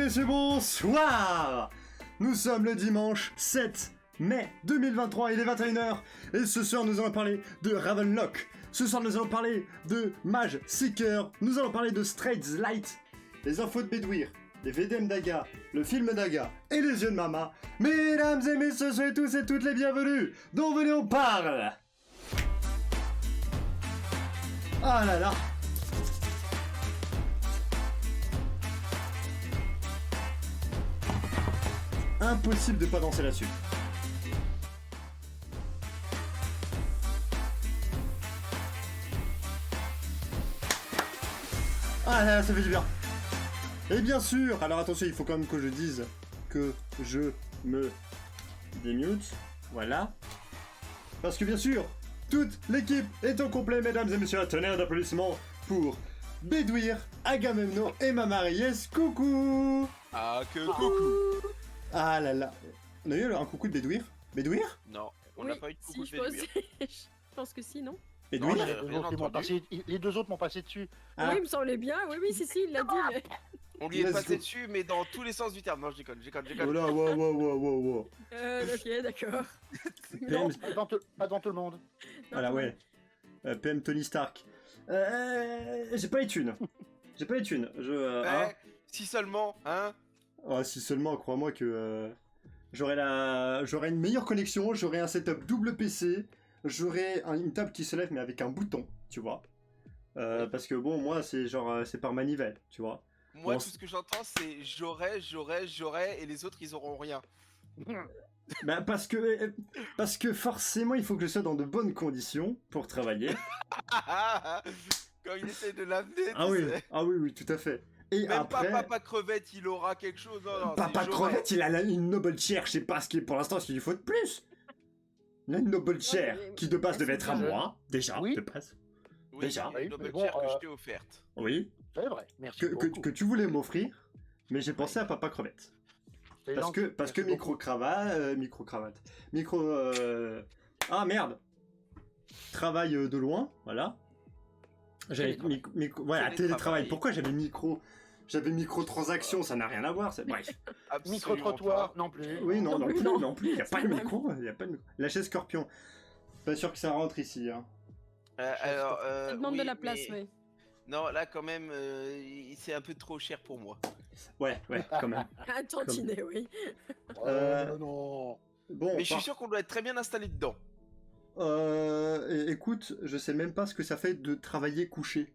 messieurs, bonsoir. Nous sommes le dimanche 7 mai 2023, il est 21h, et ce soir nous allons parler de Ravenlock. Ce soir nous allons parler de Mage Seeker, nous allons parler de Straits Light, les infos de Bedouir, les VDM d'Aga, le film d'Aga et les yeux de Mama. Mesdames et messieurs, soyez tous et toutes les bienvenus, dont venez on parle. Ah là là. Impossible de pas danser là-dessus. Ah là là, ça fait du bien. Et bien sûr, alors attention, il faut quand même que je dise que je me démute. Voilà. Parce que bien sûr, toute l'équipe est au complet, mesdames et messieurs. Un tonnerre d'applaudissements pour Bedouir, Agamemnon et Mamariès. Coucou. Ah que coucou. Ah là là. On a eu un coucou de Bedouir? Bedouir? Non, on n'a pas eu de coucou si, de Bedouir. je pense que si, non? Bedouir? Non, Les deux rien autres, ils m'ont entendu. passé- les deux autres m'ont passé dessus. Ah. Oui, il me semblait bien. Oui, si, il l'a dit. Mais... On lui est Let's passé go. dessus, mais dans tous les sens du terme. Non, je déconne. Oh là, wow. ok, d'accord. PM, Pas devant tout le monde. voilà, ouais. PM Tony Stark. J'ai pas les thunes. Si seulement, hein. Oh, si seulement, crois-moi que j'aurais une meilleure connexion, j'aurais un setup double PC, j'aurais une table qui se lève mais avec un bouton, tu vois. Parce que bon, moi c'est genre c'est par manivelle, tu vois. Moi, Bon, tout ce que j'entends, c'est j'aurais, et les autres, ils auront rien. Bah, parce que forcément il faut que je sois dans de bonnes conditions pour travailler. Quand il essaie de l'amener, Ah tu oui, sais. oui, tout à fait. Et Même après, pas Papa Crevette, il aura quelque chose. Non, Papa c'est j'aurais. Crevette, il a une Noble Chair, je sais pas ce qui est pour l'instant, ce qu'il lui faut de plus. Il a une Noble Chair mais- qui de base devait être à jeune. moi, déjà, Oui. de base. Oui, Déjà. il y a une Oui, mais double bon, chair que je t'ai offerte. Oui, C'est vrai, merci que, beaucoup. que tu voulais m'offrir, mais j'ai pensé à Papa Crevette. C'est Parce gentil, que merci beaucoup. Ah merde. Travail de loin, voilà. J'avais voilà, Télétravail. télétravail. Pourquoi j'avais micro-transaction, ça n'a rien à voir, bref. Absolument Micro-trottoir, pas. non plus. Oui, non Non plus, plus, non. non plus, il n'y a pas de C'est micro, La chaise scorpion. Pas sûr que ça rentre ici, hein. Alors, Ça demande oui, de la place, mais- oui. Non, là, quand même, c'est un peu trop cher pour moi. Ouais, quand même. Un tantinet, oui. Non. Bon, Mais je suis sûr qu'on doit être très bien installé dedans. écoute, je sais même pas ce que ça fait de travailler couché.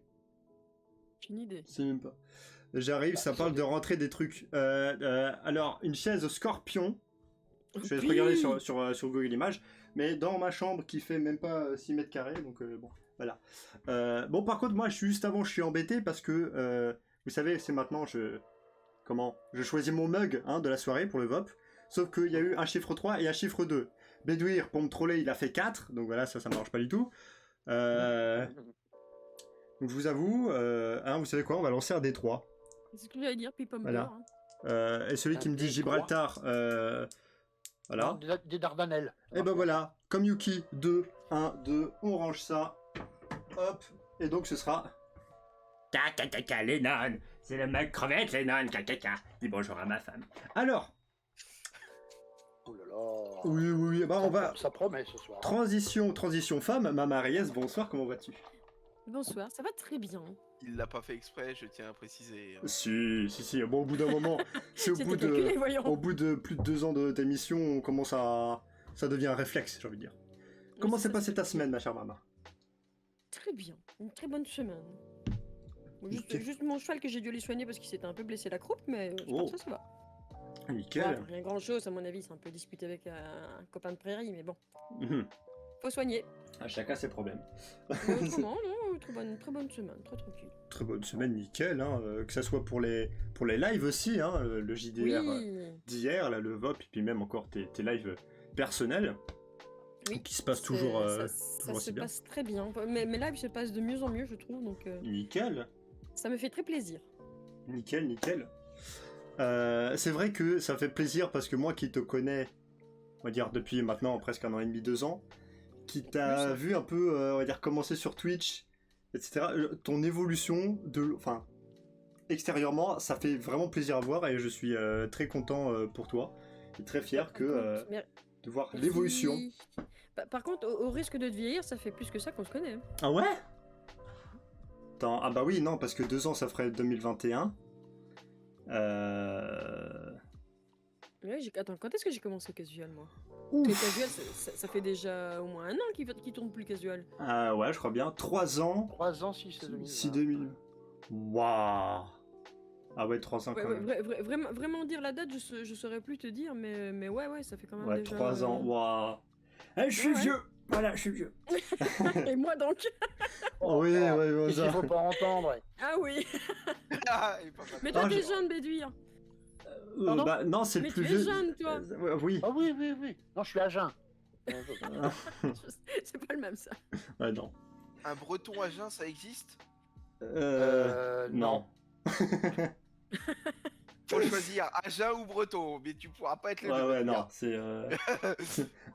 J'ai une idée. C'est même pas. J'arrive, ça parle de rentrer des trucs. Alors, une chaise scorpion. Je vais te regarder sur Google Images. Mais dans ma chambre qui fait même pas 6 mètres carrés. Donc, bon, voilà. Bon, par contre, moi, juste avant, je suis embêté parce que, vous savez, c'est maintenant, je choisis mon mug de la soirée pour le VOP. Sauf qu'il y a eu un chiffre 3 et un chiffre 2. Bedouir, pour me troller, il a fait 4. Donc voilà, ça marche pas du tout. Donc je vous avoue, vous savez quoi, on va lancer un D3. C'est ce que j'allais dire, puis pas me Voilà. peur, hein. Et celui qui me dit D3. Gibraltar, voilà. Des Dardanelles. Et ben voilà, comme Yuki, 2, 1, 2, on range ça. Hop, et donc ce sera... Caca, Lennon, c'est le mec crevette, Lennon, caca. Dis bonjour à ma femme. Alors, Oh là là. oui, bah on va... Ça promet ce soir. Transition femme, Mama Ariès, bonsoir, comment vas-tu? Bonsoir, ça va très bien. Il l'a pas fait exprès, je tiens à préciser. Si, bon, au bout d'un moment, c'est au C'était bout calculé, de... voyons. Au bout de plus de 2 ans d'émission, on commence à... Ça devient un réflexe, j'ai envie de dire. Comment Oui, s'est ça, passée c'est ta semaine, ma chère maman? Très bien, une très bonne semaine. Bon, Nickel. juste mon cheval que j'ai dû aller soigner parce qu'il s'était un peu blessé la croupe, mais je Oh. pense que ça va. Nickel. Ouais, rien grand chose, à mon avis, c'est un peu disputé avec un copain de prairie, mais bon, Mhm. faut soigner. À chacun ses problèmes. Mais autrement, non, très bonne semaine, très tranquille. Très bonne semaine, nickel. Que ça soit pour les lives aussi, le JDR Oui, d'hier, là, le VOP, et puis même encore tes lives personnels, oui. qui se passent toujours, ça toujours se aussi bien. passe très bien. Mes lives se passent de mieux en mieux, je trouve, donc Nickel. ça me fait très plaisir. Nickel. C'est vrai que ça fait plaisir parce que moi qui te connais, on va dire depuis maintenant presque 1 an et demi, 2 ans, qui t'a Plus. vu un peu, on va dire, commencer sur Twitch, etc., ton évolution extérieurement, ça fait vraiment plaisir à voir et je suis très content pour toi et très fier de voir Merci. l'évolution. Par contre, au risque de te vieillir, ça fait plus que ça qu'on se connaît. Hein. Ah ouais? Attends, ah bah oui, non, parce que 2 ans, ça ferait 2021. Ouais, attends, quand est-ce que j'ai commencé casual, moi? Ouf. Les casual, ça fait déjà au moins 1 an qu'il tourne plus casual. Ouais, je crois bien. 3 ans. 3 ans, 6 2000. 6 2000. Waouh. Ah ouais, 3 ans Ouais, quand même. vraiment dire la date, je saurais plus te dire, mais ouais, ça fait quand même Ouais, déjà... 3 ans. Waouh. Eh, je suis Ouais. vieux. Voilà, je suis vieux. Et moi donc? Oh, oui, ouais, Qu'est-ce ça. qu'il faut pas entendre? Ah oui. Ah, il est pas mal. Mais toi, Ah, t'es je- jeune, Béduire. Pardon Bah, non, c'est le Mais plus tu es vieux. jeune, toi. Oui. Ah oui, oui, oui. Non, je suis à jeun. C'est pas le même, ça. Ouais, non. Un breton à jeun, ça existe? Non. Faut choisir Agen ou breton, mais tu pourras pas être les deux. Ouais, non, c'est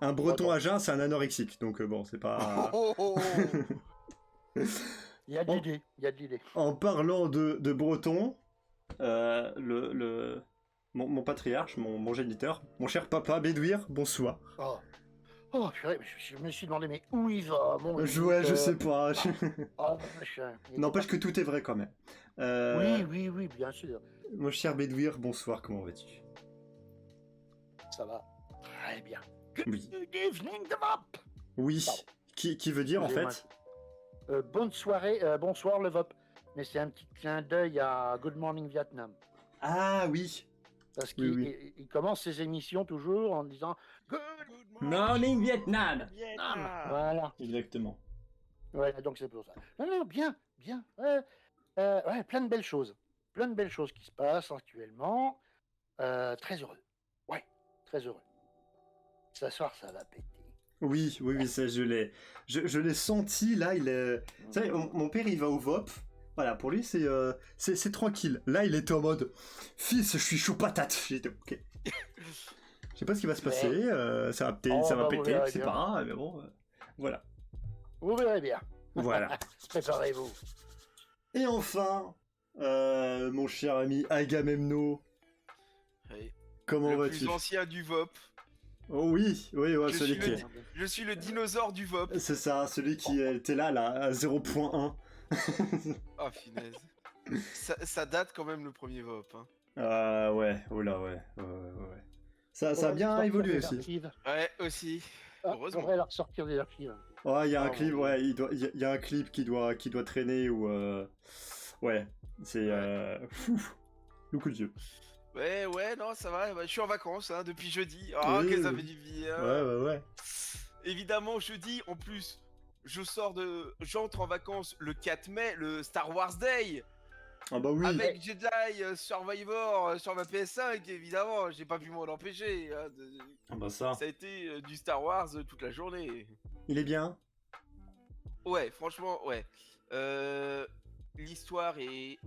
un breton à jeun, c'est un anorexique, donc bon, c'est pas. Oh, oh, oh. Il y a de l'idée, il y a de l'idée. En parlant de breton, mon patriarche, mon géniteur, mon cher papa Bédouir, bonsoir. Oh, purée, je me suis demandé, mais où il va, mon Ouais, Dieu. je sais pas. Oh, machin. N'empêche que tout est vrai quand même. Oui, bien sûr. Mon cher Bédouir, bonsoir, comment vas-tu? Ça va. Très bien. Oui. Good evening, the VOP. Oui. Pardon. Qui veut dire en Excusez-moi. fait? Bonne soirée, bonsoir le VOP. Mais c'est un petit clin d'œil à Good Morning Vietnam. Ah oui. Parce Oui, qu'il il commence ses émissions toujours en disant Good Morning Vietnam. Vietnam. Voilà. Exactement. Voilà, donc c'est pour ça. Non, bien. Ouais, plein de belles choses. Plein de belles choses qui se passent actuellement. Très heureux. Ouais, très heureux. Ce soir, ça va péter. Oui, ça je l'ai senti là. Il est. Vous savez, mon père il va au VOP. Voilà, pour lui c'est tranquille. Là, il était en mode fils, je suis chaud patate. J'étais ok. Je sais pas ce qui va se passer. Ça va péter, Oh, ça va bah, vous péter. verrez C'est bien. pas grave, mais bon. Voilà. Vous verrez bien. Voilà. Préparez-vous. Et enfin, mon cher ami Agamemno, Oui. comment Le vas-tu? plus ancien du VOP. Oh oui, ouais, Je celui suis qui le- est. Je suis le dinosaure du VOP. C'est ça, celui qui était là, à 0.1. Oh, finesse. Ça date quand même le premier VOP. Hein. Ouais, oh là, ouais. Ça a bien évolué aussi. Ouais, aussi. Heureusement. On devrait leur sortir des archives. Ouais, il y a un Ah, clip, mon ouais, il y a un clip qui doit traîner ou ouais, c'est fou, le coup de vieux. Ouais, non, ça va. Bah, je suis en vacances hein, depuis jeudi. Ah, Oui, que ça oui. fait du bien. Ouais. Évidemment, jeudi, en plus, j'entre en vacances le 4 mai, le Star Wars Day. Ah bah oui. Avec Jedi Survivor sur ma PS5, évidemment, j'ai pas pu m'en empêcher. Hein, Ah bah ça. Ça a été du Star Wars toute la journée. Il est bien. Ouais, franchement, ouais. L'histoire est...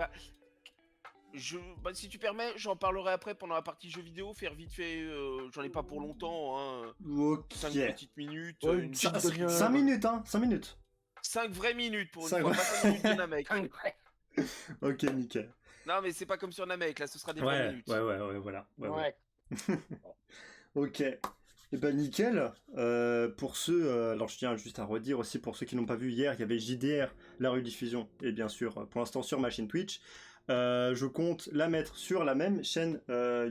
si tu permets, j'en parlerai après pendant la partie jeux vidéo, faire vite fait, j'en ai pas pour longtemps, hein. Ok. 5 petites minutes, Ouais, une ça- petite demi-heure. 5 minutes, hein, 5 minutes. 5 vraies minutes pour une Cinq fois, vra- pas 5 minutes de Namek. Ok, nickel. Non, mais c'est pas comme sur Namek, là, ce sera des vraies minutes. Ouais, voilà. Ouais. Ouais. Ok. Et ben nickel. Pour ceux, alors je tiens juste à redire aussi pour ceux qui n'ont pas vu hier, il y avait JDR, la rediffusion, et bien sûr pour l'instant sur ma chaîne Twitch. Je compte la mettre sur la même chaîne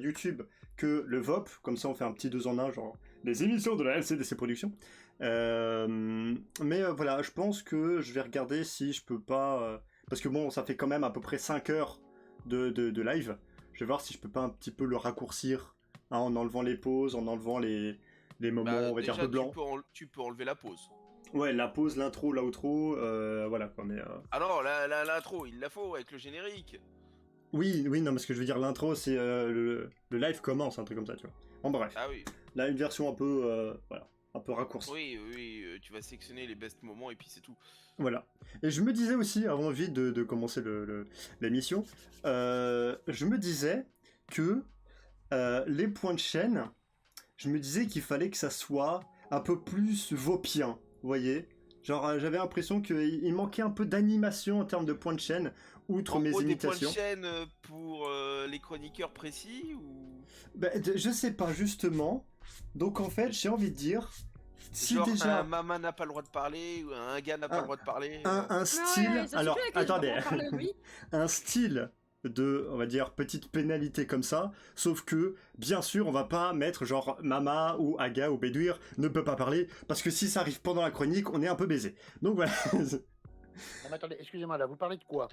YouTube que le VOP, comme ça on fait un petit 2 en 1, genre les émissions de la LCDC Productions. Mais voilà, je pense que je vais regarder si je peux pas... parce que bon, ça fait quand même à peu près 5 heures de live. Je vais voir si je peux pas un petit peu le raccourcir, hein, en enlevant les pauses, en enlevant les moments, on va dire, déjà, de blanc. tu peux enlever la pause. Ouais, la pause, l'intro, l'outro, voilà quoi, mais... Ah non, l'intro, il la faut avec le générique. Oui, non, mais ce que je veux dire, l'intro, c'est le live commence, un truc comme ça, tu vois. En bref, Ah oui, là, une version un peu, voilà, un peu raccourcie. oui, tu vas sélectionner les best moments et puis c'est tout. Voilà. Et je me disais aussi, avant vite de commencer l'émission, je me disais que les points de chaîne, je me disais qu'il fallait que ça soit un peu plus vopien, vous voyez? Genre, j'avais l'impression qu'il manquait un peu d'animation en termes de points de chaîne, outre En mes gros, des points de imitations. chaîne pour les chroniqueurs précis ou Bah, je sais pas, justement. Donc, en fait, j'ai envie de dire, si genre déjà un Mama n'a pas le droit de parler ou un gars n'a pas Un- le droit de parler un Ouais, style... ça Alors, suffit avec les attendez. gens, parler, oui. Un style de, on va dire, petite pénalité comme ça, sauf que, bien sûr, on va pas mettre genre Mama ou Aga ou Bédouir ne peut pas parler, parce que si ça arrive pendant la chronique, on est un peu baisé. Donc voilà. Non, mais attendez, excusez-moi, là, vous parlez de quoi?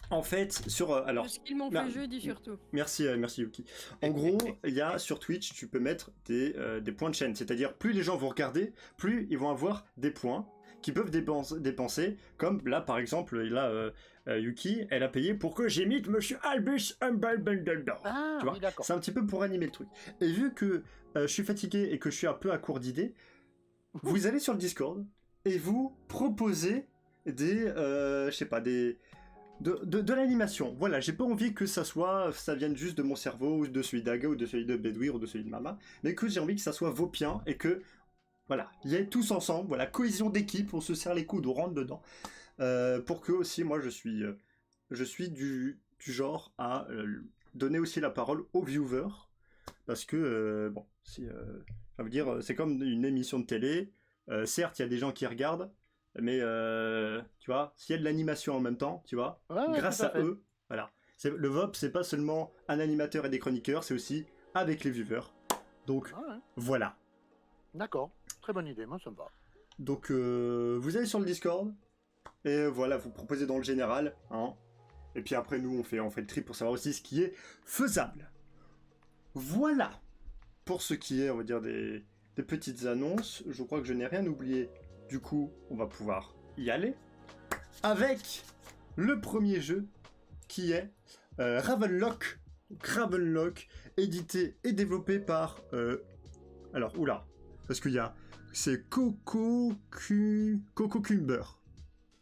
En fait, sur... alors, De ce qu'ils m'ont bah, fait jeudi surtout. merci Yuki. En gros, il y a sur Twitch, tu peux mettre des points de chaîne, c'est-à-dire plus les gens vont regarder, plus ils vont avoir des points qui peuvent dépenser, comme là par exemple, là, Yuki, elle a payé pour que j'imite Monsieur Albus Dumbledore. Ah, Tu vois, oui, d'accord. c'est un petit peu pour animer le truc. Et vu que je suis fatigué et que je suis un peu à court d'idées, vous allez sur le Discord et vous proposez je sais pas, de l'animation. Voilà, j'ai pas envie que ça vienne juste de mon cerveau, ou de celui d'Aga, ou de celui de Bédouir, ou de celui de Mama, mais que j'ai envie que ça soit vopien, et que, voilà, il y ait tous ensemble, voilà, cohésion d'équipe, on se serre les coudes, on rentre dedans, pour que aussi, moi, je suis du genre à donner aussi la parole aux viewers, parce que, bon, j'ai envie de dire, c'est comme une émission de télé, certes, il y a des gens qui regardent, mais tu vois, s'il y a de l'animation en même temps, tu vois, Ouais, grâce tout à à fait. eux, voilà. Le VOP, c'est pas seulement un animateur et des chroniqueurs, c'est aussi avec les viewers. Donc, Ah, ouais. voilà. D'accord, très bonne idée, moi ça me va. Donc, vous allez sur le Discord, et voilà, vous proposez dans le général, hein. Et puis après, nous, on fait le tri pour savoir aussi ce qui est faisable. Voilà. Pour ce qui est, on va dire, des petites annonces, je crois que je n'ai rien oublié. Du coup, on va pouvoir y aller avec le premier jeu qui est Ravenlock. Ravenlock, édité et développé par... alors, oula, parce qu'il y a... C'est Cococumber.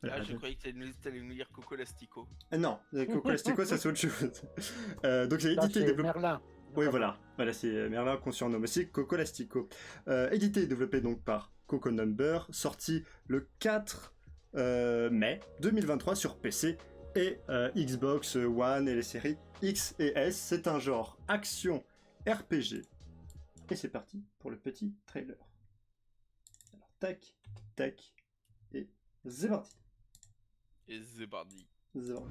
Voilà, Ah, je croyais que t'allais nous lire Coco Lastico. non, Coco Lastico, ça c'est autre chose. Donc c'est Là, édité et c'est développé... Merlin. Oui, voilà, c'est Merlin qu'on surnomme aussi Coco Lastico. Édité et développé donc par Coco Number, sorti le 4 mai 2023 sur PC et Xbox One et les séries X et S. C'est un genre action RPG. Et c'est parti pour le petit trailer. Alors, tac, tac, et c'est parti. Et Zebardi. C'est parti.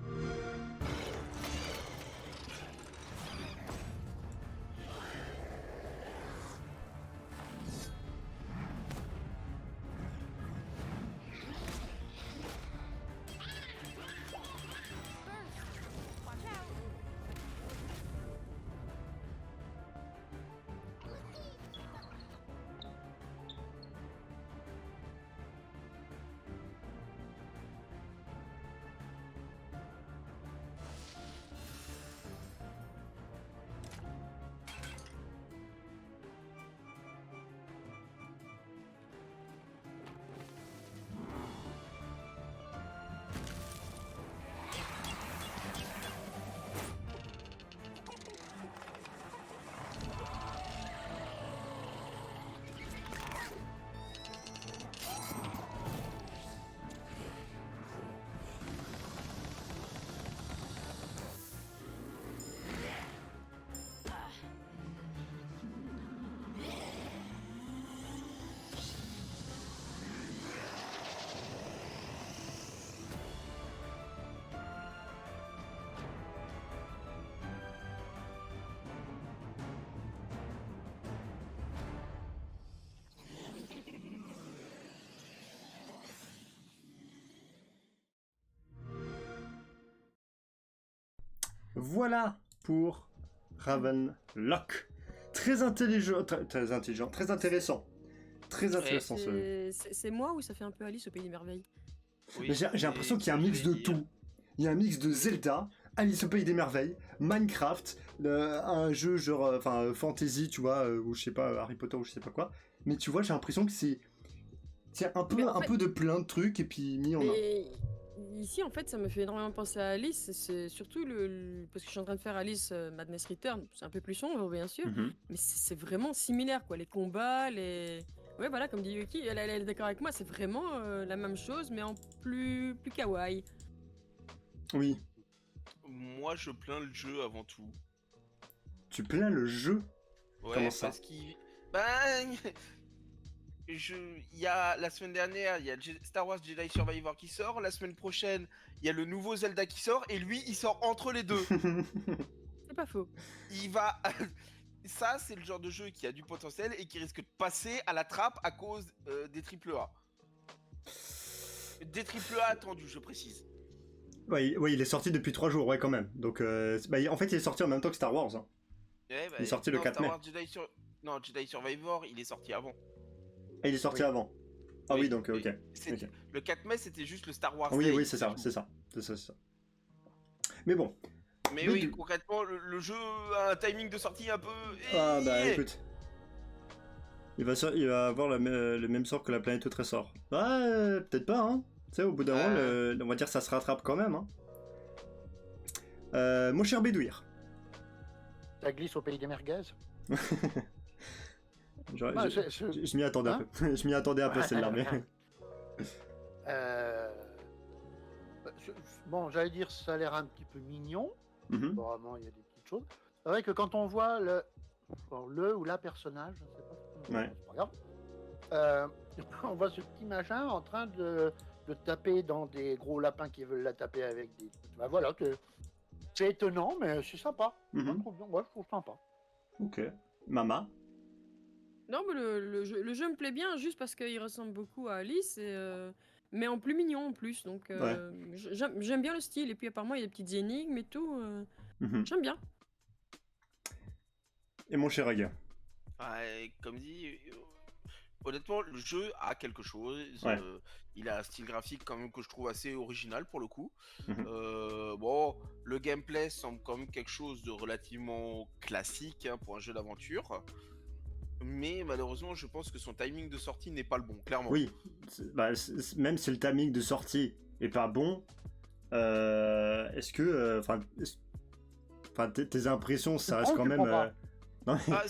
Voilà pour Ravenlock. Très intelligent, très intéressant. Très intéressant ce... C'est moi ou ça fait un peu Alice au Pays des Merveilles? Oui, Mais j'ai l'impression qu'il y a un c'est ce mix que de j'allais dire. tout. Il y a un mix de Zelda, Alice au Pays des Merveilles, Minecraft, un jeu genre fantasy, tu vois, ou je sais pas, Harry Potter ou je sais pas quoi. Mais tu vois, j'ai l'impression que c'est un peu, Mais en un fait- peu de plein de trucs et puis mis en un. Et ici, en fait, ça me fait énormément penser à Alice. C'est surtout parce que je suis en train de faire Alice Madness Return. C'est un peu plus sombre, bien sûr, Mhm. mais c'est vraiment similaire, quoi. Les combats, Ouais, voilà, comme dit Yuki, elle est d'accord avec moi, c'est vraiment la même chose, mais en plus kawaii. Oui. Moi, je plains le jeu avant tout. Tu plains le jeu? Ouais, Comment ça? parce qu'il... Ben... Il y a la semaine dernière, il y a Star Wars Jedi Survivor qui sort. La semaine prochaine, il y a le nouveau Zelda qui sort. Et lui, il sort entre les deux. C'est pas faux. Il va... Ça, c'est le genre de jeu qui a du potentiel et qui risque de passer à la trappe à cause des AAA. Des AAA attendus, je précise. Ouais, il est sorti depuis 3 jours, ouais, quand même. Donc, en fait, il est sorti en même temps que Star Wars. Hein. Ouais, bah, Il est sorti le 4 mai. Non, Jedi Survivor, il est sorti avant. Ah, il est sorti avant. Ah oui, donc, ok. Ok. Le 4 mai, c'était juste le Star Wars Oui, Day. oui, c'est ça. Mais bon. Mais oui, concrètement, le jeu a un timing de sortie un peu... Ah bah écoute. Il va avoir le même sort que la planète au trésor. Ouais, peut-être pas, hein. Tu sais, au bout d'un moment, on va dire que ça se rattrape quand même, hein. Mon cher Bédouir. Ça glisse au pays des merguez. Je m'y attendais un peu. Je m'y attendais un peu, celle-là, mais... Bon, j'allais dire, ça a l'air un petit peu mignon. Mhm. Vraiment, il y a des petites choses. C'est vrai que quand on voit le ou la personnage, je sais pas, c'est pas grave, on voit ce petit machin en train de taper dans des gros lapins qui veulent la taper avec des... Ben voilà, c'est étonnant, mais c'est sympa. Mhm. Je trouve sympa. Ok. Mama. Non, mais le jeu me plaît bien juste parce qu'il ressemble beaucoup à Alice, mais en plus mignon en plus. Donc j'aime bien le style. Et puis apparemment, il y a des petites énigmes et tout. J'aime bien. Et mon cher Aga. Comme dit, honnêtement, le jeu a quelque chose. Ouais. Il a un style graphique quand même que je trouve assez original pour le coup. Mhm. Bon, le gameplay semble quand même quelque chose de relativement classique hein, pour un jeu d'aventure. Mais malheureusement, je pense que son timing de sortie n'est pas le bon, clairement. Oui, même si le timing de sortie est pas bon, est-ce que, tes impressions, ça reste quand même. Non, mais...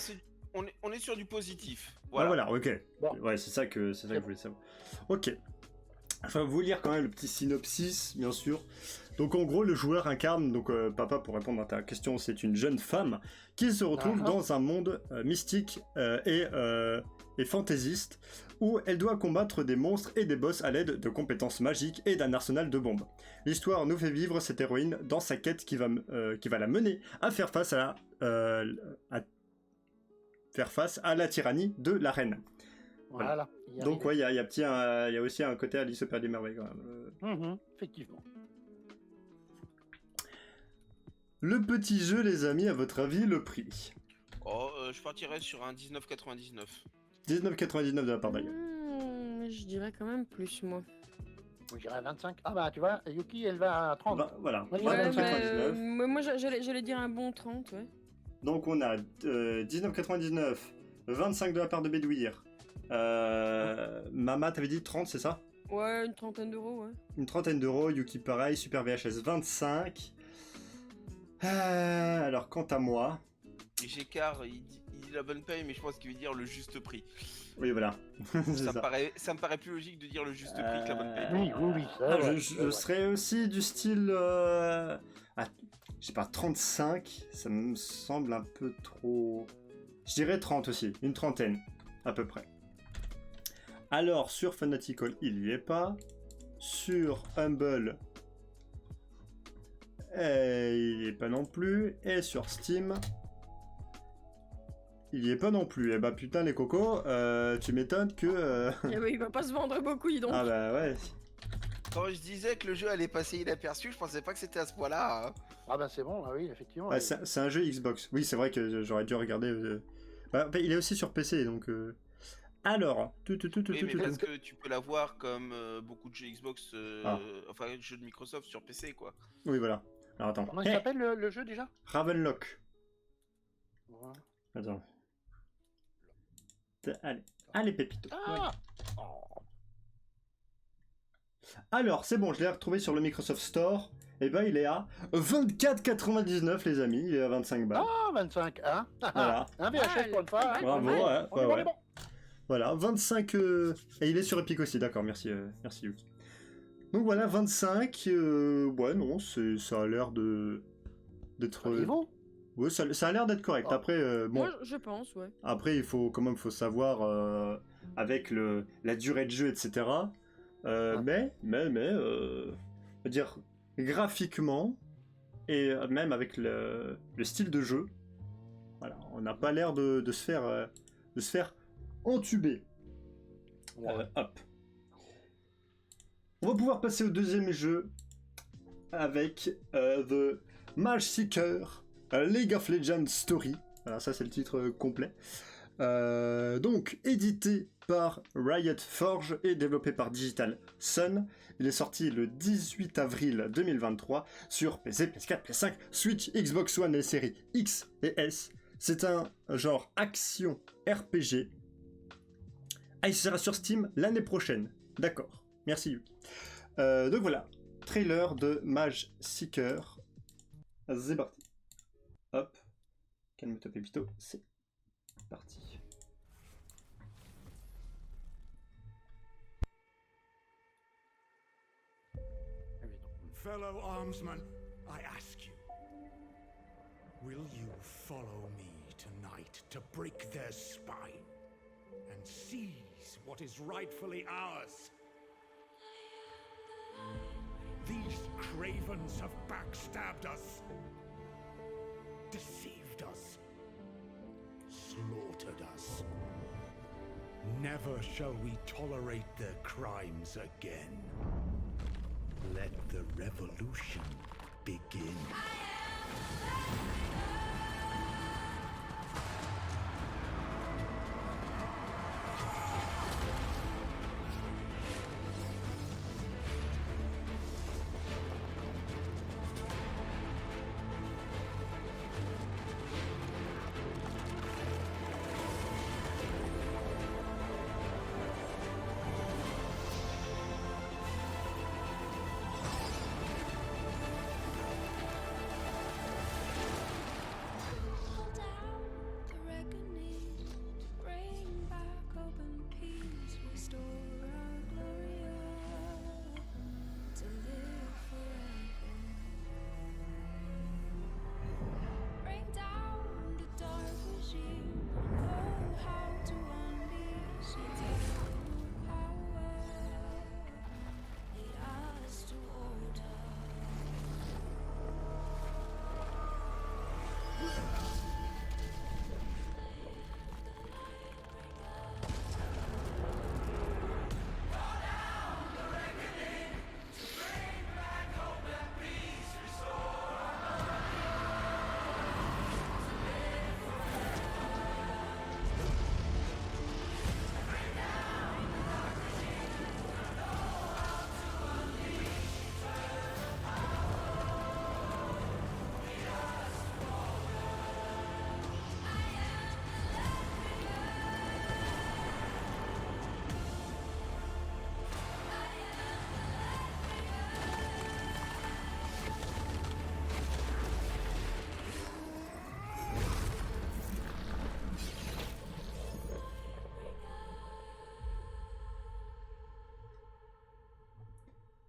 on est sur du positif. Voilà, ok. Bon. Ouais, c'est ça que je voulais savoir. Ok. Je vais vous lire quand même le petit synopsis, bien sûr. Donc en gros, le joueur incarne, donc papa, pour répondre à ta question, c'est une jeune femme qui se retrouve dans un monde mystique et fantaisiste où elle doit combattre des monstres et des boss à l'aide de compétences magiques et d'un arsenal de bombes. L'histoire nous fait vivre cette héroïne dans sa quête qui va la mener à faire face à la tyrannie de la reine. Voilà. Donc ouais, il y a aussi un côté Alice au Pays des Merveilles quand même. Effectivement. Le petit jeu, les amis, à votre avis, le prix? Je partirais sur un 19,99. 19,99 de la part d'Aga. Je dirais quand même plus, moi. Je dirais 25. Ah bah tu vois, Yuki, elle va à 30. Voilà, Ouais, 19,99. Moi, j'allais dire un bon 30, ouais. Donc on a 19,99, 25 de la part de Bédouir. Mama, t'avais dit 30, c'est ça? Ouais, une trentaine d'euros, ouais. Une trentaine d'euros, Yuki pareil, Super VHS 25. Alors quant à moi... Et Gécard, il dit la bonne paye, mais je pense qu'il veut dire le juste prix. Oui, voilà. ça me paraît plus logique de dire le juste prix que la bonne paye. Oui. Je serais aussi du style... je sais pas, 35, ça me semble un peu trop... Je dirais 30 aussi, une trentaine, à peu près. Alors, sur Fanatical, il y est pas. Sur Humble, il y est pas non plus. Et sur Steam, il y est pas non plus. Et bah putain les cocos, tu m'étonnes que... Eh ben, il va pas se vendre beaucoup, dis donc. Ah bah ouais. Quand je disais que le jeu allait passer inaperçu, je pensais pas que c'était à ce point-là. Hein. Ah bah c'est bon, oui, effectivement. Ah, c'est un jeu Xbox. Oui, c'est vrai que j'aurais dû regarder... il est aussi sur PC, donc... Alors... Oui, mais parce que tu peux l'avoir comme beaucoup de jeux Xbox, enfin jeux de Microsoft sur PC, quoi. Oui, voilà. Alors attends. Comment il s'appelle le jeu déjà? Ravenlock. Voilà. Attends. Allez Pépito. Ah Alors, c'est bon, je l'ai retrouvé sur le Microsoft Store. Et ben, il est à 24,99 les amis. Il est à 25 balles. Ah, 25, hein. Voilà. Un VHS pour une fois. Bravo, On est ouais. bon. Voilà, 25... Et il est sur Epic aussi, d'accord, merci Yuki. Donc voilà, 25, ouais, non, ça a l'air d'être... Ouais, ça a l'air d'être correct. Après, bon... Moi, je pense, ouais. Après, il faut savoir, avec la durée de jeu, etc. Mais, je veux dire, graphiquement, et même avec le style de jeu, voilà, on n'a pas l'air de se faire entuber. Hop. On va pouvoir passer au deuxième jeu avec The Mage Seeker, A League of Legends Story. Voilà, ça c'est le titre complet. Donc, édité par Riot Forge et développé par Digital Sun. Il est sorti le 18 avril 2023 sur PC, PS4, PS5, Switch, Xbox One et séries X et S. C'est un genre action RPG. Ah, il sera sur Steam l'année prochaine. D'accord. Merci Yuki. Donc voilà, trailer de Mage Seeker. C'est parti. Hop. Calme-toi Pépito, c'est parti. Fellow armsmen, I ask you, will you follow me tonight to break their spine and seize what is rightfully ours? These cravens have backstabbed us, deceived us, slaughtered us. Never shall we tolerate their crimes again. Let the revolution begin.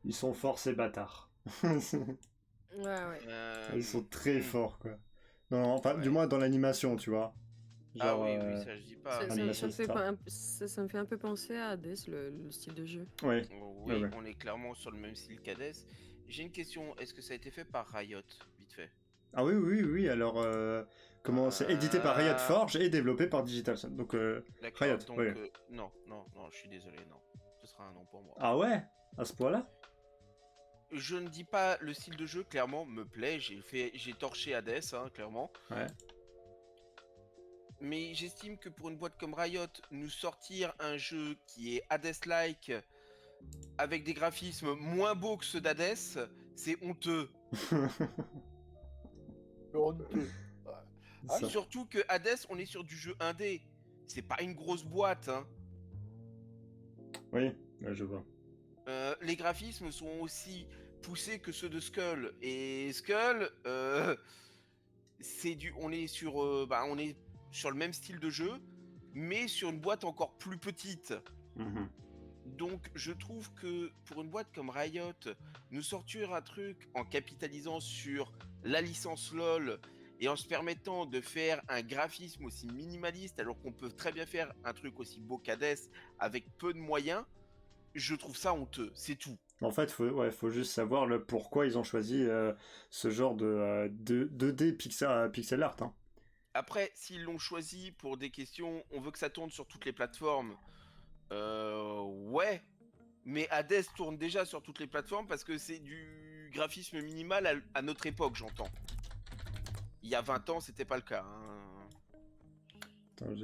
Ils sont forts ces bâtards. Ouais. Ils sont très forts quoi. Non, enfin, du moins dans l'animation, tu vois. Genre, oui, ça je dis pas. Ça me fait un peu penser à Hades, le style de jeu. Oui, oui, on est clairement sur le même style qu'Hades. J'ai une question, est-ce que ça a été fait par Riot, vite fait? Ah oui, alors comment c'est édité par Riot Forge et développé par Digital Sun. Donc Riot, donc, non, je suis désolé, non. Ce sera un non pour moi. Ah ouais? À ce point-là? Je ne dis pas le style de jeu, clairement, me plaît. J'ai torché Hades, hein, clairement. Ouais. Mais j'estime que pour une boîte comme Riot, nous sortir un jeu qui est Hades-like, avec des graphismes moins beaux que ceux d'Hades, c'est honteux. Honteux. Surtout que Hades, on est sur du jeu indé. C'est pas une grosse boîte, hein. Oui, je vois. Les graphismes sont aussi poussés que ceux de Skull. Et Skull, on est sur le même style de jeu, mais sur une boîte encore plus petite. Mhm. Donc je trouve que pour une boîte comme Riot, nous sortir un truc en capitalisant sur la licence LoL et en se permettant de faire un graphisme aussi minimaliste alors qu'on peut très bien faire un truc aussi beau qu'Hades avec peu de moyens, je trouve ça honteux, c'est tout. En fait, faut juste savoir le pourquoi ils ont choisi ce genre de 2D pixel art. Hein. Après, s'ils l'ont choisi pour des questions, on veut que ça tourne sur toutes les plateformes, ouais, mais Hades tourne déjà sur toutes les plateformes parce que c'est du graphisme minimal à notre époque, j'entends. Il y a 20 ans, c'était pas le cas. Hein. Attends,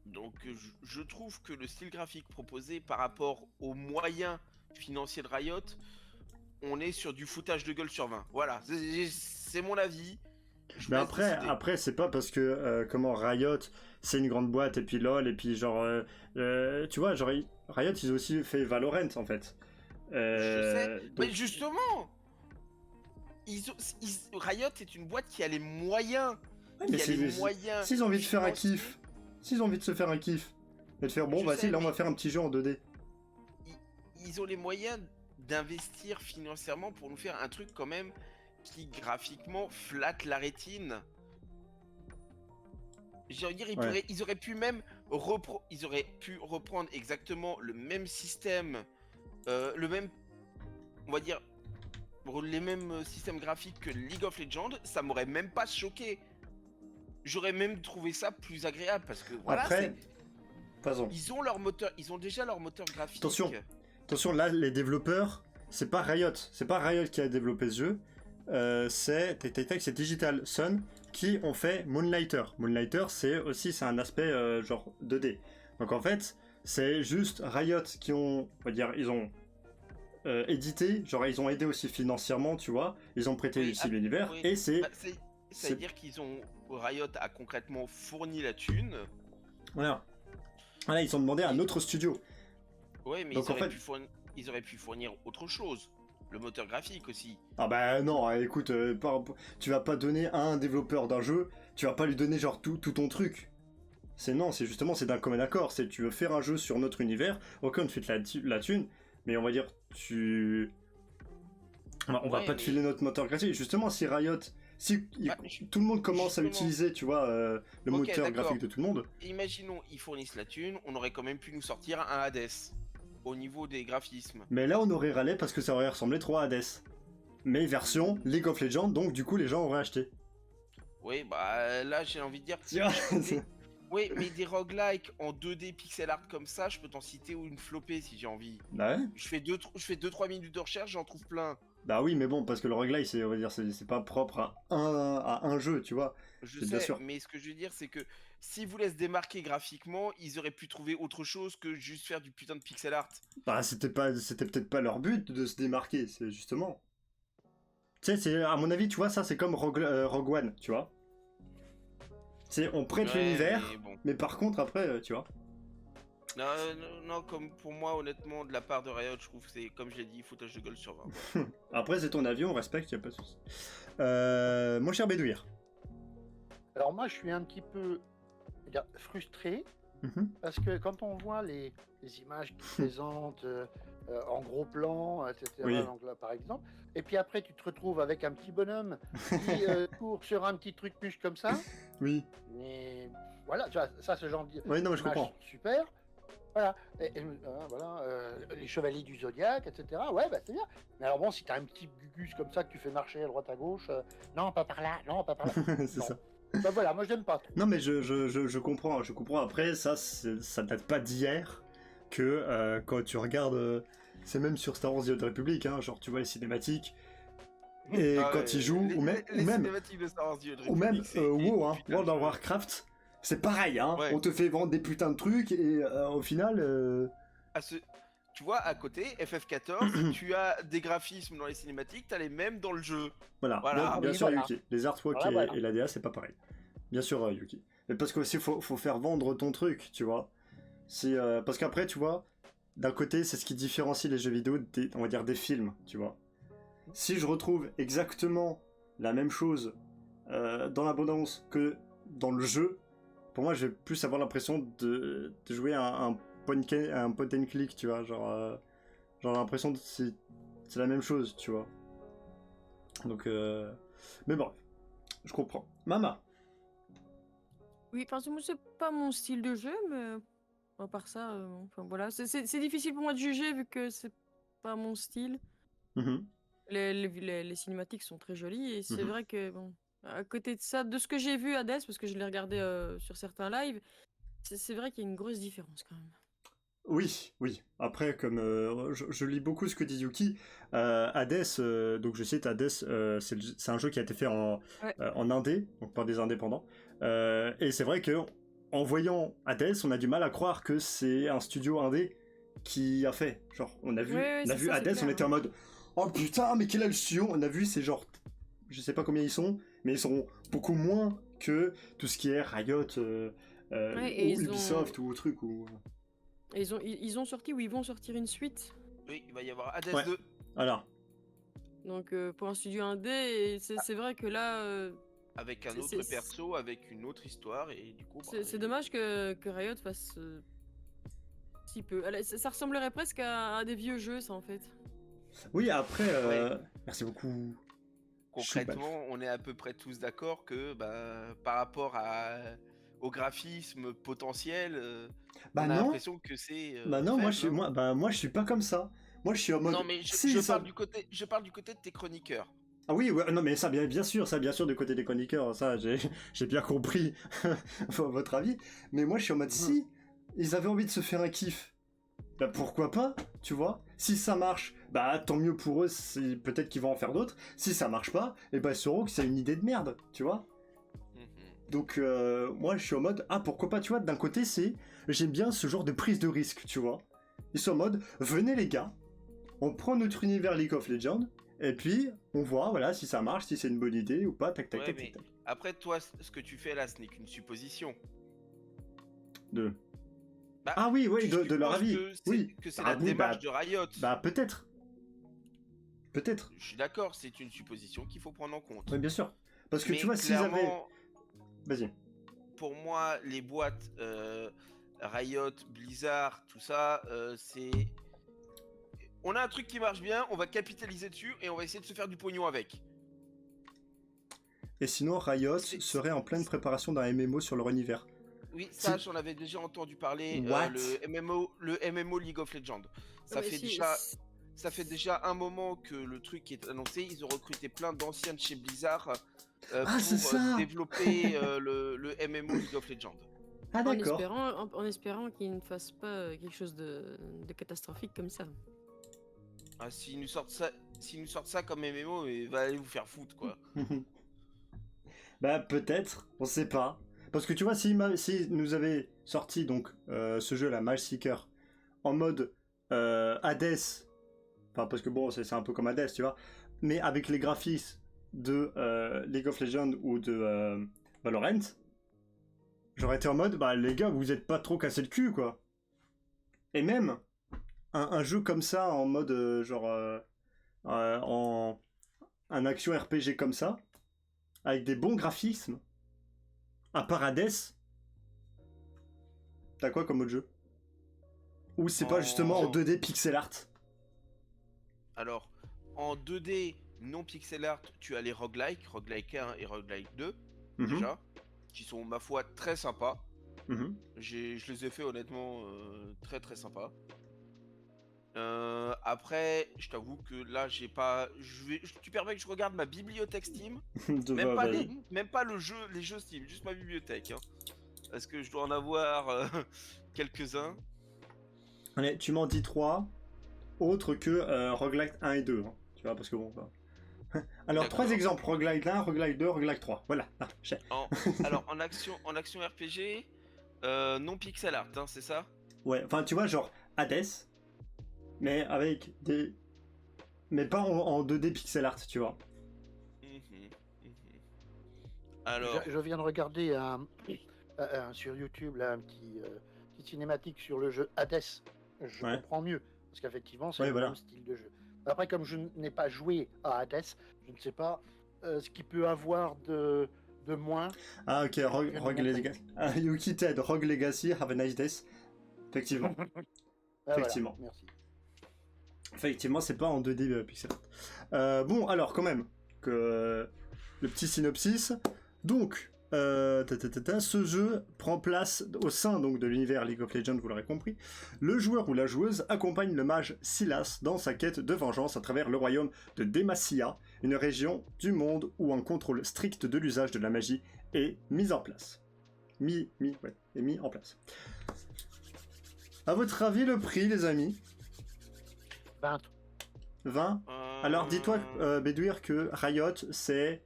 Donc je trouve que le style graphique proposé par rapport aux moyens financiers de Riot, on est sur du foutage de gueule sur 20. Voilà, c'est mon avis. Je Mais vous laisse décider. après c'est pas parce que comment Riot c'est une grande boîte et puis LoL et puis genre tu vois genre Riot ils ont aussi fait Valorant en fait. Je sais, Donc- mais justement, Riot est une boîte qui a les moyens, Ouais, qui mais a les moyens. s'ils ont envie de faire un financiers. kiff, s'ils ont envie de se faire un kiff et de faire bon Je vas-y sais, là on va mais- faire un petit jeu en 2D. Ils ont les moyens d'investir financièrement pour nous faire un truc quand même qui graphiquement flatte la rétine. J'ai envie de dire, Ouais. ils auraient pu même ils auraient pu reprendre exactement le même système, le même, on va dire, les mêmes systèmes graphiques que League of Legends, ça m'aurait même pas choqué. J'aurais même trouvé ça plus agréable parce que voilà, Après, pardon. ils ont leur moteur, ils ont déjà leur moteur graphique. Attention, là, les développeurs, c'est pas Riot qui a développé ce jeu, c'est Digital Sun qui ont fait Moonlighter. Moonlighter, c'est un aspect genre 2D. Donc en fait, c'est juste Riot qui ont, on va dire, ils ont édité, genre ils ont aidé aussi financièrement, tu vois, ils ont prêté Oui, aussi l'univers, oui. et c'est... Bah, ça veut dire qu'ils ont, Riot a concrètement fourni la thune. Voilà, ils ont demandé à un autre studio. Ouais, mais Donc, en fait- ils auraient pu fournir autre chose. Le moteur graphique aussi. Ah bah non, écoute, tu vas pas donner à un développeur d'un jeu, tu vas pas lui donner genre tout ton truc. C'est justement c'est d'un commun accord, c'est tu veux faire un jeu sur notre univers, ok on te fait la thune, mais on va dire on va Ouais, pas te mais- filer notre moteur graphique. Justement si Riot, Bah, tout le monde commence à justement. utiliser, tu vois, le Ok, moteur d'accord. graphique de tout le monde. Imaginons, ils fournissent la thune, on aurait quand même pu nous sortir un Hades. Au niveau des graphismes. Mais là on aurait râlé parce que ça aurait ressemblé trop à Hades. Mais version League of Legends, donc du coup les gens auraient acheté. Oui, bah là j'ai envie de dire. Tu vois, Oui, mais des roguelikes en 2D pixel art comme ça, je peux t'en citer une flopée si j'ai envie. Bah ouais. Je fais 2-3 minutes de recherche, j'en trouve plein. Bah oui, mais bon, parce que le roguelike, on va dire, c'est pas propre à un jeu, tu vois. Je C'est bien sais, sûr. mais ce que je veux dire, c'est que s'ils voulaient se démarquer graphiquement, ils auraient pu trouver autre chose que juste faire du putain de pixel art. Bah c'était peut-être pas leur but de se démarquer, c'est justement. Tu sais, à mon avis, tu vois, ça c'est comme Rogue One, tu vois. On prête Ouais, l'univers, mais bon. mais par contre après, tu vois. Non, comme pour moi, honnêtement, de la part de Riot, je trouve que c'est, comme je l'ai dit, foutage de gueule sur 20. Après c'est ton avis, on respecte, y a pas de souci. Mon cher Bédouir. Alors moi, je suis un petit peu frustré Mhm. parce que quand on voit les images qui présentent en gros plan, etc., Oui. donc là, par exemple, et puis après tu te retrouves avec un petit bonhomme qui court sur un petit truc puce comme ça, Oui. mais voilà, tu vois, ça, ce genre Oui, non, mais je d'images comprends. super. Voilà, voilà les chevaliers du zodiaque, etc. Ouais, bah c'est bien. Mais alors bon, si t'as un petit gugus comme ça que tu fais marcher à droite à gauche, non, pas par là, non, pas par là. C'est Non. ça. Bah voilà, moi j'aime pas trop. Non mais je comprends. Après ça date pas d'hier que quand tu regardes, c'est même sur Star Wars The Old Republic, hein, genre tu vois les cinématiques et Ah quand ouais, ils jouent les ou même cinématiques de Star Wars The Old ou même Republic, c'est WoW, hein, putain World de of jeu. Warcraft, c'est pareil, hein. Ouais. On te fait vendre des putains de trucs et au final, Tu vois, à côté, FF14, tu as des graphismes dans les cinématiques, t'as les mêmes dans le jeu. voilà. Voilà. Bien Oui, sûr voilà. Yuki, les artworks Voilà. et l'ADA c'est pas pareil. Bien sûr Yuki. Mais parce qu'aussi faut faire vendre ton truc, tu vois. Parce qu'après tu vois. D'un côté, c'est ce qui différencie les jeux vidéo on va dire des films, tu vois. Si je retrouve exactement la même chose dans l'abondance que dans le jeu, pour moi, je vais plus avoir l'impression de jouer un point and click, tu vois, genre l'impression que c'est la même chose, tu vois. Donc, mais bon, je comprends. Mama. Oui, parce que moi, c'est pas mon style de jeu, mais à part ça, enfin voilà, c'est difficile pour moi de juger vu que c'est pas mon style. Mhm, Les cinématiques sont très jolies et c'est mhm. vrai que bon, à côté de ça, de ce que j'ai vu Hades, parce que je l'ai regardé sur certains lives, c'est vrai qu'il y a une grosse différence quand même. Oui, oui. Après, comme je lis beaucoup ce que dit Yuki, Hades, donc je cite Hades, c'est un jeu qui a été fait Ouais. en indé, donc par des indépendants. Et c'est vrai que en voyant Hades, on a du mal à croire que c'est un studio indé qui a fait. Genre, on a vu, Ouais, on a c'est vu ça, c'est Hades, on clair, était en hein. mode, oh putain, mais quel est le studio? On a vu, c'est genre, je sais pas combien ils sont, mais ils sont beaucoup moins que tout ce qui est Riot, Ouais, ou Ubisoft ou truc ou. ils ont sorti ou ils vont sortir une suite. Oui, il va y avoir Hades Ouais. 2. Alors. Donc pour un studio indé, c'est vrai que là, Avec un c'est autre c'est- perso, avec une autre histoire, et du coup, bah, c'est dommage que Riot fasse si peu. Allez, ça ressemblerait presque à des vieux jeux, ça en fait. Oui, après, Ouais. merci beaucoup. Concrètement, on est à peu près tous d'accord que bah, par rapport au graphisme potentiel, Bah on a non, l'impression que c'est bah non, faible. Hein. moi je suis pas comme ça. Moi je suis en Non, mode, mais si ça. je parle du côté de tes chroniqueurs. Ah oui, ouais, non mais ça bien sûr du côté des chroniqueurs, ça j'ai bien compris votre avis. Mais moi je suis en mode, si ils avaient envie de se faire un kiff, bah pourquoi pas, tu vois. Si ça marche, bah tant mieux pour eux, peut-être qu'ils vont en faire d'autres. Si ça marche pas, et bah ils sauront que c'est une idée de merde, tu vois. Mhm. Donc moi je suis en mode, ah pourquoi pas, tu vois, d'un côté j'aime bien ce genre de prise de risque, tu vois. Ils sont en mode, venez les gars, on prend notre univers League of Legends, et puis on voit, voilà, si ça marche, si c'est une bonne idée ou pas, tac tac Ouais, tac mais tac tac. après, toi, ce que tu fais là, ce n'est qu'une supposition. De... Bah, Ah oui, oui, tu de leur supposes avis, oui. que c'est Ah la oui, démarche de Riot. bah peut-être, peut-être, Je suis d'accord, c'est une supposition qu'il faut prendre en compte. oui bien sûr. Parce que tu Mais vois, s'ils avaient... clairement, Vas-y. pour moi, les boîtes Riot, Blizzard, tout ça, c'est... On a un truc qui marche bien, on va capitaliser dessus et on va essayer de se faire du pognon avec. Et sinon, Riot C'est- serait en pleine préparation d'un MMO sur leur univers. Oui, ça, C'est- j'en avais déjà entendu parler. What? Le MMO League of Legends. Ça Ouais, fait déjà un moment que le truc est annoncé. Ils ont recruté plein d'anciens de chez Blizzard Ah, c'est pour ça. développer le MMO League of Legends. Ah d'accord. En espérant qu'ils ne fassent pas quelque chose de catastrophique comme ça. Ah, s'ils nous sortent ça comme MMO, il va aller vous faire foutre, quoi. Bah peut-être, on sait pas. Parce que tu vois, si nous avait sorti donc ce jeu, la Mage Seeker, en mode Hades, enfin parce que bon, c'est un peu comme Hades, tu vois, mais avec les graphismes de League of Legends ou de Valorant, j'aurais été en mode, bah les gars, vous êtes pas trop cassé le cul, quoi. Et même un jeu comme ça, en mode en un action RPG comme ça, avec des bons graphismes, à part Hades, t'as quoi comme autre jeu? Ou c'est pas justement en 2D pixel art? Alors, en 2D non pixel art, tu as les roguelike 1 et roguelike 2, Mhm, déjà, qui sont, ma foi, très sympas. mhm. Je les ai fait honnêtement très très sympas. Après, je t'avoue que là, j'ai pas. Tu permets que je regarde ma bibliothèque Steam? Même pas les jeux Steam, juste ma bibliothèque. Hein. Parce que je dois en avoir quelques-uns. Allez, tu m'en dis 3 autres que Roguelike 1 et 2. Hein, tu vois, parce que bon. Bah. Alors, 3 D'accord. exemples: Roguelike 1, Roguelike 2, Roguelike 3. Voilà. Ah, Alors, en action RPG, non pixel art, hein, c'est ça? ouais, enfin, tu vois, genre Hades, mais avec des. Mais pas en 2D pixel art, tu vois. Mhm, mhm. Alors, Je viens de regarder sur YouTube là, un petit cinématique sur le jeu Hades. Je Ouais. comprends mieux, parce qu'effectivement, c'est Ouais, le voilà. même style de jeu. Après, comme je n'ai pas joué à Hades, je ne sais pas ce qu'il peut avoir de moins. Ah ok, Rogue Legacy. Ah, Yuki Ted, Rogue Legacy, have a nice day. Effectivement. Ah, Effectivement. voilà, merci. Effectivement, c'est pas en 2D pixel art. Bon, alors quand même, que le petit synopsis. Donc, ce jeu prend place au sein donc, de l'univers League of Legends, vous l'aurez compris. Le joueur ou la joueuse accompagne le mage Sylas dans sa quête de vengeance à travers le royaume de Demacia, une région du monde où un contrôle strict de l'usage de la magie est mis en place. Mis en place. À votre avis, le prix, les amis? 20. 20. Alors dis-toi, Bédouir, que Riot, c'est...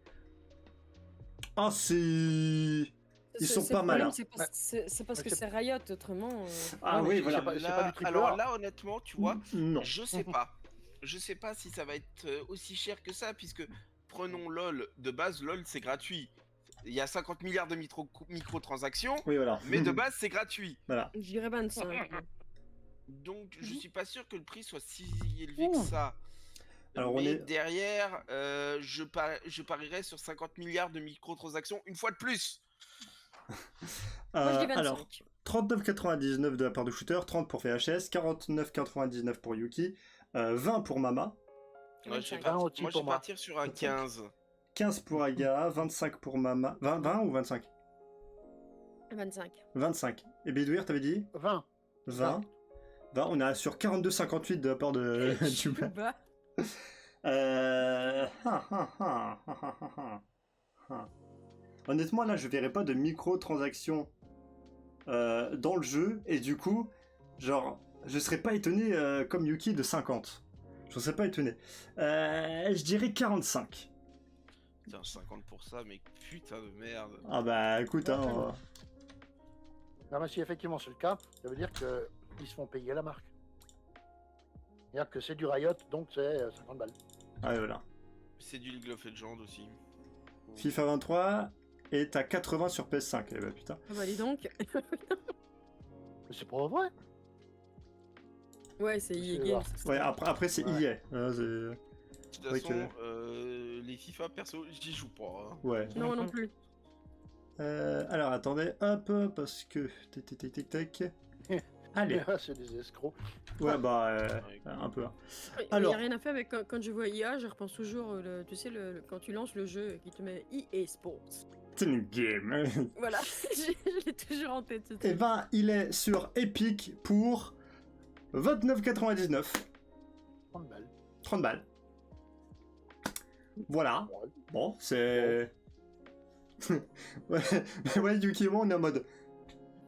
Ah, c'est... Ils sont C'est pas le mal. problème, c'est parce que c'est Riot, autrement. Ah Ouais, oui, mais voilà. c'est pas du triple Alors A. là, honnêtement, tu vois, Non. je sais pas. Je sais pas si ça va être aussi cher que ça, puisque prenons LoL. De base, LoL, c'est gratuit. Il y a 50 milliards de microtransactions, Oui, voilà. mais de base, c'est gratuit. Voilà. Je dirais 25. Donc, je suis pas sûr que le prix soit si élevé que ça. Alors, on mais est... derrière, je parierais sur 50 milliards de microtransactions une fois de plus. Moi, je dis 25. Alors, 39,99 de la part de Shooter, 30 pour VHS, 49,99 pour Yuki, 20 pour Mama, Ouais, je vais 25. partir, moi, je vais pour moi. partir sur un 15. 15 pour Aga, 25 pour Mama... 20 ou 25? 25. 25. Et Bédouir, t'avais dit 20. 20. 20, on est sur 42,58 de la part de Juba. Bah, Honnêtement, là, je verrais pas de microtransactions dans le jeu, et du coup, genre, je serais pas étonné comme Yuki de 50. Je serais pas étonné. Je dirais 45. Putain, 50 pour ça, mais putain de merde. Ah bah écoute, hein. Non, mais si effectivement c'est le cas, ça veut dire qu'ils se font payer la marque. C'est-à-dire que c'est du Riot, donc c'est 50 balles. Ah ouais, voilà. C'est du League of Legends aussi. FIFA 23 est à 80 sur PS5. Eh bah putain. ah bah dis donc. Mais c'est pas vrai. Ouais, c'est EA C'est Games. Ouais, après c'est Ouais. EA. C'est... De toute Oui, façon, les FIFA perso, j'y joue pas. Hein. Ouais. Non, moi non plus. Alors attendez, hop, parce que... Tic. Allez. C'est des escrocs. Ouais, bah, un peu. Il Alors- n'y a rien à faire avec quand je vois IA, je repense toujours, tu sais, quand tu lances le jeu qui te met EA Sports. C'est une game. Voilà, je l'ai toujours en tête. ce Et truc. ben, il est sur Epic pour 29,99. 30 balles. 30 balles. Voilà. Ouais. Bon, c'est... ouais, Yuki et moi, on est en mode...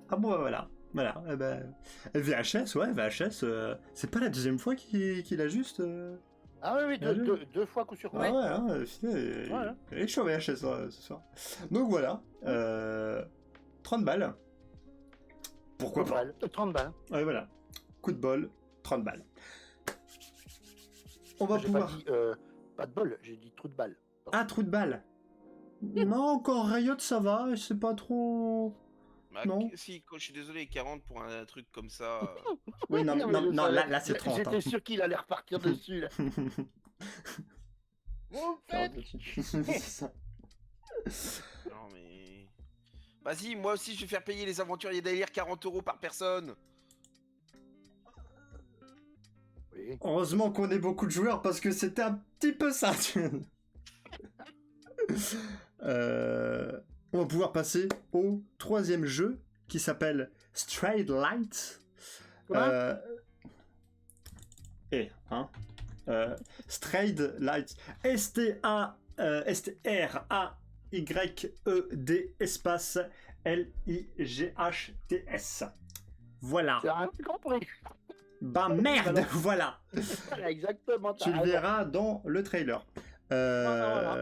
Ah bon, bah, voilà. Voilà. Eh ben... VHS, ouais, VHS, c'est pas la deuxième fois qu'il ajuste. Ah oui, Bien joué. deux fois coup sur coup. Ah ouais, hein, putain, il est chaud VHS ce soir. Donc voilà. 30 balles. Pourquoi 30 pas? balles. 30 balles. Ouais, voilà. Coup de bol, 30 balles. On va J'ai pouvoir... pas dit pas de bol, j'ai dit trou de balle. Ah, trou de balle. Non, encore Riot, ça va, c'est pas trop... Bah, Non. Si, je suis désolé, 40 pour un truc comme ça. Oui, non, mais je savais. là c'est 30. J'étais sûr qu'il allait repartir dessus. Là. Bon, C'est ça. Non mais. Vas-y, moi aussi je vais faire payer les aventuriers d'Alir 40 € par personne. Oui. Heureusement qu'on est beaucoup de joueurs parce que c'était un petit peu ça. On va pouvoir passer au troisième jeu qui s'appelle Strayed Light. Strayed Light. S-T-R-A-Y-E-D espace L-I-G-H-T-S. Voilà. Tu as rien compris. Bah merde, voilà. Voilà, exactement. Tu le verras dans le trailer. Voilà.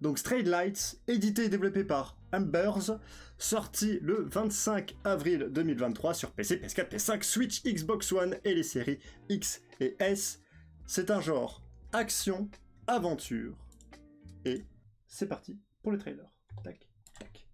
Donc Strayed Lights, édité et développé par Embers, sorti le 25 avril 2023 sur PC, PS4, PS5, Switch, Xbox One et les séries X et S. C'est un genre action, aventure. Et c'est parti pour le trailer. Tac, tac.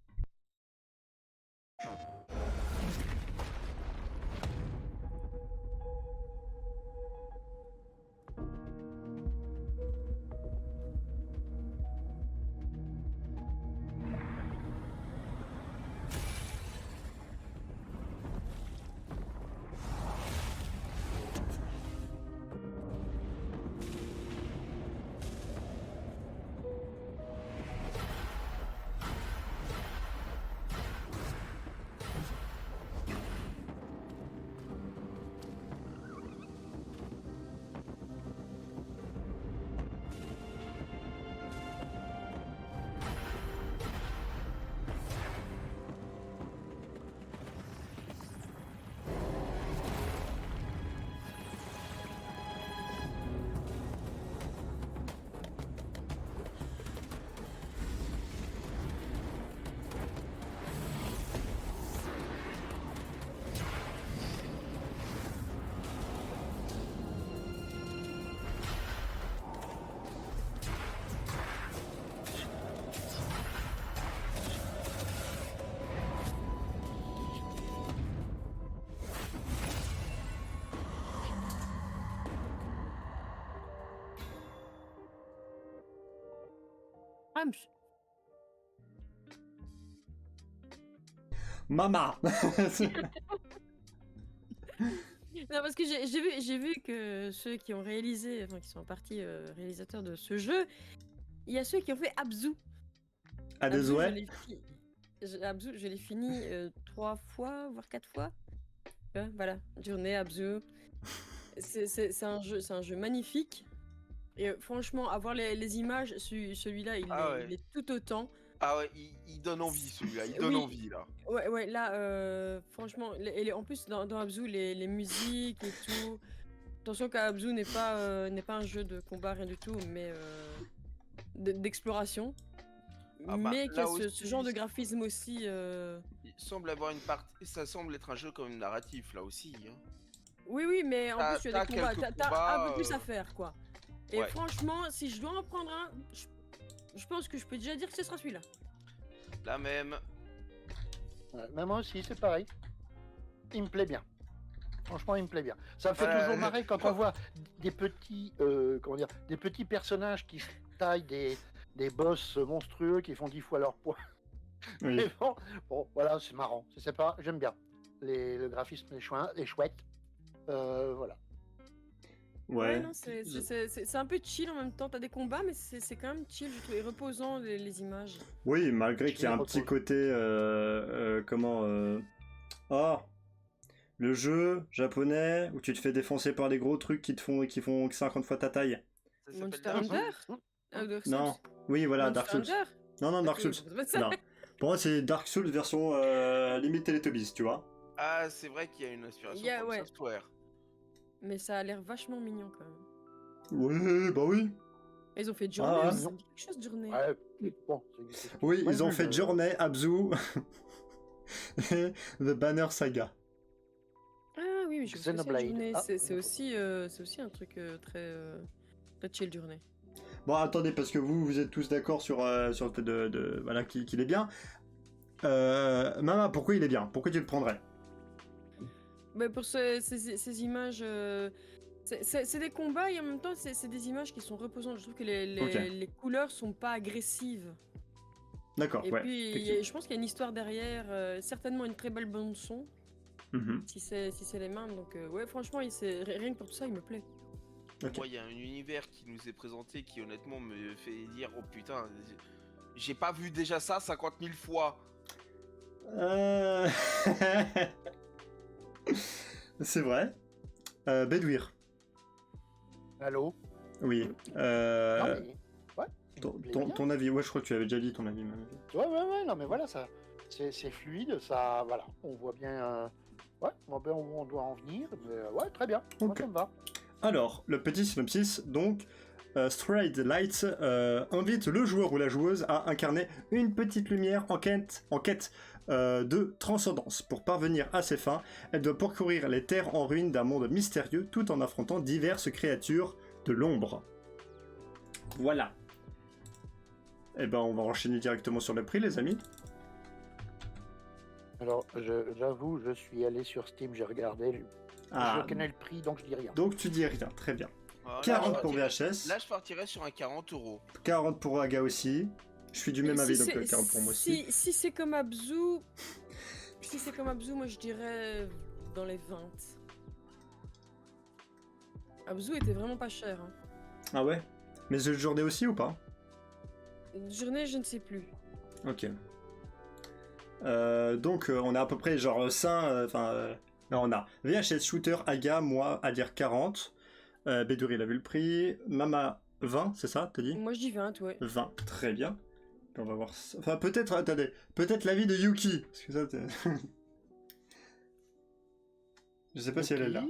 Ah, Mama. non, parce que j'ai vu que ceux qui ont réalisé, enfin qui sont en partie réalisateurs de ce jeu, il y a ceux qui ont fait Abzu. À des Abzu, ouais. Abzu, je l'ai fini 3 fois, voire 4 fois. Voilà, journée Abzu. C'est un jeu magnifique. Et franchement, avoir les images, celui-là, il est tout autant. Ah ouais, il donne envie celui-là, il donne Oui. envie là. Ouais, là, franchement, en plus dans Abzu, les musiques et tout. Attention qu'Abzu n'est pas un jeu de combat, rien du tout, mais d'exploration. Ah bah, mais qui a là ce aussi, genre de graphisme aussi. Il semble avoir une partie, ça semble être un jeu quand même narratif là aussi. Hein. Oui, mais en plus, tu as t'as des combats, quelques t'as combats, un peu plus à faire, quoi. Et ouais. franchement, si je dois en prendre un, je pense que je peux déjà dire que ce sera celui-là. La même. Ouais, mais moi aussi, c'est pareil. Il me plaît bien. Franchement, il me plaît bien. Ça me fait Voilà, toujours marrer quand on voit des petits, des petits personnages qui taillent des boss monstrueux qui font 10 fois leur poids. Oui. Mais bon, voilà, c'est marrant. C'est pas, j'aime bien. Le graphisme est chouette. Voilà. Ouais, non, c'est un peu chill en même temps. T'as des combats, mais c'est quand même chill, je trouve, et reposant les images. Oui, malgré qu'il y a un repose. petit côté... Oh, le jeu japonais où tu te fais défoncer par des gros trucs qui font 50 fois ta taille. Ça s'appelle Monster Dark Souls. Hunter Dark Souls. Non, oui, voilà, Dark Monster Souls. Hunter. Non, Dark Ok, Souls. bon, ça. Non. Pour moi, c'est Dark Souls version limite Teletubbies, tu vois. Ah, c'est vrai qu'il y a une inspiration From ouais. Software. Mais ça a l'air vachement mignon quand même. Oui, bah oui. Ils ont fait Journée Ah, aussi, non. ça me dit quelque chose de Journée. Ouais, bon, c'est- Oui, Moi, ils ont je- fait Journey, Abzu et The Banner Saga. Ah oui, mais je me souviens Xenoblade. Journée, Ah, c'est non. aussi un truc très chill Journée. Bon, attendez, parce que vous êtes tous d'accord sur le fait voilà, qu'il est bien. Mama, pourquoi il est bien? Pourquoi tu le prendrais? Bah pour ces images, c'est des combats et en même temps c'est des images qui sont reposantes. Je trouve que Ok. les couleurs sont pas agressives. D'accord, Et ouais. puis effectivement. je pense qu'il y a une histoire derrière, certainement une très belle bande son Mhm. si c'est les mains. Donc ouais, franchement, rien que pour tout ça, il me plaît. Ok. Moi, il y a un univers qui nous est présenté qui honnêtement me fait dire oh putain, j'ai pas vu déjà ça 50 000 fois. C'est vrai. Bedouir. Allô. Oui. Non, mais... ouais, il me plaît bien. Ton avis, ouais, je crois que tu avais déjà dit ton avis. Mama. Ouais, non, mais voilà, ça, c'est fluide, ça, voilà, on voit bien, ouais, on voit bien où on doit en venir, mais ouais, très bien, moi Ok. ça me va. Alors, le petit synopsis, donc, Stride Lights invite le joueur ou la joueuse à incarner une petite lumière en quête de transcendance. Pour parvenir à ses fins, elle doit parcourir les terres en ruine d'un monde mystérieux tout en affrontant diverses créatures de l'ombre. Voilà. Eh ben, on va enchaîner directement sur le prix, les amis. Alors, j'avoue, je suis allé sur Steam, j'ai regardé, Ah, je connais le prix, donc je dis rien. donc tu dis rien, très bien. Voilà, 40 pour je partirais- VHS, Là, je partirais sur un 40 €. 40 pour Aga aussi. Je suis du même avis, donc 40 pour moi aussi. Si c'est comme Abzu, moi je dirais dans les 20. Abzu était vraiment pas cher. Hein. Ah ouais? Mais The Journée aussi ou pas? Journée, je ne sais plus. Ok. Donc on a à peu près genre 5... non, on a VHS, Shooter, Aga, moi à dire 40. Bédouri, il a vu le prix. Mama, 20, c'est ça, t'as dit? Moi je dis 20, ouais. 20, très bien. On va voir ça. Enfin, peut-être, attendez, peut-être l'avis de Yuki. Parce que ça, je sais pas si elle est là.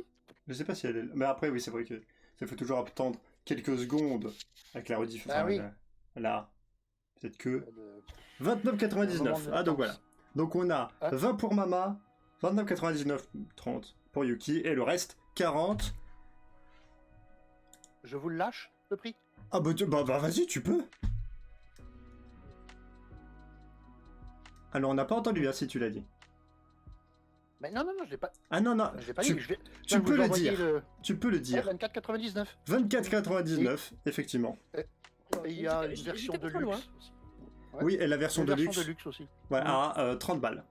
Je sais pas si elle est là. Mais après, oui, c'est vrai que ça fait toujours attendre quelques secondes avec la rediff. Ah oui. Là, peut-être que... Le 29,99. moment de Ah, donc voilà. latence. Donc on a Ah. 20 pour Mama, 29,99, 30 pour Yuki, et le reste, 40. Je vous le lâche, le prix? Ah bah vas-y, tu peux. Alors on n'a pas entendu, hein, si tu l'as dit. Mais non, je l'ai pas, Ah non, je l'ai pas tu, dit, je vais tu vous peux le envoyer dire. Tu peux le dire. 24,99. 24,99, effectivement. Et il y a une J'étais version pas de trop loin. luxe aussi. Ouais. Oui, et la version de version luxe, de luxe aussi. ouais, à 30 balles.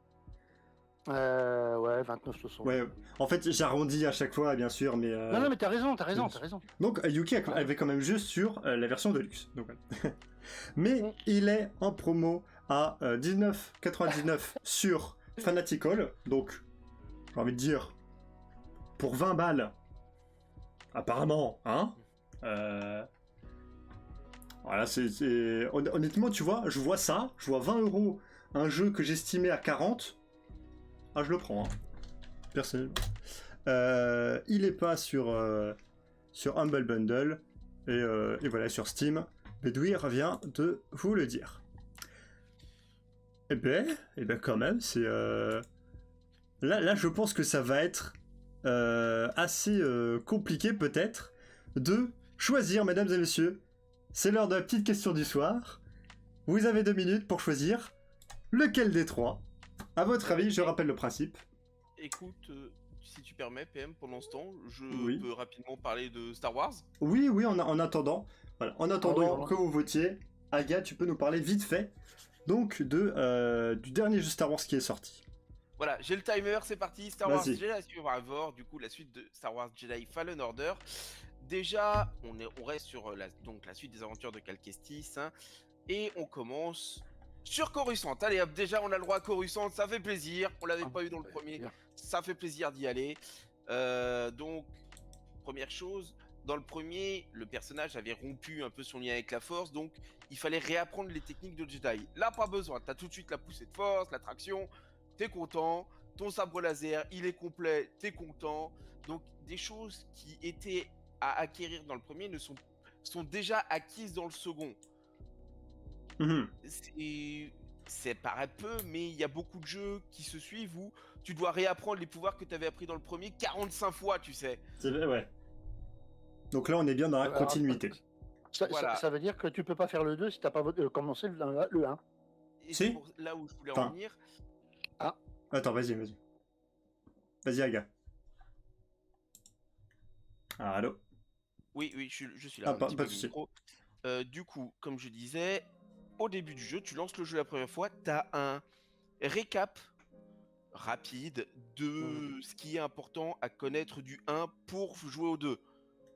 Ouais, 29,60. Ouais, en fait, j'arrondis à chaque fois, bien sûr, mais... Non, mais t'as raison. Donc, Yuki avait quand même juste sur la version de luxe. Donc, voilà. Mais il est en promo à 19,99 sur Fanatical. Donc, j'ai envie de dire, pour 20 balles, apparemment, hein voilà, honnêtement, tu vois, je vois ça, je vois 20 €, un jeu que j'estimais à 40. Ah, je le prends, hein. Personnellement. Il est pas sur Humble Bundle et voilà sur Steam. Bédouir vient de vous le dire. Eh ben quand même, c'est là je pense que ça va être assez compliqué peut-être de choisir, mesdames et messieurs. C'est l'heure de la petite question du soir. Vous avez 2 minutes pour choisir lequel des trois. À votre avis, je rappelle le principe. Écoute, si tu permets, PM, pour l'instant, je Oui. peux rapidement parler de Star Wars. Oui, en attendant, voilà, voilà. que vous votiez, Aga, tu peux nous parler vite fait donc du dernier jeu Star Wars qui est sorti. Voilà, j'ai le timer, c'est parti. Star Wars Vas-y. Jedi Survivor, du coup la suite de Star Wars Jedi Fallen Order. Déjà, on reste sur la suite des aventures de Cal Kestis, hein, et on commence sur Coruscant. Allez hop, déjà on a le droit à Coruscant, ça fait plaisir. On l'avait pas eu dans le premier, ça fait plaisir d'y aller. Donc, première chose, dans le premier, le personnage avait rompu un peu son lien avec la Force, donc il fallait réapprendre les techniques de Jedi. Là, pas besoin, t'as tout de suite la poussée de force, la traction, t'es content, ton sabre laser, il est complet, t'es content. Donc, des choses qui étaient à acquérir dans le premier sont déjà acquises dans le second. Mhm. C'est paraît peu, mais il y a beaucoup de jeux qui se suivent où tu dois réapprendre les pouvoirs que tu avais appris dans le premier 45 fois, tu sais. C'est vrai, ouais. Donc là, on est bien dans la continuité. Voilà. Ça veut dire que tu peux pas faire le 2 si t'as pas commencé le 1. Et Si. c'est pour là où je voulais en venir. Attends, vas-y. Vas-y, Aga. Ah, allô. Oui, je suis là. Pas de souci. Du coup, comme je disais, au début du jeu, tu lances le jeu la première fois, tu as un récap rapide de ce qui est important à connaître du 1 pour jouer au 2.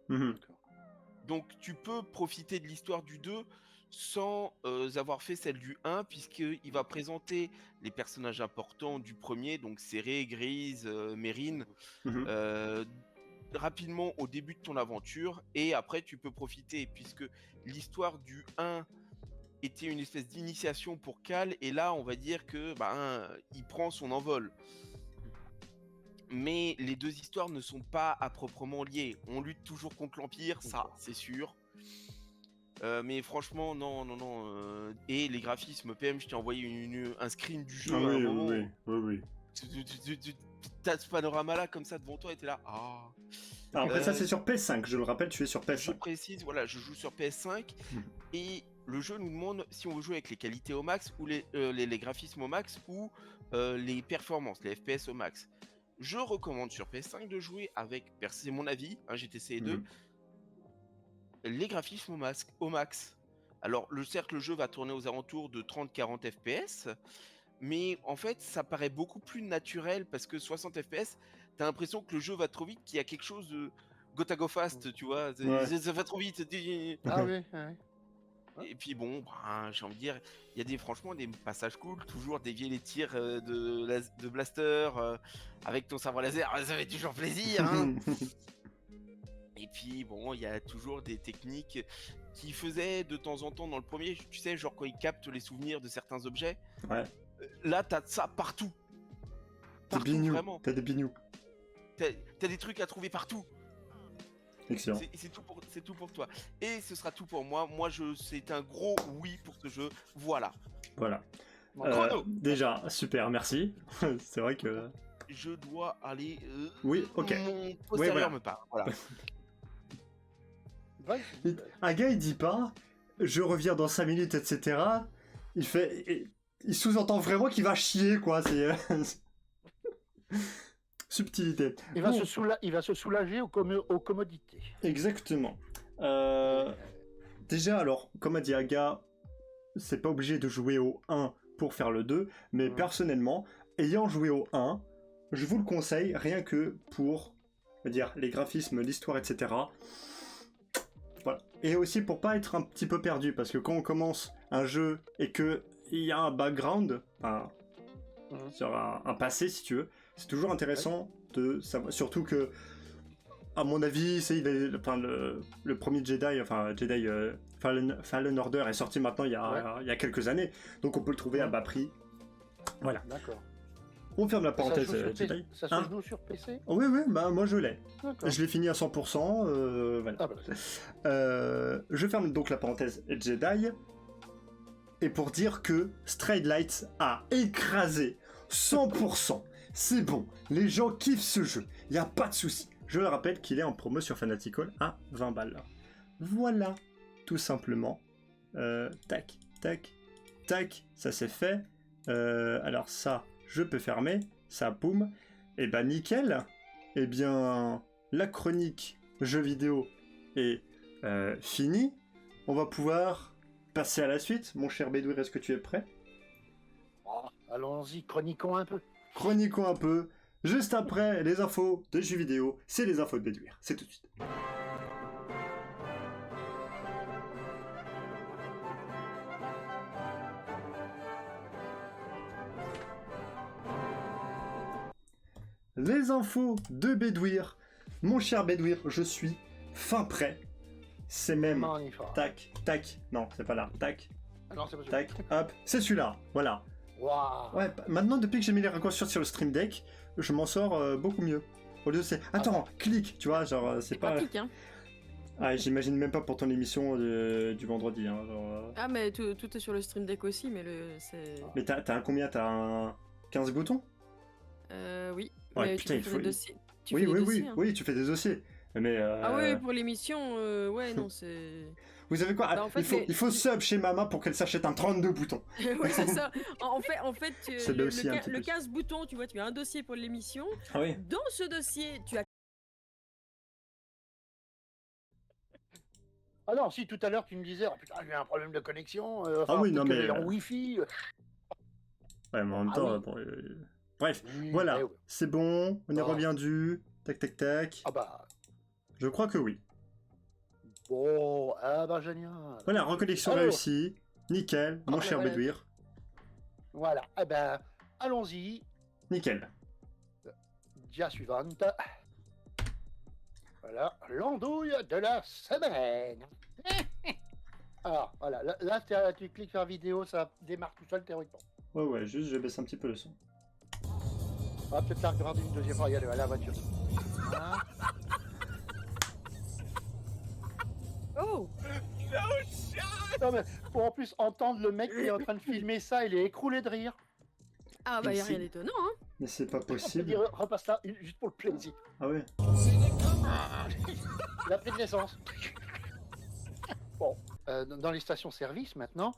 Mhm. Donc tu peux profiter de l'histoire du 2 sans avoir fait celle du 1, puisqu'il va présenter les personnages importants du premier, donc Serré, Grise, Mérine, Mhm. rapidement au début de ton aventure, et après tu peux profiter, puisque l'histoire du 1 était une espèce d'initiation pour Cal, et là on va dire que il prend son envol. Mais les deux histoires ne sont pas à proprement liées. On lutte toujours contre l'Empire, ça c'est sûr. Mais franchement, non. Et les graphismes, PM, je t'ai envoyé un screen du jeu à un moment. Oui. T'as ce panorama-là comme ça devant toi et t'es là. Ah. Alors après, ça c'est sur PS5, je le rappelle, tu es sur PS5. Je précise, voilà, je joue sur PS5 et le jeu nous demande si on veut jouer avec les qualités au max ou les graphismes au max ou les performances, les FPS au max. Je recommande sur PS5 de jouer avec, c'est mon avis, GTC 2, les graphismes au max. Alors, certes, le jeu va tourner aux alentours de 30-40 FPS, mais en fait, ça paraît beaucoup plus naturel parce que 60 FPS, t'as l'impression que le jeu va trop vite, qu'il y a quelque chose de go fast, tu vois, ça va trop vite. Ah oui. Et puis bon, j'ai envie de dire, il y a franchement des passages cool, toujours dévier les tirs de blaster avec ton sabre laser, ça fait toujours plaisir, hein. Et puis bon, il y a toujours des techniques qui faisaient de temps en temps dans le premier, tu sais, genre quand ils captent les souvenirs de certains objets. Ouais. Là, t'as ça partout. Partout, vraiment. T'as des bignous. T'as des trucs à trouver partout. Excellent. C'est tout pour toi. Et ce sera tout pour moi. C'est un gros oui pour ce jeu. Voilà. Déjà, super, merci. C'est vrai que... Je dois aller... oui, ok. Mon postérieur me parle. Voilà. Un gars, il dit pas « Je reviens dans 5 minutes, etc. » Il sous-entend vraiment qu'il va chier, quoi. C'est... subtilité. Il va se soulager aux commodités. Exactement. Déjà, alors, comme a dit Aga, c'est pas obligé de jouer au 1 pour faire le 2, mais personnellement, ayant joué au 1, je vous le conseille rien que pour dire les graphismes, l'histoire, etc. Voilà. Et aussi pour pas être un petit peu perdu, parce que quand on commence un jeu et que il y a un background, sur un passé si tu veux, c'est toujours intéressant de savoir, surtout que à mon avis, le premier Jedi, Fallen Order est sorti maintenant il y a quelques années, donc on peut le trouver à bas prix. Voilà. D'accord. On ferme la parenthèse Jedi. Ça se joue sur PC? Oui, bah moi je l'ai. D'accord. Je l'ai fini à 100%. Voilà. Ah bah, Je ferme donc la parenthèse Jedi. Et pour dire que Stray Lights a écrasé 100%. C'est bon, les gens kiffent ce jeu, il n'y a pas de souci. Je le rappelle qu'il est en promo sur Fanatical à 20 balles. Voilà, tout simplement. Tac, tac, tac, ça c'est fait. Alors ça, je peux fermer. Ça, boum. Et bah nickel. Eh bien, la chronique jeux vidéo est finie. On va pouvoir passer à la suite. Mon cher Bédouir, est-ce que tu es prêt? allons-y, chroniquons un peu. Chroniquons un peu. Juste après les infos de jeux vidéo, c'est les infos de Bédouir. C'est tout de suite. Les infos de Bédouir. Mon cher Bédouir, je suis fin prêt. C'est même... Magnifique. Tac, tac. Non, c'est pas là. Tac, Ah non, c'est pas celui-là. tac, hop. C'est celui-là. Voilà. Waouh. Ouais, maintenant, depuis que j'ai mis les raccourcis sur le Stream Deck, je m'en sors beaucoup mieux. Au lieu de c'est... Attends, clique, tu vois, genre, c'est pas... pratique, hein. Ah, j'imagine même pas pour ton émission du vendredi, hein, genre... Ah, mais tout est sur le Stream Deck aussi, mais c'est... Mais t'as un combien? T'as un 15 boutons? Oui. Ouais, Mais putain, tu il fais faut- des dossiers. Tu Oui, fais des oui, dossiers, oui, hein. oui, tu fais des dossiers. Mais... Ah oui, pour l'émission, ouais, non, c'est... Vous savez quoi? Bah, en fait, il faut sub chez Mama pour qu'elle s'achète un 32 boutons. ouais, c'est ça. En fait, C'est le, aussi un petit le peu. 15 boutons, tu vois, tu as un dossier pour l'émission. Ah oui. Dans ce dossier, tu as... Ah non, si tout à l'heure tu me disais, oh putain, j'ai un problème de connexion. Ah oui, non, peut-être mais, qu'elle est en Wi-Fi. Ouais, mais en même Ah temps, oui. bon, bref, Oui, voilà, eh oui. c'est bon, on est Ah. reviendu. Tac, tac, tac. Ah bah, Je crois que oui. bon, ah bah génial. Voilà, reconnexion Alors. réussie. Nickel, mon bah cher voilà. Bédouir. Voilà, eh ben, allons-y. Nickel. Dia suivante. Voilà, l'andouille de la semaine. Alors, voilà, là, tu cliques sur vidéo, ça démarre tout seul théoriquement. Ouais, juste je baisse un petit peu le son. On va peut-être la regarder une deuxième fois, regardez, à la voiture. Hein. Oh! Non, mais pour en plus entendre le mec qui est en train de filmer ça, il est écroulé de rire. Ah, bah, Mais y a rien c'est- d'étonnant, hein. Mais c'est pas On peut possible. dire, repasse là, juste pour le plaisir. Ah ouais. Il a pris de l'essence. Bon, dans les stations-service maintenant,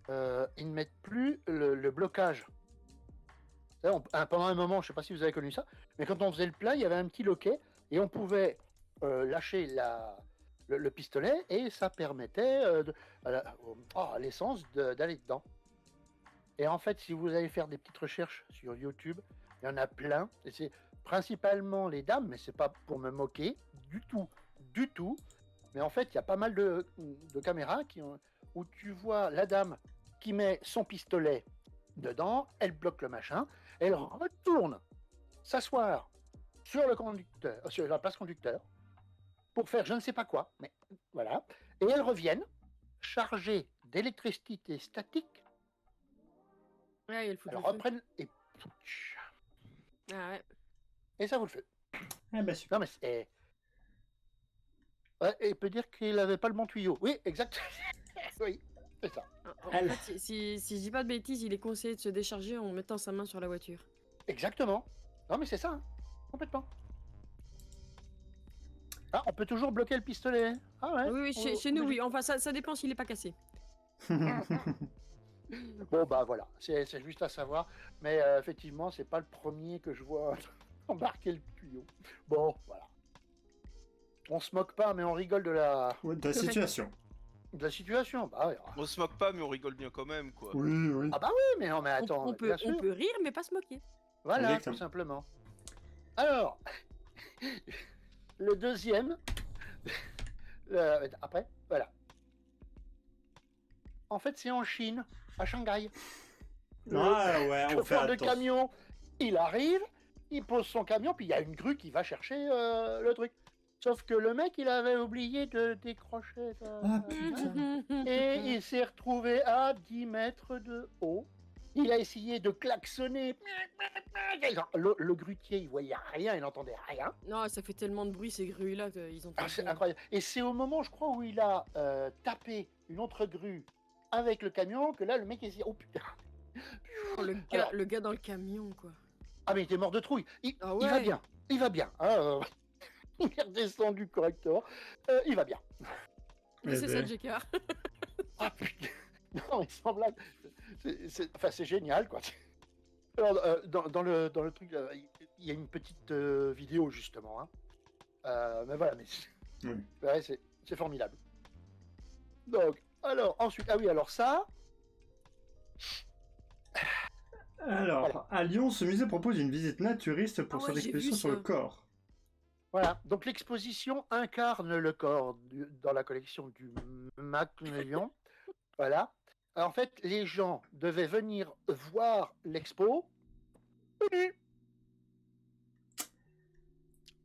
ils ne mettent plus le blocage. Vous savez, pendant un moment, je ne sais pas si vous avez connu ça, mais quand on faisait le plein, il y avait un petit loquet et on pouvait lâcher le pistolet et ça permettait à l'essence d'aller dedans. Et en fait, si vous allez faire des petites recherches sur YouTube, il y en a plein. Et c'est principalement les dames, mais c'est pas pour me moquer du tout. Mais en fait, il y a pas mal de caméras où tu vois la dame qui met son pistolet dedans, elle bloque le machin, elle retourne s'asseoir sur le conducteur, sur la place conducteur, pour faire je ne sais pas quoi, mais voilà. Et elles reviennent chargées d'électricité statique, Ouais, il y a le foot elles le feu. reprennent Ah ouais. et ça vous le fait. Ah bah super. Non mais c'est... Ouais, et il peut dire qu'il n'avait pas le bon tuyau. Oui, exact. Oui, c'est ça. En Elle. fait, si je dis pas de bêtises, il est conseillé de se décharger en mettant sa main sur la voiture. Exactement. Non mais c'est ça, hein. Complètement. Ah, on peut toujours bloquer le pistolet. Ah ouais. Oui, oui, chez nous, oui. Enfin, ça dépend s'il est pas cassé. Bon bah voilà, c'est juste à savoir. Mais effectivement, c'est pas le premier que je vois embarquer le tuyau. Bon, voilà. On se moque pas, mais on rigole de la... Ouais, de la situation. de la situation. Bah, ouais. On se moque pas, mais on rigole bien quand même, quoi. Oui, oui. Ah bah oui, mais non, mais On, attends, on peut, bien sûr. on peut rire, mais pas se moquer. Voilà, Exactement. tout simplement. Alors, le deuxième, après, voilà. En fait, c'est en Chine, à Shanghai. Ah ouais, on fait Chauffeur de attention. camion, il arrive, il pose son camion, puis il y a une grue qui va chercher le truc. Sauf que le mec, il avait oublié de décrocher. Ah putain. Et il s'est retrouvé à 10 mètres de haut. Il a essayé de klaxonner. Genre, le grutier, il voyait rien, il n'entendait rien. Non, ça fait tellement de bruit ces grues là qu'ils ont. Ah, c'est incroyable. Et c'est au moment, je crois, où il a tapé une autre grue avec le camion que là, le mec, il s'est dit, oh putain. Le gars dans le camion, quoi. Ah, mais il était mort de trouille. Il va ouais. bien. Il va bien. Ah, il est redescendu correctement. Il va bien. Mais c'est ça, ben. JK. Ah putain. Non, mais sans blague. Enfin, c'est génial, quoi. Alors, dans le truc, il y a une petite vidéo, justement. Hein. Mais voilà, mais ouais, c'est formidable. Donc, alors, ensuite, ah oui, alors ça. Alors, Voilà. à Lyon, ce musée propose une visite naturiste pour Ah son ouais, j'ai exposition vu sur le ça. corps. Voilà, donc l'exposition incarne le corps dans la collection du MAC Lyon. Voilà. Alors, en fait, les gens devaient venir voir l'expo.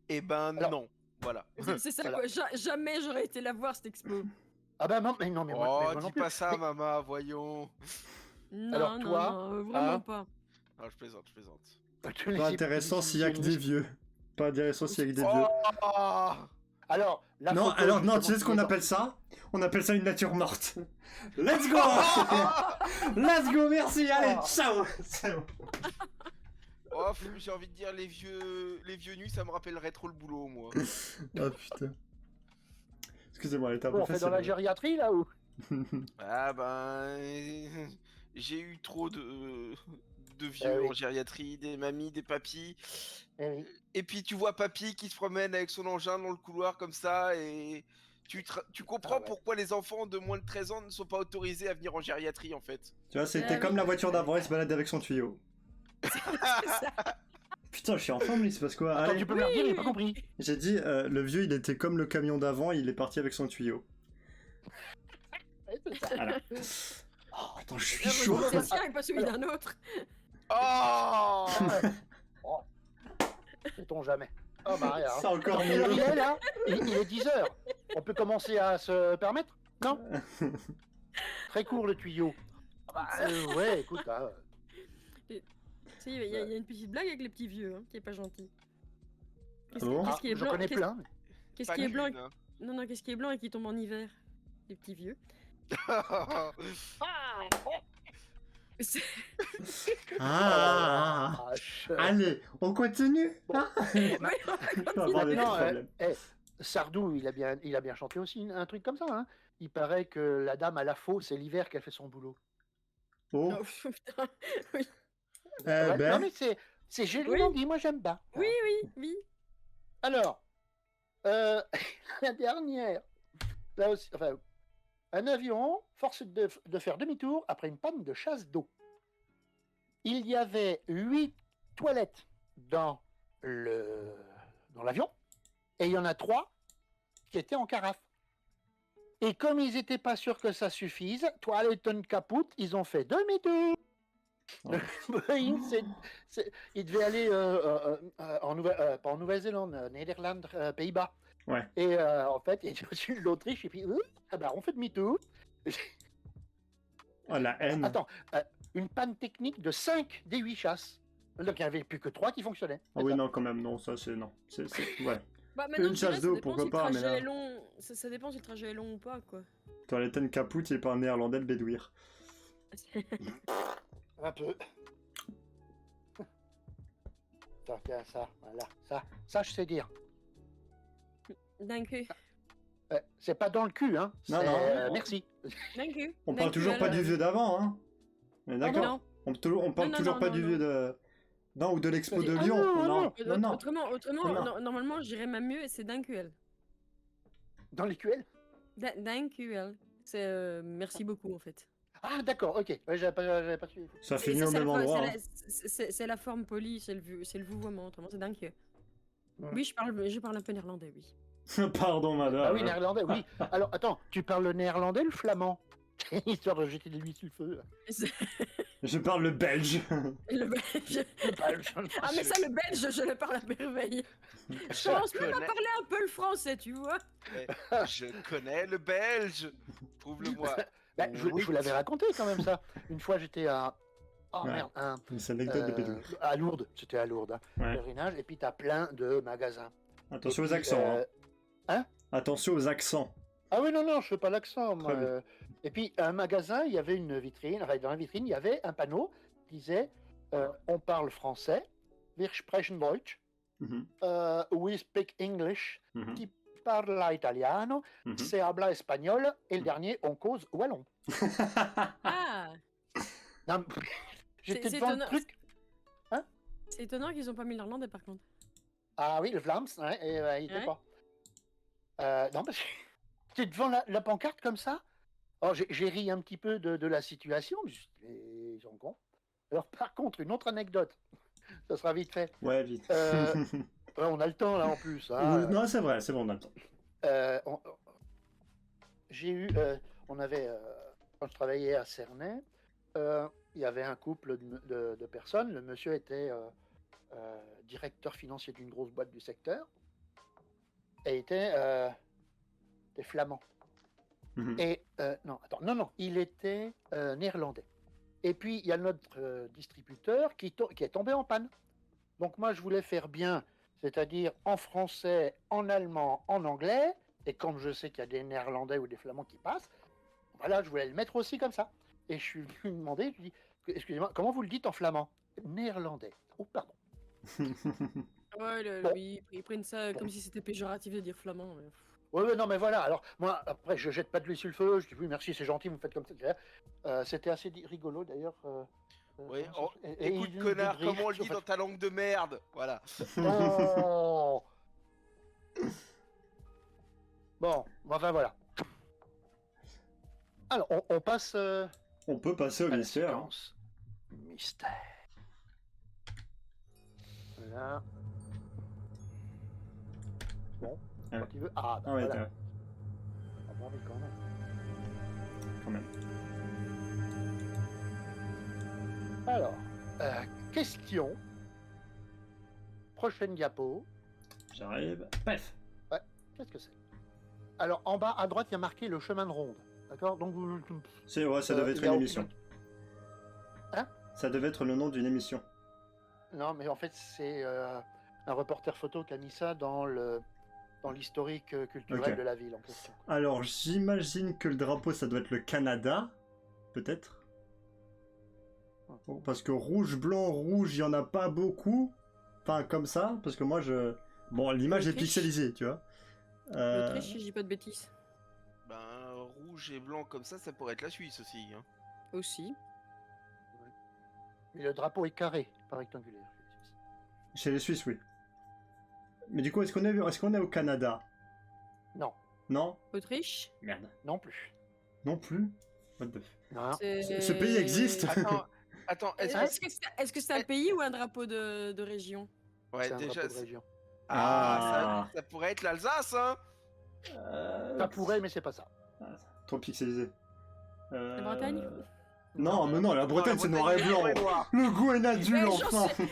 Eh ben Alors- non, voilà. C'est ça, Voilà. quoi. Jamais j'aurais été la voir, cette expo. Ah ben non, mais non, mais moi, Oh, mais moi non dis plus. pas ça, Mais- maman, voyons. Non, Alors, non, toi, non, vraiment hein, pas. Non, je plaisante, je plaisante. tous les Pas intéressant s'il y a que des vieux. Pas intéressant s'il y a que des vieux. Oh Alors, la Non, photo, alors non, tu justement, sais ce qu'on qui est appelle ça? On appelle ça une nature morte. Let's go. Let's go, merci, allez, Oh. ciao. Ciao. Oh, j'ai envie de dire les vieux nus, ça me rappellerait trop le boulot, moi. Ah putain. Excusez-moi, elle était un dans- peu on fait dans la facile. gériatrie, là, ou Ah ben, j'ai eu trop de vieux Ah oui. en gériatrie, des mamies, des papis. Eh oui. Et puis tu vois papy qui se promène avec son engin dans le couloir comme ça et tu comprends Ah ouais. pourquoi les enfants de moins de 13 ans ne sont pas autorisés à venir en gériatrie en fait. Tu vois, c'était Ah comme oui. la voiture d'avant, il se balade avec son tuyau. C'est ça. Putain, je suis en forme, lui, c'est parce quoi? Attends, Allez, tu peux me le redire, j'ai pas compris. j'ai dit, le vieux, il était comme le camion d'avant, il est parti avec son tuyau. Ouais, c'est ça. Voilà. Oh, Attends, je suis chaud. Heureusement, c'est le sien et pas celui d'un autre. Oh Oh. Sait-on jamais. Oh bah rien. C'est encore Quelle heure mieux. il est là il est 10h. On peut commencer à se permettre? Non? Très court le tuyau. Ah bah, ouais, écoute, hein. Tu sais, il y a une petite blague avec les petits vieux, hein, qui est pas gentil. Qu'est-ce Ah bon qu'est-ce qui est j'en blanc? connais plein. Qu'est-ce Pas qui est blanc? qu'une, hein. Non, qu'est-ce qui est blanc et qui tombe en hiver? Les petits vieux. C'est- Ah, vache. allez, on continue. Hein Ouais, Je vais avoir des Maintenant, problèmes. Sardou, il a bien chanté aussi un truc comme ça. Hein. Il paraît que la dame à la faux, c'est l'hiver qu'elle fait son boulot. Oh, Oh, putain. eh Ouais, ben, non mais c'est joliment dit, moi j'aime bien. Oui, oui. Alors, la dernière, là aussi, enfin, un avion force de faire demi-tour après une panne de chasse d'eau. Il y avait 8 toilettes dans l'avion, et il y en a 3 qui étaient en carafe. Et comme ils n'étaient pas sûrs que ça suffise, toilette caput, ils ont fait demi-tour. Oh. Boeing, il devait aller pas en Nouvelle-Zélande, Néderlande, Pays-Bas. Ouais. Et en fait, il est au-dessus de l'Autriche, et puis on fait demi-tour. oh, la haine. Attends, une panne technique de 5 des 8 chasses. Donc il n'y avait plus que 3 qui fonctionnaient. Ah oui, non, quand même, non, ça c'est non. Ouais. Bah, maintenant, Une je dirais, chasse ça d'eau, dépend pourquoi si le pas, mais trajet là- est long. Ça dépend si le trajet est long ou pas, quoi. Toilette caput, il est pas un néerlandais de bédouir. Un peu. Tiens, ça, voilà. Ça, je sais dire. D'un cul. C'est pas dans le cul, hein. Non, c'est, non. merci. D'un cul. On D'un parle cul, toujours pas alors. du vieux d'avant, hein. On est d'accord? Non. On parle Non, toujours non, pas non, du non. vieux de. Non, ou de l'expo de Ah Lyon. non, Non, non, non. Autrement, Non. normalement, je dirais même mieux, c'est d'un QL. Dans les QL. D'un QL. C'est merci beaucoup en fait. Ah, d'accord, ok. Ouais, j'avais pas suivi. Ça Et finit ça, au même endroit. hein. c'est la forme polie, c'est le vouvoiement, autrement c'est dingue. Ouais. Oui, je parle un peu néerlandais, oui. Pardon, Ah madame. oui, néerlandais, oui. Alors, attends, tu parles le néerlandais ou le flamand? Histoire de jeter de l'huile sur le feu. Je parle le belge. Le belge. Ah mais ça, le belge, je le parle à merveille. Je commence même à parler un peu le français, tu vois. Je connais le belge. Prouve-le-moi. Bah, je vous l'avais raconté quand même ça. Une fois j'étais à... Oh Ouais. merde, C'est une anecdote de Bédou. à Lourdes, c'était à Lourdes, hein, Ouais. pèlerinage, et puis t'as plein de magasins. Attention Et aux puis, accents. hein. Attention aux accents. Ah oui, non, je fais pas l'accent, moi. Très bien. Et puis, un magasin, il y avait une vitrine, enfin, dans la vitrine, il y avait un panneau qui disait on parle français, wir sprechen Deutsch, Mhm, we speak English, mhm, qui parla italiano, mhm. se habla espagnol, et le dernier, on cause wallon. Ah, Non, mais j'étais c'est devant le étonnant. truc. C'est étonnant qu'ils ont pas mis l'irlandais par contre. Ah oui, le Vlaams, ouais, et, il était Ouais. pas. Non, parce que j'étais devant la pancarte comme ça. Alors, j'ai ri un petit peu de la situation, mais ils sont cons. Alors, par contre, une autre anecdote, ça sera vite fait. Ouais, vite. Ouais, on a le temps là en plus. Hein. Non, c'est vrai, c'est bon, on a le temps. J'ai eu, on avait, quand je travaillais à Cernay, il y avait un couple de personnes. Le monsieur était directeur financier d'une grosse boîte du secteur et était flamand. Mhm. Et non, il était néerlandais. Et puis il y a notre distributeur qui est tombé en panne. Donc moi je voulais faire bien, c'est-à-dire en français, en allemand, en anglais. Et comme je sais qu'il y a des néerlandais ou des flamands qui passent, voilà, je voulais le mettre aussi comme ça. Et je suis venu lui demander, je lui dis, excusez-moi, comment vous le dites en flamand? Néerlandais. Oh, pardon. Ouais, Bon. ils prennent ça comme si c'était péjoratif de dire flamand. Mais... Ouais, non, mais voilà. Alors, moi, après, je jette pas de l'huile sur le feu. Je dis, oui, merci, c'est gentil, vous me faites comme ça. C'était assez rigolo, d'ailleurs. Ouais, comment ça- et écoute, il connard, dit de rire, comment on le dit en fait. dans ta langue de merde? Voilà. Oh Bon, enfin voilà. Alors, on passe On peut passer au à la mystère. hein. séquence mystère. Voilà. Bon, Ouais. quand tu veux. Ah, bah Ah ouais, voilà. t'as- Ah bon, mais quand même. quand même. Alors, question. Prochaine diapo. J'arrive. Bref. Qu'est-ce que c'est? Alors, en bas à droite, il y a marqué le chemin de ronde. D'accord? Donc, Ouais, ça devait être il y a une aucune- émission. Hein? Ça devait être le nom d'une émission. Non, mais en fait, c'est un reporter photo qui a mis ça dans l'historique culturel Ok. de la ville en question. Alors, j'imagine que le drapeau, ça doit être le Canada. Peut-être. Bon, parce que rouge, blanc, rouge, il y en a pas beaucoup. Enfin, comme ça. Parce que moi, je. Bon, l'image est L'Autriche. pixelisée, tu vois. L'Autriche, si je dis pas de bêtises. Ben, rouge et blanc comme ça pourrait être la Suisse aussi. Hein. Aussi. Mais le drapeau est carré, pas rectangulaire. Chez les Suisses, oui. Mais du coup, est-ce qu'on est au Canada? Non, Non? Autriche. Merde. non plus. Non plus? What the f- Non. Ce pays existe? Attends, Est-ce que c'est un pays ou un drapeau de région? Ouais, C'est un déjà. drapeau de région. Ça pourrait être l'Alsace, hein? Ça pourrait, mais c'est pas ça. Trop pixelisé. La Bretagne? Non, mais non, la Bretagne, c'est noir et blanc. Le Gouenadu, Mais j'en enfin. sais-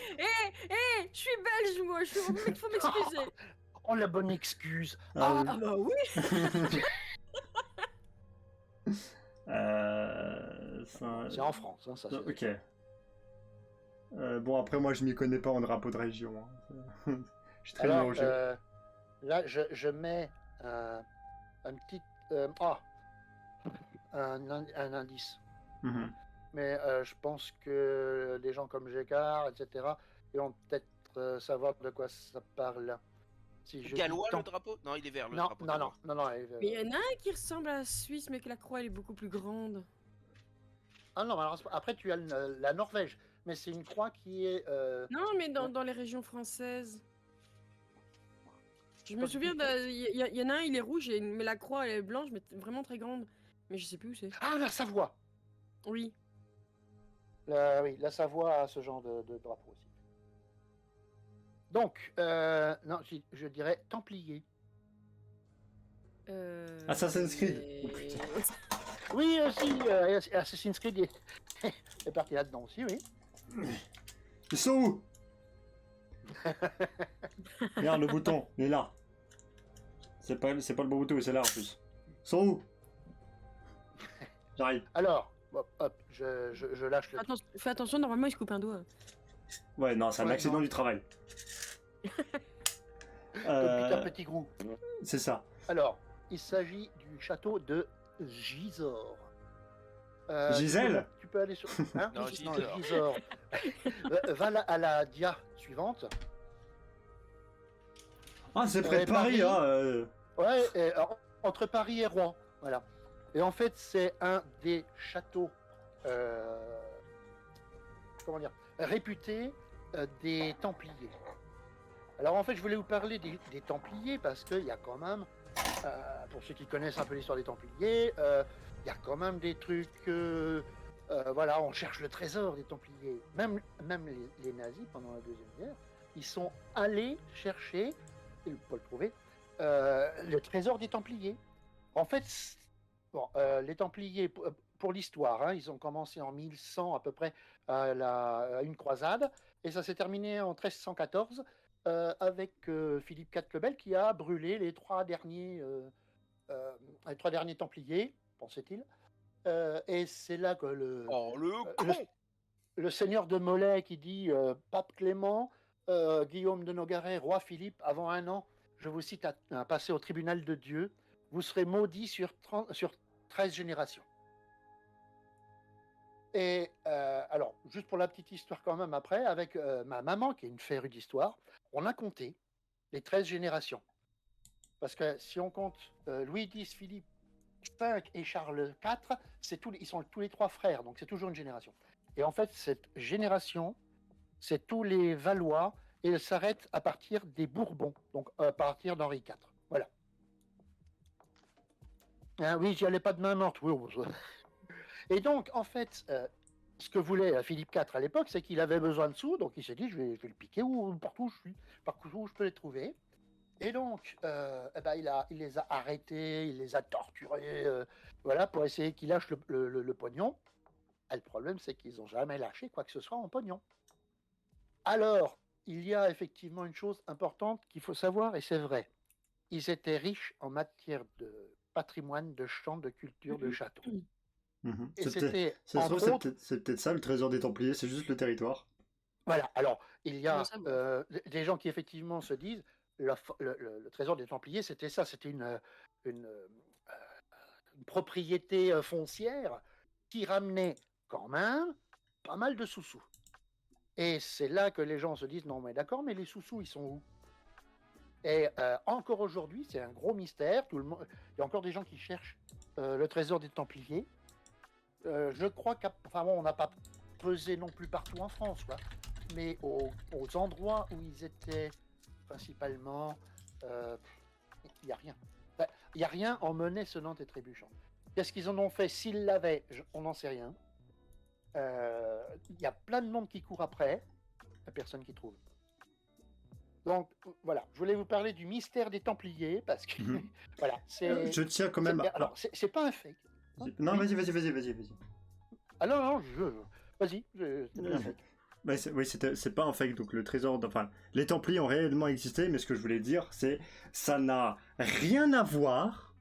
je suis belge, moi, faut m'excuser. Oh, la bonne excuse. Ah, Ah bah oui. C'est en France, hein, ça. c'est- Ok. Bon, après, moi, je m'y connais pas en drapeau de région. hein. Je suis très Alors, mélangé. là, je mets un petit... un indice. Mhm. Mais je pense que les gens comme Gécard, etc., ils vont peut-être savoir de quoi ça parle. Si je dis Gallois, tant- le drapeau? Non, il est vert, le Non, drapeau. non, non, gallois. non, non. Mais il y en a un qui ressemble à la Suisse, mais que la croix elle est beaucoup plus grande. Ah non, alors, après tu as la Norvège, mais c'est une croix qui est... Non, mais dans les régions françaises. Je me Pas souviens, du tout. il y en a un, il est rouge, mais la croix elle est blanche, mais vraiment très grande. Mais je sais plus où c'est. Ah, la Savoie. Oui. Oui, la Savoie a ce genre de drapeau aussi. Donc, non, je dirais Templier. Assassin's Creed. mais- Oh, putain. Oui, aussi, Assassin's Creed est parti là-dedans aussi, oui. Ils sont où? Regarde le bouton, il est là. C'est pas le bon bouton, c'est là en plus. Ils sont où? J'arrive. Alors, hop, je lâche le... Fais attention, normalement il se coupe un doigt. Ouais, non, c'est un Ouais, accident non. du travail. Comme Peter Pettigrew. C'est ça. Alors, il s'agit du château de Gisors. Gisèle? Tu peux aller sur... Hein Non, Gisors. Gisors. Va à la dia suivante. Ah, c'est près de Paris. Paris, hein. Ouais, entre Paris et Rouen. Voilà. Et en fait, c'est un des châteaux... comment dire, réputés des Templiers. Alors en fait, je voulais vous parler des Templiers parce qu'il y a quand même, pour ceux qui connaissent un peu l'histoire des Templiers, il y a quand même des trucs, voilà, on cherche le trésor des Templiers. Même les nazis, pendant la Deuxième Guerre, ils sont allés chercher, et pas le trouver, le trésor des Templiers. En fait, bon, les Templiers, pour l'histoire, hein, ils ont commencé en 1100 à peu près à une croisade, et ça s'est terminé en 1314 avec Philippe IV le Bel qui a brûlé les trois derniers Templiers, pensait-il. Et c'est là que Oh, le con le seigneur de Molay qui dit Pape Clément, Guillaume de Nogaret, roi Philippe, avant un an, je vous cite à passer au tribunal de Dieu, vous serez maudits sur 13 générations. Et alors, juste pour la petite histoire quand même après, avec ma maman, qui est une férue d'histoire, on a compté les 13 générations. Parce que si on compte Louis X, Philippe V et Charles IV, ils sont tous les trois frères, donc c'est toujours une génération. Et en fait, cette génération, c'est tous les Valois, et elle s'arrête à partir des Bourbons, donc à partir d'Henri IV. Voilà. Ah oui, j'y allais pas de main morte. Oui, et donc, en fait, ce que voulait Philippe IV à l'époque, c'est qu'il avait besoin de sous, donc il s'est dit, je vais le piquer partout où je peux les trouver. Et donc, il les a arrêtés, il les a torturés, voilà, pour essayer qu'ils lâchent le pognon. Et le problème, c'est qu'ils n'ont jamais lâché quoi que ce soit en pognon. Alors, il y a effectivement une chose importante qu'il faut savoir, et c'est vrai. Ils étaient riches en matière de patrimoine, de champs, de culture, de châteaux. Mhm. Et c'était, C'est entre autres, peut-être ça le trésor des Templiers, c'est juste le territoire. voilà, alors, il y a Comment ça, bon des gens qui effectivement se disent, le trésor des Templiers, c'était ça, c'était une propriété foncière qui ramenait quand même pas mal de sous-sous. Et c'est là que les gens se disent, non mais d'accord, mais les sous-sous, ils sont où? Et encore aujourd'hui, c'est un gros mystère. Il y a encore des gens qui cherchent le trésor des Templiers. Je crois on n'a pas pesé non plus partout en France, quoi. Mais aux endroits où ils étaient principalement, il n'y a rien. Il n'y a rien en monnaie sonnante et trébuchante. Qu'est-ce qu'ils en ont fait? S'ils l'avaient, on n'en sait rien. Il y a plein de monde qui court après, il n'y a personne qui trouve. Donc voilà, je voulais vous parler du mystère des Templiers parce que voilà, c'est. Je tiens quand même. Alors c'est pas un fake. Non, vas-y. Ah non, vas-y, c'est pas un fake. Ouais, c'est pas un fake, donc le trésor, enfin, les Templiers ont réellement existé, mais ce que je voulais dire, c'est ça n'a rien à voir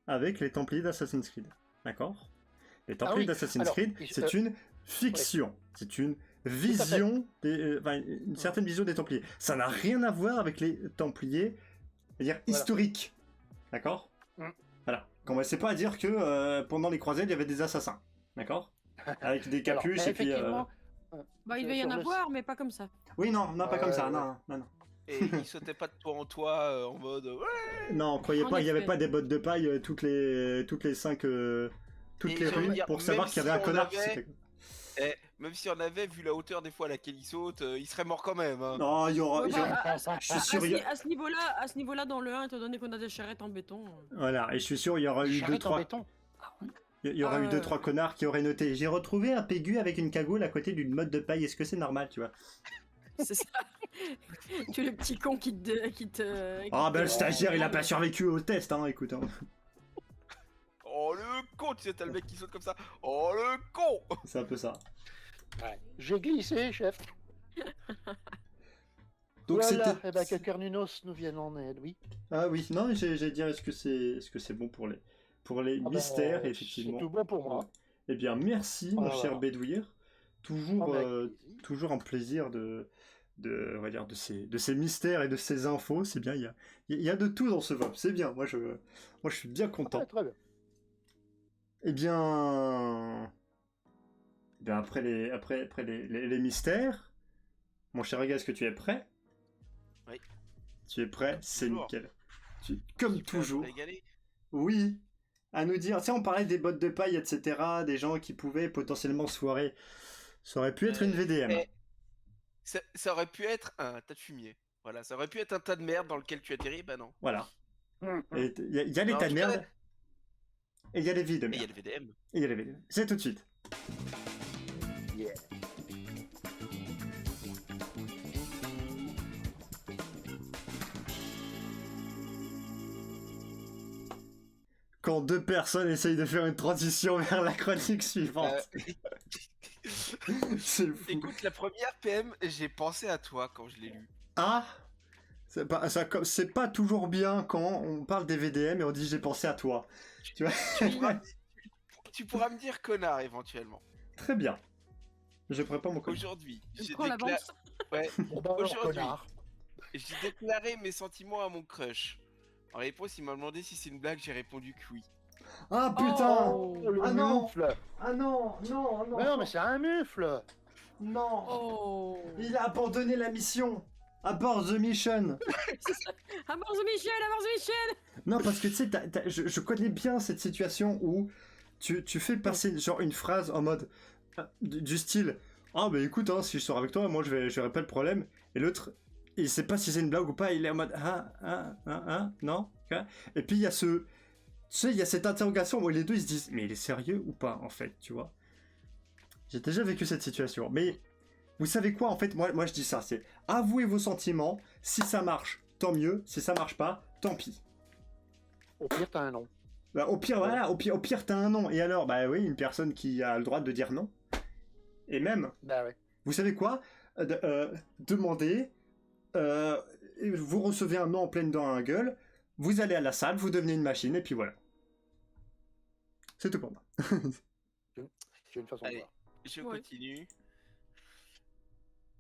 avec les Templiers d'Assassin's Creed, d'accord? Les Templiers d'Assassin's Creed, c'est une fiction, c'est une vision, une certaine vision des Templiers. Ça n'a rien à voir avec les Templiers, c'est-à-dire historiques, d'accord? Voilà. Commencez pas à dire que pendant les croisades, il y avait des assassins, d'accord? Avec des capuches et puis... il devait y en avoir, mais pas comme ça. Oui, non, pas comme ça, non. Et il sautait pas de toi en toi en mode ouais. Non, croyez En pas, il n'y avait effet. pas des bottes de paille toutes les 5 toutes Et les je veux rues dire, pour savoir même qu'il y avait un si on connard qui avait- s'était- Même si on avait vu la hauteur des fois à laquelle il saute, il serait mort quand même. Hein. Non, il y aura... Ouais, il y aura- bah, Je suis sûr, il y a- à ce niveau-là, dans le 1, étant donné qu'on a des charrettes en béton. Voilà, et je suis sûr il y aura eu Charrette en 2-3... béton. Il y aurait eu 2-3 connards qui auraient noté. J'ai retrouvé un Pégu avec une cagoule à côté d'une motte de paille. Est-ce que c'est normal, tu vois? C'est ça. Tu es le petit con qui te. Ah ben le stagiaire, il a pas survécu au test, hein, écoute. Hein. Oh le con, tu sais, t'as le mec qui saute comme ça. Oh le con. C'est un peu ça. Ouais. J'ai glissé, chef. Donc voilà, c'était. et ben que Cornunos nous vienne en aide, oui. Ah oui, non, j'allais dire, est-ce que c'est bon pour les Ah ben, mystères, effectivement. C'est tout bon pour moi. Eh bien, merci, mon Voilà. cher Bédouir. Toujours, Ah ben, avec plaisir. toujours un plaisir on va dire, de ces mystères et de ces infos. C'est bien, il y a de tout dans ce VOP. C'est bien, moi je suis bien content. Ouais, très bien. Eh bien, après les mystères, mon cher gars, est-ce que tu es prêt? Oui. Tu es prêt? C'est Toujours. nickel. Comme Je suis prêt à me toujours. régaler. Oui. À nous dire, tu sais, on parlait des bottes de paille, etc., des gens qui pouvaient potentiellement se foirer. Ça aurait pu être une VDM. Eh, ça aurait pu être un tas de fumier. Voilà, ça aurait pu être un tas de merde dans lequel tu atterris, bah non. Voilà. Hum, hum. Et il y a les Non, tas de en tout cas, merde, et il y a les vies de Et il y a merde. le VDM. Et il y a les VDM. C'est tout de suite. Yeah. Quand deux personnes essayent de faire une transition vers la chronique suivante. C'est fou. Écoute, la première PM, j'ai pensé à toi quand je l'ai lu. Ah, c'est pas toujours bien quand on parle des VDM et on dit j'ai pensé à toi. Tu vois. Tu pourras me dire connard éventuellement. Très bien. Je prépare mon code. Aujourd'hui, Je j'ai prends l'avance. Ouais, Bon, bah, alors, Aujourd'hui. connard. j'ai déclaré mes sentiments à mon crush. En réponse, il m'a demandé si c'est une blague, j'ai répondu que oui. Ah putain. Oh, le Ah non. mufle. Ah non, non, non. Mais non, mais c'est un mufle. Non. Oh. Il a abandonné la mission. Abort the mission. Amorce Michel. Non, parce que tu sais, je connais bien cette situation où tu fais passer genre une phrase en mode du style ah bah écoute, hein, si je sors avec toi, moi je verrai pas le problème. Et l'autre, il sait pas si c'est une blague ou pas, il est en mode non. Et puis il y a tu sais, il y a cette interrogation où les deux ils se disent mais il est sérieux ou pas en fait, tu vois. J'ai déjà vécu cette situation, mais vous savez quoi en fait, moi je dis ça, c'est avouez vos sentiments, si ça marche, tant mieux, si ça marche pas, tant pis. Au pire, t'as un nom. Bah, au pire, voilà, au pire t'as un non, et alors, bah oui, une personne qui a le droit de dire non. Et même, Bah ouais. vous savez quoi, demandez, vous recevez un non en pleine dent à la gueule, vous allez à la salle, vous devenez une machine, et puis voilà. C'est tout pour moi. C'est une façon de Allez. voir. Je Ouais. continue.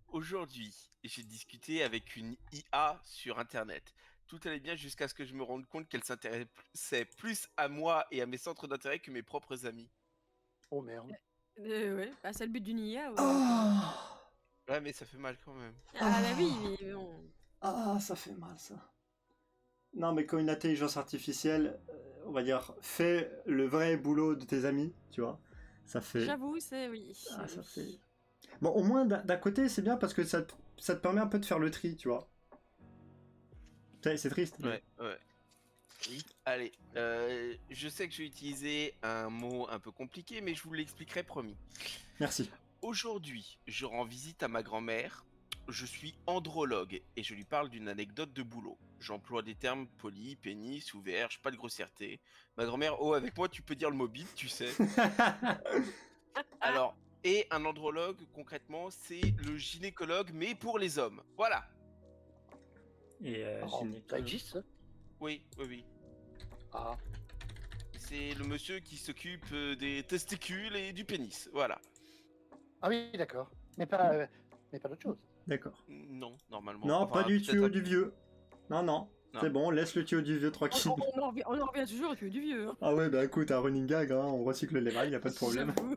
Aujourd'hui, j'ai discuté avec une IA sur Internet. Tout allait bien jusqu'à ce que je me rende compte qu'elle s'intéressait plus à moi et à mes centres d'intérêt que mes propres amis. Oh merde. Ouais, bah, c'est le but d'une IA. Ouais. Oh, Ouais, mais ça fait mal quand même. Ah la vie, mais bon. ah, ça fait mal ça. Non, mais quand une intelligence artificielle, on va dire, fait le vrai boulot de tes amis, tu vois, ça fait... J'avoue, c'est oui. Ah, ça fait... Bon, au moins, d'un côté, c'est bien parce que ça te permet un peu de faire le tri, tu vois. C'est triste. mais- Ouais. Allez, je sais que je vais utiliser un mot un peu compliqué, mais je vous l'expliquerai promis. Merci. Aujourd'hui, je rends visite à ma grand-mère. Je suis andrologue et je lui parle d'une anecdote de boulot. J'emploie des termes polis, pénis, ouverts, pas de grossièreté. Ma grand-mère, oh, avec moi, tu peux dire le mot bite, tu sais. Alors, et un andrologue, concrètement, c'est le gynécologue, mais pour les hommes. Voilà. Et Oh, ça existe, ça? Oui. Ah. C'est le monsieur qui s'occupe des testicules et du pénis. Voilà. Ah oui, d'accord. Mais pas d'autre chose. D'accord. Non, normalement. Non, Enfin, pas du peut-être tuyau un- du vieux. Non. Non. C'est bon, laisse le tuyau du vieux tranquille. On en revient toujours au tuyau du vieux. Hein. Ah ouais, bah écoute, un running gag, hein, on recycle les rails, y a pas de problème. J'avoue.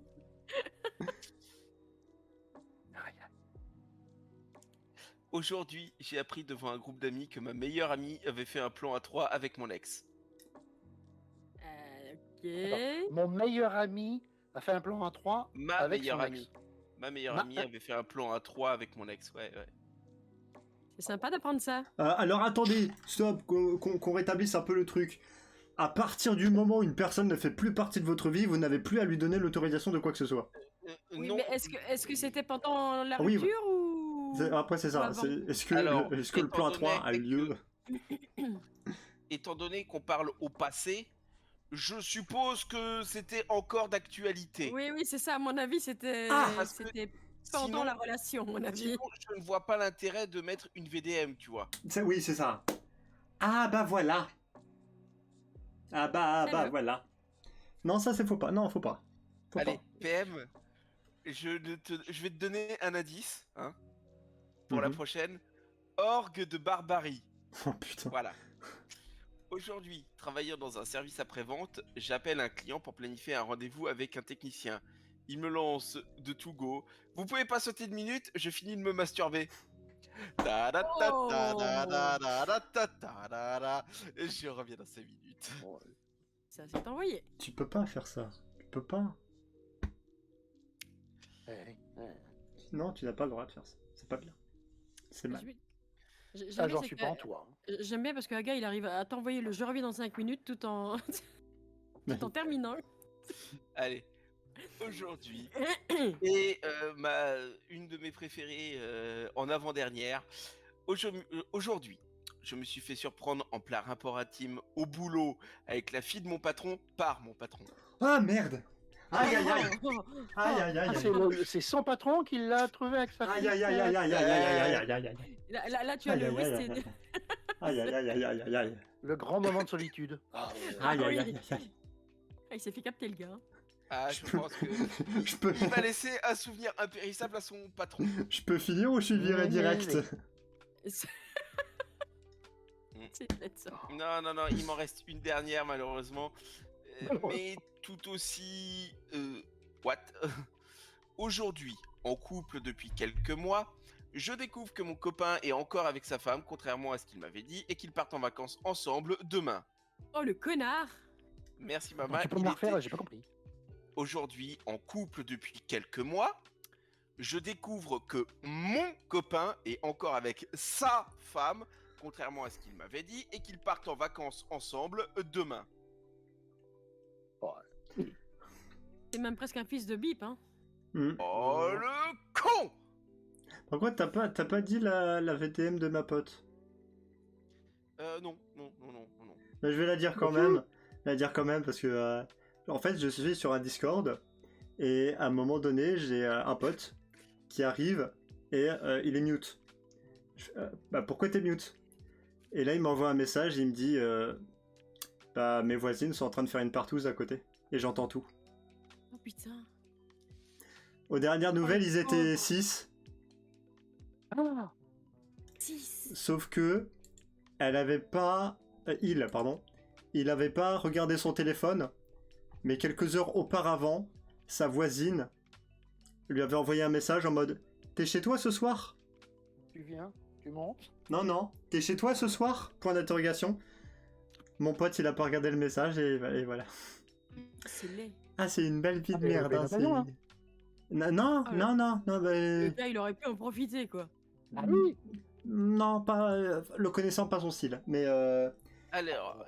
Aujourd'hui, j'ai appris devant un groupe d'amis que ma meilleure amie avait fait un plan à 3 avec mon ex. Ok. Attends, mon meilleur ami a fait un plan à 3 Ma avec meilleure son amie. ex. Ma meilleure Ma- amie avait fait un plan à 3 avec mon ex, ouais. C'est sympa d'apprendre ça. Alors attendez, stop, qu'on rétablisse un peu le truc. À partir du moment où une personne ne fait plus partie de votre vie, vous n'avez plus à lui donner l'autorisation de quoi que ce soit. Oui, non. mais est-ce que c'était pendant la Oui, rupture ou... Après, c'est ça. avant Est-ce que, Alors, est-ce que le plan étant 3 a donné lieu? Étant donné qu'on parle au passé, je suppose que c'était encore d'actualité. Oui, c'est ça, à mon avis, c'était Parce que c'était pendant sinon, la relation, à mon avis. sinon, je ne vois pas l'intérêt de mettre une VDM, tu vois. Oui, c'est ça. Ah bah voilà. Ah bah Fais-le. voilà. Non, ça c'est faut pas. Non, faut pas. Faut Allez, pas. PM, je vais te donner un indice, hein, pour la Mhm. prochaine. Orgue de barbarie. Oh putain. Voilà. Aujourd'hui, travaillant dans un service après-vente, j'appelle un client pour planifier un rendez-vous avec un technicien. Il me lance de tout go. Vous pouvez pas sauter de minute, je finis de me masturber. Ta-da-ta-ta-da-da-da-ta-ta-da-da. Je reviens dans 5 minutes. Ça s'est envoyé. Tu peux pas faire ça. Tu peux pas. Non, tu n'as pas le droit de faire ça. C'est pas bien. C'est mal. J'aime Ça, bien, j'en c'est suis que- pas en toi. Hein. J'aime bien parce que Aga, il arrive à t'envoyer le je reviens dans 5 minutes tout en, tout en terminant. Allez, aujourd'hui, et une de mes préférées en avant-dernière, aujourd'hui, je me suis fait surprendre en plein rapport intime au boulot avec la fille de mon patron par mon patron. Ah merde. Aïe aïe aïe. Oh, Aïe aïe Ah, aïe. c'est son patron qui l'a trouvé avec sa Aïe fille. aïe aïe aïe aïe aïe aïe aïe aïe aïe. Là, tu as le wasted. Aïe aïe aïe aïe aïe aïe aïe. Le grand moment de solitude. Aïe aïe aïe aïe aïe. Ah, il s'est fait capter le gars. Hein. Ah, je pense que Je peux, il va laisser un souvenir impérissable à son patron. je peux finir ou je suis viré direct? C'est peut-être ça. Non, il m'en reste une dernière malheureusement. Mais tout aussi... what Aujourd'hui, en couple depuis quelques mois, je découvre que mon copain est encore avec sa femme, contrairement à ce qu'il m'avait dit, et qu'ils partent en vacances ensemble demain. Oh, le connard. Merci maman. Tu peux me la refaire, j'ai pas compris. Aujourd'hui, en couple depuis quelques mois, je découvre que mon copain est encore avec sa femme, contrairement à ce qu'il m'avait dit, et qu'ils partent en vacances ensemble demain. C'est même presque un fils de bip, hein. Oh le con! Par contre, t'as pas dit la VTM de ma pote. Non. Mais je vais la dire quand même. Parce que en fait, je suis sur un Discord et à un moment donné, j'ai un pote qui arrive et il est mute. Bah pourquoi t'es mute? Et là, il m'envoie un message, il me dit bah mes voisines sont en train de faire une partouze à côté et j'entends tout. Oh putain. Aux dernières nouvelles, ils étaient 6, Ah, 6. sauf que elle avait pas il avait pas regardé son téléphone, mais quelques heures auparavant, sa voisine lui avait envoyé un message en mode t'es chez toi ce soir? tu viens, tu montes. Non, t'es chez toi ce soir? Point d'interrogation. Mon pote, il a pas regardé le message et voilà. C'est laid. Ah, c'est une belle vie de mais merde. Hein, attention, hein. Non, Ah, non, Le bah, gars, il aurait pu en profiter, quoi. Ah oui. non, pas le connaissant, pas son style, mais Alors,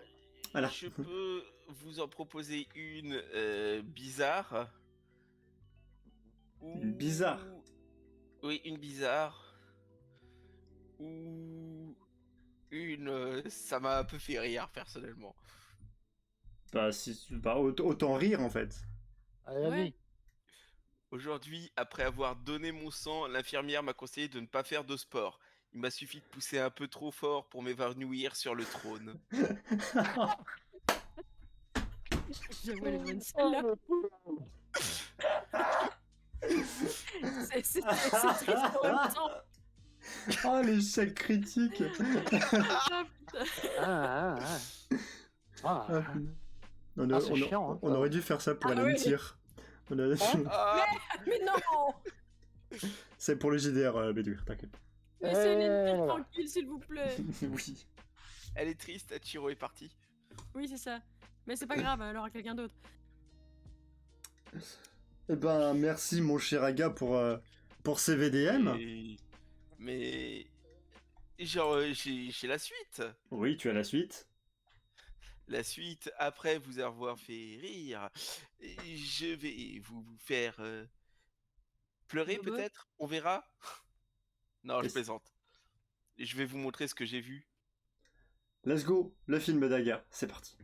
voilà. je peux vous en proposer une bizarre. Une bizarre. Oui, une bizarre. Ou une... ça m'a un peu fait rire, personnellement. Bah, autant rire en fait. Allez, Ouais. vas-y. Aujourd'hui, après avoir donné mon sang, l'infirmière m'a conseillé de ne pas faire de sport. Il m'a suffi de pousser un peu trop fort pour m'évanouir sur le trône. J'avoue, elle est bonne celle-là. C'est triste en même temps. Oh, l'échec critique. Ah, putain. Ah. On Ah, c'est chiant, hein, on ça. aurait dû faire ça pour Ah Alan oui. Tyr. Ah, Mais non. C'est pour le JDR, Bédur, t'inquiète. Laissez les voilà. tranquille, s'il vous plaît. Oui. elle est triste, Chiro est parti. Oui, c'est ça. Mais c'est pas grave, elle aura quelqu'un d'autre. Eh ben, merci mon cher Aga pour ces VDM. Mais... genre, j'ai la suite. Oui, tu as la suite. la suite, après vous avoir fait rire, je vais vous faire pleurer Bah, bah. peut-être. On verra. Non, je Yes. plaisante. Je vais vous montrer ce que j'ai vu. Let's go, le film d'Aga, c'est parti.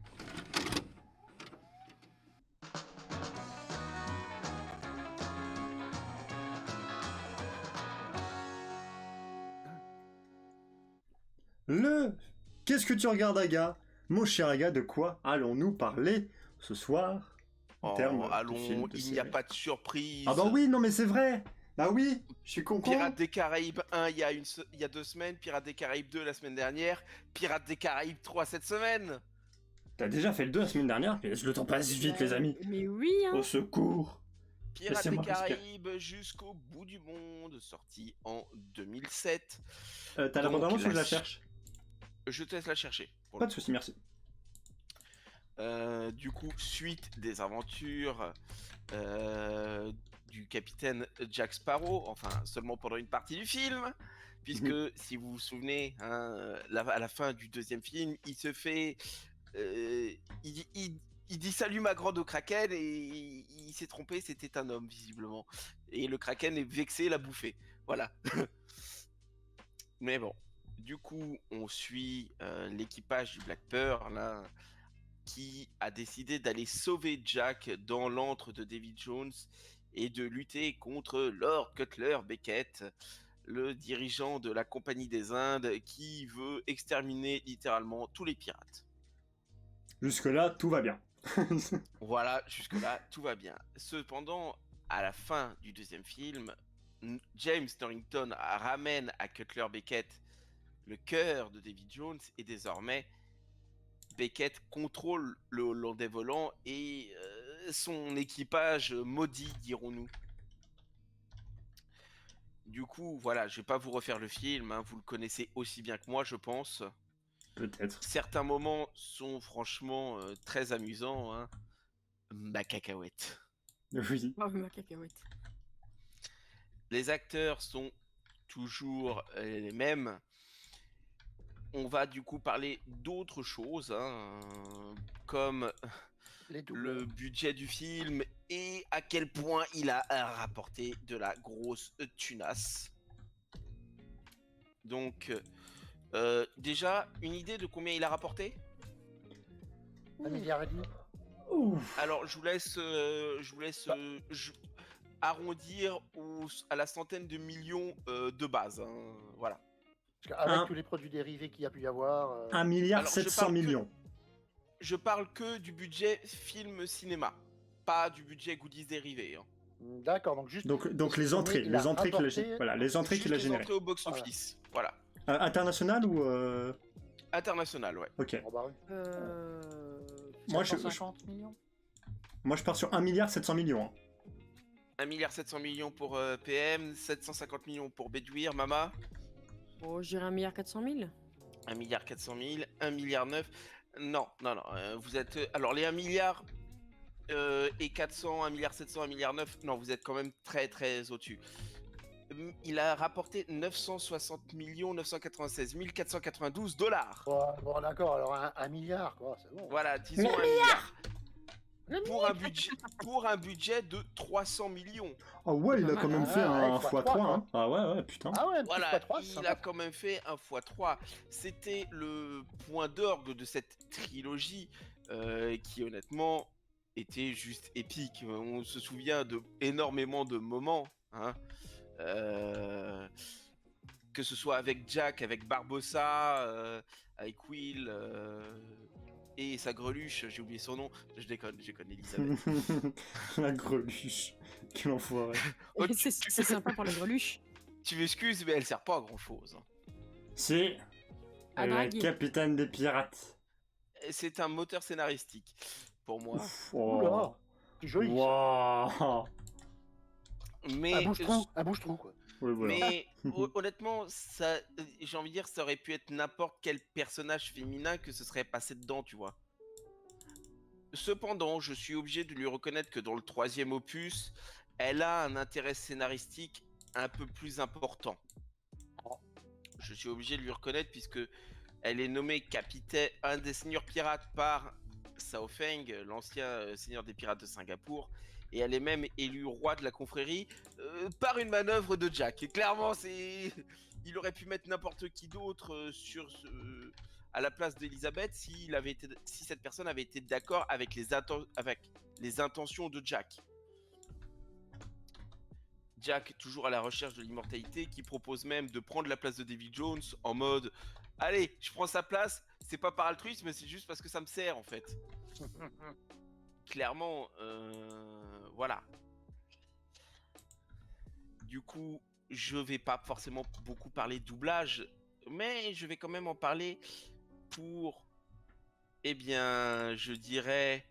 Qu'est-ce que tu regardes, Aga? Mon cher Aga, de quoi allons-nous parler ce soir en termes de Allons, films, de il n'y a séries? pas de surprise. Ah bah oui, non mais c'est vrai. Bah oui, je suis con. Pirates des Caraïbes 1 il y a 2 semaines, Pirates des Caraïbes 2 la semaine dernière, Pirates des Caraïbes 3 cette semaine. T'as déjà fait le 2 la semaine dernière, mais le temps passe vite, les amis. Mais oui, hein. Au secours. Pirates des Laissez-moi respirer. Caraïbes jusqu'au bout du monde, sorti en 2007. T'as la Donc, bande-annonce ou je la la cherche? Je te laisse la chercher. pour Pas le de soucis, merci. Du coup, suite des aventures du capitaine Jack Sparrow, enfin seulement pendant une partie du film, puisque si vous vous souvenez, hein, à la fin du deuxième film, il se fait, il dit salut ma grande au Kraken et il s'est trompé, c'était un homme visiblement, et le Kraken est vexé, l'a bouffé, voilà. Mais bon, du coup, on suit l'équipage du Black Pearl là, qui a décidé d'aller sauver Jack dans l'antre de Davy Jones et de lutter contre Lord Cutler Beckett, le dirigeant de la Compagnie des Indes qui veut exterminer littéralement tous les pirates. Jusque-là, tout va bien. Voilà, jusque-là, tout va bien. Cependant, à la fin du deuxième film, James Norrington ramène à Cutler Beckett le cœur de Davy Jones et désormais Beckett contrôle le Hollandais volant et son équipage maudit, dirons-nous. Du coup, voilà, je vais pas vous refaire le film, hein, vous le connaissez aussi bien que moi, je pense. Peut-être. Certains moments sont franchement très amusants, hein. Ma cacahuète. Oui. Oh, ma cacahuète. Les acteurs sont toujours les mêmes. On va du coup parler d'autres choses, hein, comme Les doubleurs. le budget du film et à quel point il a rapporté de la grosse tunasse. Donc, déjà, une idée de combien il a rapporté? 1,5 milliard. Ouf. Alors, je vous laisse arrondir à la centaine de millions de base, hein, voilà. Parce qu'avec Un- tous les produits dérivés qu'il y a pu y avoir. 1 milliard Alors, je 700 parle que- millions. Je parle que du budget film-cinéma, pas du budget goodies dérivés. Hein. D'accord, donc juste. Donc les entrées, il a les entrées qu'il a, rapporté- voilà, les entrées Juste qu'il a les générées. entrées au box-office, voilà. International ou International, ouais. Ok. Oh, bah oui. Moi, je- 750 millions. Moi je pars sur 1 milliard 700 millions. Hein. 1 milliard 700 millions pour PM, 750 millions pour Bedouir, Mama, Oh, je dirais 1,4 milliard. 1 milliard 400 000, 1 milliard 9. Non, vous êtes... alors les 1 milliard et 400, 1 milliard 700, 1 milliard 9, non, vous êtes quand même très très au-dessus. Il a rapporté 960 millions 996 492 dollars. Bon, d'accord, alors 1 milliard, quoi, c'est bon. Voilà, disons 1 milliard. Pour un budget de 300 millions. Ah ouais, il a quand même fait un ouais, x3, x3, hein. Ah ouais, putain. Ah ouais, Voilà, plus 3, il a quand même fait un x3. C'était le point d'orgue de cette trilogie qui honnêtement était juste épique. On se souvient de énormément de moments, hein. Que ce soit avec Jack, avec Barbossa, avec Will et sa greluche, j'ai oublié son nom, je déconne Elisabeth. La greluche. Quel enfoiré. Oh, C'est sympa pour les greluches. Tu m'excuses, mais elle sert pas à grand chose. C'est À la draguer. capitaine des pirates. C'est un moteur scénaristique pour moi. Ouf, oh. Oula, c'est joli. ça. Waouh. Mais Un bouche-trou, un bouche-trou, quoi. Oui, voilà. Mais honnêtement, ça, j'ai envie de dire, ça aurait pu être n'importe quel personnage féminin que ce serait passé dedans, tu vois. Cependant, je suis obligé de lui reconnaître que dans le troisième opus, elle a un intérêt scénaristique un peu plus important. Je suis obligé de lui reconnaître puisque Elle est nommée capitaine, un des seigneurs pirates par Sao Feng, l'ancien seigneur des pirates de Singapour. Et elle est même élue roi de la confrérie par une manœuvre de Jack. Et clairement, il aurait pu mettre n'importe qui d'autre à la place d'Elisabeth si cette personne avait été d'accord avec les intentions de Jack. Jack, toujours à la recherche de l'immortalité, qui propose même de prendre la place de Davy Jones en mode « Allez, je prends sa place, c'est pas par altruisme, mais c'est juste parce que ça me sert en fait. » Clairement, voilà. Du coup, je vais pas forcément beaucoup parler doublage, mais je vais quand même en parler pour, eh bien, je dirais,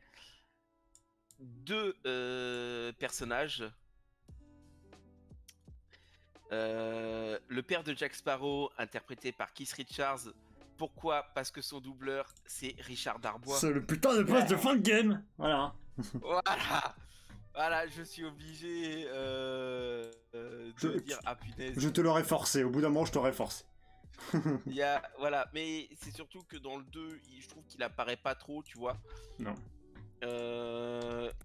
2 personnages. Le père de Jack Sparrow, interprété par Keith Richards. Pourquoi? Parce que son doubleur, c'est Richard Darbois. C'est le putain de poste de fin de game. Voilà. Voilà, je suis obligé de dire ah punaise. Je te l'aurais forcé, au bout d'un moment je t'aurais forcé. Voilà, mais c'est surtout que dans le 2, je trouve qu'il apparaît pas trop, tu vois. Non.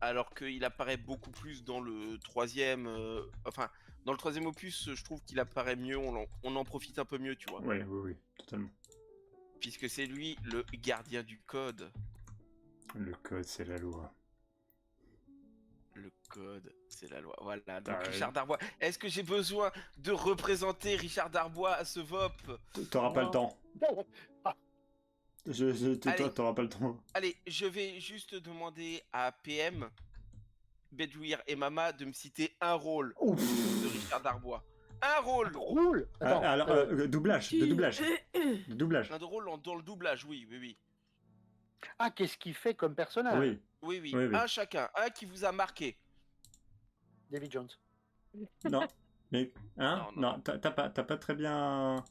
Alors qu'il apparaît beaucoup plus dans le 3e. Enfin, dans le 3e opus, je trouve qu'il apparaît mieux, on en profite un peu mieux, tu vois. Oui, totalement. Puisque c'est lui le gardien du code. Le code, c'est la loi. Le code, c'est la loi. Voilà, donc Richard Darbois. Est-ce que j'ai besoin de représenter Richard Darbois à ce VOP? T'auras pas le temps. T'auras pas le temps. Allez, je vais juste demander à PM, Bedouir et Mama de me citer un rôle de Richard Darbois. Un rôle. Alors, doublage, de doublage. De doublage. Un rôle dans le doublage, oui. Ah, qu'est-ce qu'il fait comme personnage? Oui. Un chacun. Un qui vous a marqué. Davy Jones. Non, mais non, t'as pas très bien.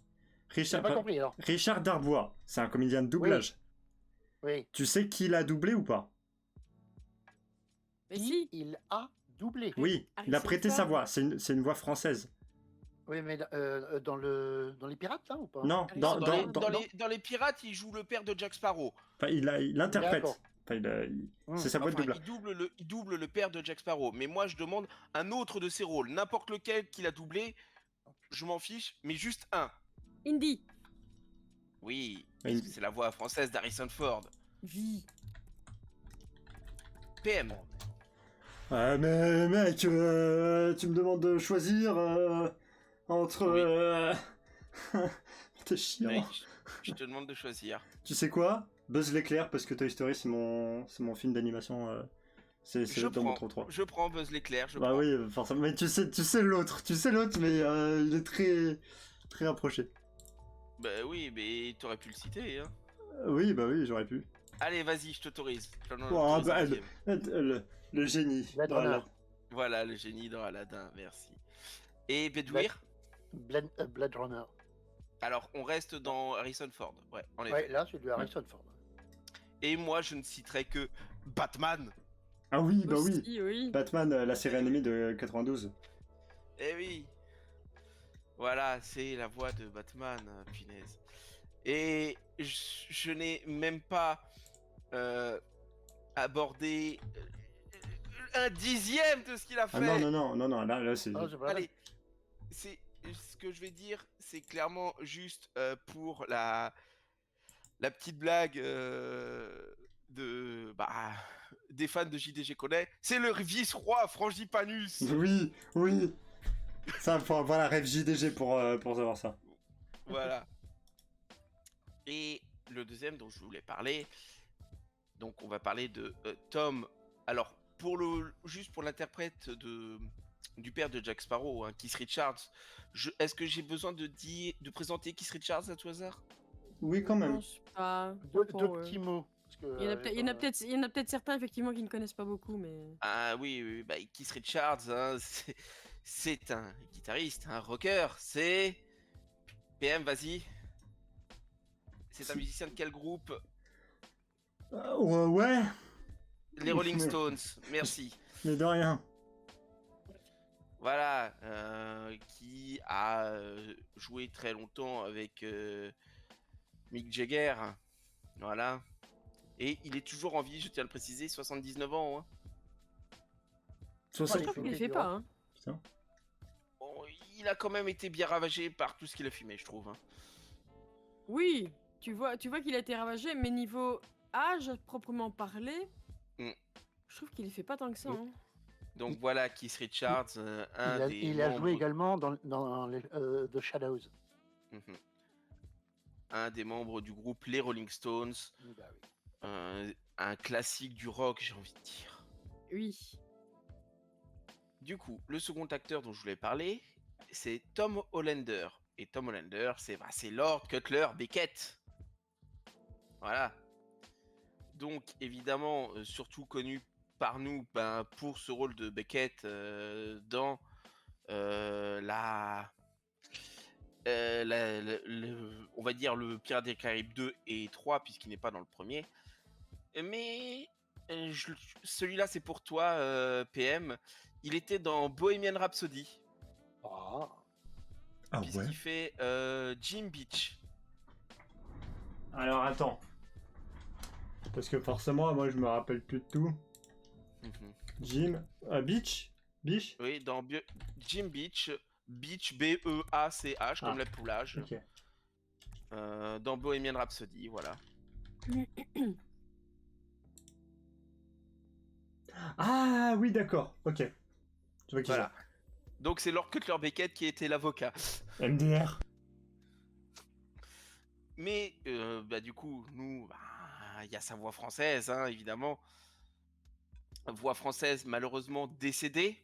J'ai pas compris alors. Richard Darbois, c'est un comédien de doublage. Oui. Tu sais qui l'a doublé ou pas? Mais si. Il a doublé. Oui, il a prêté sa voix. C'est une voix française. Oui, mais dans les pirates, là, ou pas? Non, dans les pirates, il joue le père de Jack Sparrow. Enfin, il l'interprète. Enfin, c'est sa voix de doublage. Il double le père de Jack Sparrow. Mais moi, je demande un autre de ses rôles. N'importe lequel qu'il a doublé, je m'en fiche, mais juste un. Indy. Oui, parce que c'est la voix française d'Harrison Ford. Oui. PM. Ouais, mais mec, tu me demandes de choisir entre... T'es chiant. Oui, je te demande de choisir. Tu sais quoi? Buzz l'éclair, parce que Toy Story, c'est mon film d'animation. C'est dans mon top 3. Je prends Buzz l'éclair, prends. Oui, forcément. Mais tu sais l'autre, mais il est très, très rapproché. Bah oui, mais t'aurais pu le citer, hein. Oui, j'aurais pu. Allez, vas-y, je t'autorise. Le génie. Voilà, le génie dans Aladdin, merci. Et Bedouir? Blade Runner. Alors, on reste dans Harrison Ford. Ouais, en effet. Ouais, là, c'est du Harrison Ford. Et moi, je ne citerai que Batman. Ah oui, Aussi, oui. Batman, la série animée de 92. Eh oui. Voilà, c'est la voix de Batman, punaise. Et je n'ai même pas abordé un dixième de ce qu'il a fait. Ah non, là c'est... Allez, ce que je vais dire, c'est clairement juste pour la petite blague des fans de JDG connaît. C'est le vice-roi Frangipanus. Oui. Ça, faut avoir la rêve JDG pour savoir ça. Voilà. Et le deuxième dont je voulais parler, donc on va parler de Tom. Alors, juste pour l'interprète du père de Jack Sparrow, hein, Keith Richards, est-ce que j'ai besoin de présenter Keith Richards à tout hasard? Oui, quand même. Deux petits mots. Il y en a peut-être certains effectivement qui ne connaissent pas beaucoup, mais... Ah oui, Keith Richards, hein, c'est un guitariste, un rocker, c'est... PM, vas-y. C'est un musicien de quel groupe? Ouais. Les Rolling Stones, merci. Mais de rien. Voilà, qui a joué très longtemps avec Mick Jagger. Voilà. Et il est toujours en vie, je tiens à le préciser, 79 ans. Hein. 60. Je trouve qu'il fait pas. Hein. Putain. Bon, il a quand même été bien ravagé par tout ce qu'il a fumé, je trouve. Hein. Oui, tu vois qu'il a été ravagé, mais niveau âge proprement parlé, je trouve qu'il fait pas tant que ça. Hein. Donc voilà, Keith Richards, Il a joué également dans The Shadows. Un des membres du groupe Les Rolling Stones. Bah oui. Un classique du rock, j'ai envie de dire. Oui. Du coup, le second acteur dont je voulais parler, c'est Tom Hollander. Et Tom Hollander, c'est Lord Cutler Beckett. Voilà. Donc, évidemment, surtout connu par nous pour ce rôle de Beckett dans on va dire le Pirates des Caraïbes 2 et 3, puisqu'il n'est pas dans le premier. Mais celui-là, c'est pour toi, PM. Il était dans Bohemian Rhapsody. Ah Puisqu'il ouais. fait Jim Beach. Alors attends. Parce que forcément, moi je me rappelle plus de tout. Jim. Beach. Oui, dans Jim Beach. Beach, B-E-A-C-H, comme la poulage. Ok. Dans Bohemian Rhapsody, voilà. Ah oui, d'accord. Ok. Tu vois qui Voilà. Donc c'est Lord Cutler Beckett qui était l'avocat. c'est. MDR. Mais du coup, nous, il y a sa voix française, hein, évidemment. Voix française malheureusement décédée,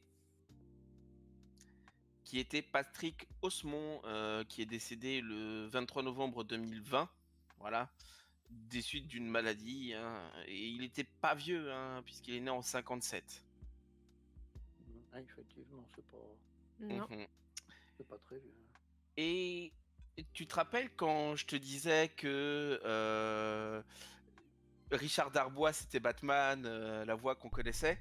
qui était Patrick Osmond, qui est décédé le 23 novembre 2020. Voilà. Des suites d'une maladie. Hein, et il était pas vieux, hein, puisqu'il est né en 57. effectivement, c'est pas... Non. C'est pas très vieux. Et tu te rappelles quand je te disais que Richard Darbois c'était Batman, la voix qu'on connaissait?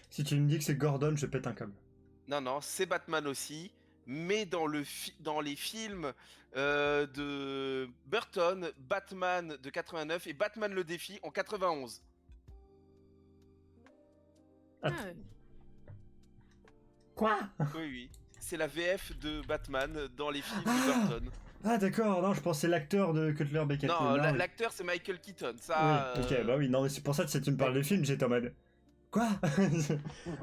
Si tu me dis que c'est Gordon, je pète un câble. Non, c'est Batman aussi, mais dans les films de Burton, Batman de 89 et Batman le défi en 91. Ouais. Quoi? Oui. C'est la VF de Batman dans les films de Burton. Ah d'accord, non, je pensais l'acteur de Cutler Beckett. Non, l'acteur c'est Michael Keaton. Oui, Ça, ok, bah oui, non, mais c'est pour ça que si tu me parles des films, j'étais en mode... Quoi?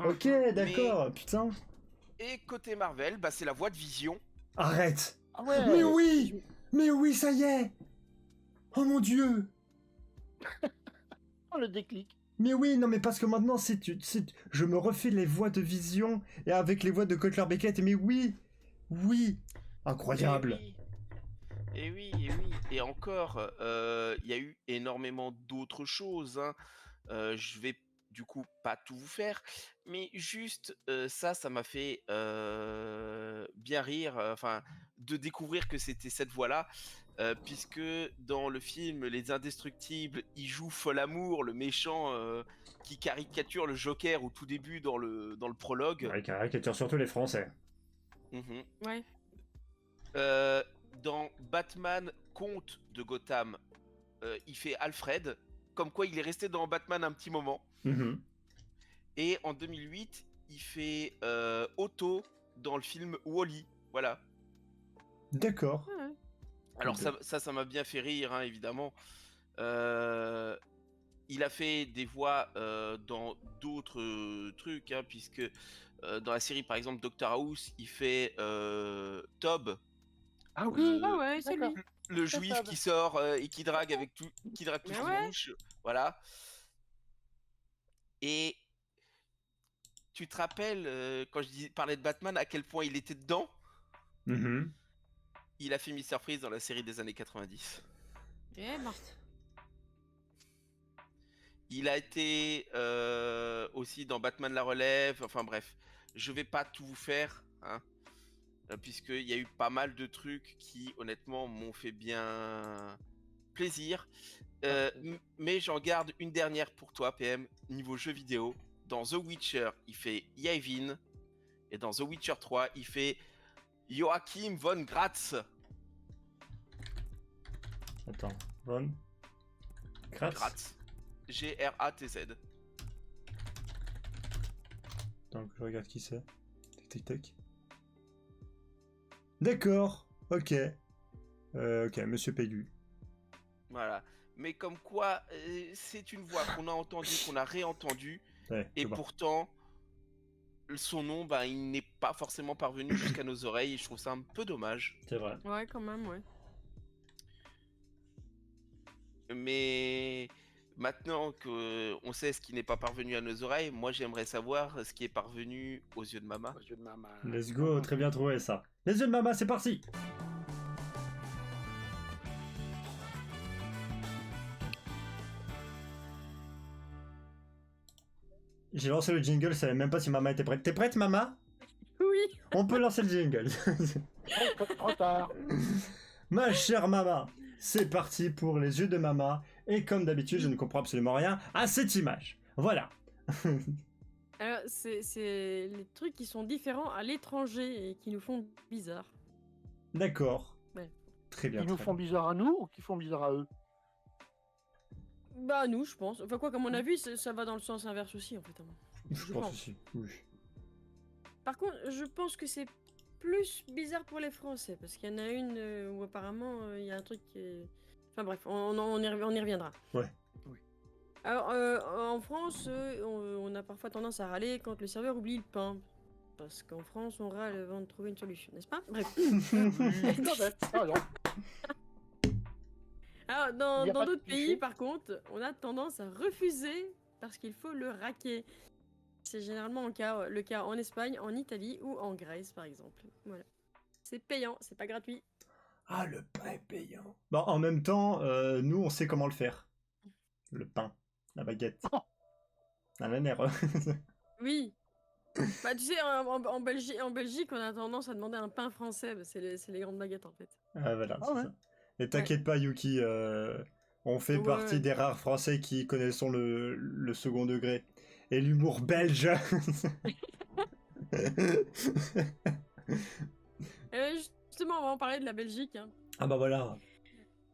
Ok, d'accord, putain. Et côté Marvel, c'est la voix de Vision. Arrête. Ah ouais. Mais oui, ça y est. Oh mon dieu. Oh, le déclic. Mais oui, non, mais parce que maintenant, je me refais les voix de Vision et avec les voix de Cutler Beckett, mais oui, incroyable. Et oui. Et encore, il y a eu énormément d'autres choses. Hein. Je vais du coup pas tout vous faire, mais juste ça m'a fait bien rire, de découvrir que c'était cette voix-là. Puisque dans le film Les Indestructibles, il joue Folamour, le méchant qui caricature le Joker au tout début dans le prologue. Ouais, caricature surtout les Français. Ouais. Dans Batman Comte de Gotham, il fait Alfred, comme quoi il est resté dans Batman un petit moment. Et en 2008, il fait Otto dans le film Wall-E. Voilà. D'accord. Ouais. Alors ça m'a bien fait rire, hein, évidemment. Il a fait des voix dans d'autres trucs, hein, puisque dans la série, par exemple, Doctor House, il fait Tob. Ah oui, ouais, c'est lui. Le juif qui sort et qui drague tous ses bouches. Voilà. Et tu te rappelles, quand je parlais de Batman, à quel point il était dedans? Il a fait Mr. Freeze dans la série des années 90. Et morte. Il a été aussi dans Batman la relève. Enfin bref, je vais pas tout vous faire, hein, puisqu'il y a eu pas mal de trucs qui, honnêtement, m'ont fait bien plaisir. Mais j'en garde une dernière pour toi, PM, niveau jeu vidéo. Dans The Witcher, il fait Yavin. Et dans The Witcher 3, il fait Joachim von Gratz. Attends, Von Gratz. Gratz. Gratz. Attends, que je regarde qui c'est. Tic tic tac. D'accord, ok. Ok, Monsieur Pégu. Voilà. Mais comme quoi, c'est une voix qu'on a entendue, qu'on a réentendue, Ouais, et je vois. pourtant, son nom, bah, il n'est pas forcément parvenu jusqu'à nos oreilles, et je trouve ça un peu dommage. C'est vrai. Ouais, quand même, ouais. Mais maintenant qu'on sait ce qui n'est pas parvenu à nos oreilles, moi j'aimerais savoir ce qui est parvenu aux yeux de maman. Aux yeux de maman. Let's go, très bien trouvé ça. Les yeux de maman, c'est parti. J'ai lancé le jingle, je savais même pas si maman était prête. T'es prête, maman? Oui. On peut lancer le jingle. Trop tard. Ma chère maman, c'est parti pour les yeux de maman. Et comme d'habitude, je ne comprends absolument rien à cette image. Voilà. Alors, c'est les trucs qui sont différents à l'étranger et qui nous font bizarre. D'accord. Ouais. Très bien. Ils nous très font bien. bizarre à nous ou qu'ils font bizarre à eux? Bah, nous, je pense. Enfin, quoi, comme on a vu, ça va dans le sens inverse aussi, en fait. Hein. Je pense pense. aussi. Oui. Par contre, je pense que c'est plus bizarre pour les Français, parce qu'il y en a une où apparemment il y a un truc qui est... Enfin bref, on y reviendra. Ouais. Oui. Alors, en France, on a parfois tendance à râler quand le serveur oublie le pain. Parce qu'en France, on râle avant de trouver une solution, n'est-ce pas? Bref. Pardon. Alors, Il dans y a pas de d'autres cliché. pays, par contre, on a tendance à refuser parce qu'il faut le raquer. C'est généralement le cas en Espagne, en Italie ou en Grèce, par exemple. Voilà. C'est payant, c'est pas gratuit. Ah, le pain est payant. Bon, en même temps, nous, on sait comment le faire. Le pain, la baguette. Ah, la nerf. Oui. Bah, tu sais, en Belgique, on a tendance à demander un pain français. Bah, c'est les grandes baguettes, en fait. Ah, voilà, Ah c'est ouais. ça. Et t'inquiète pas, Yuki, on fait Ouais. partie des rares Français qui connaissons le second degré. Et l'humour belge. Justement, on va en parler de la Belgique. Hein. Ah bah voilà.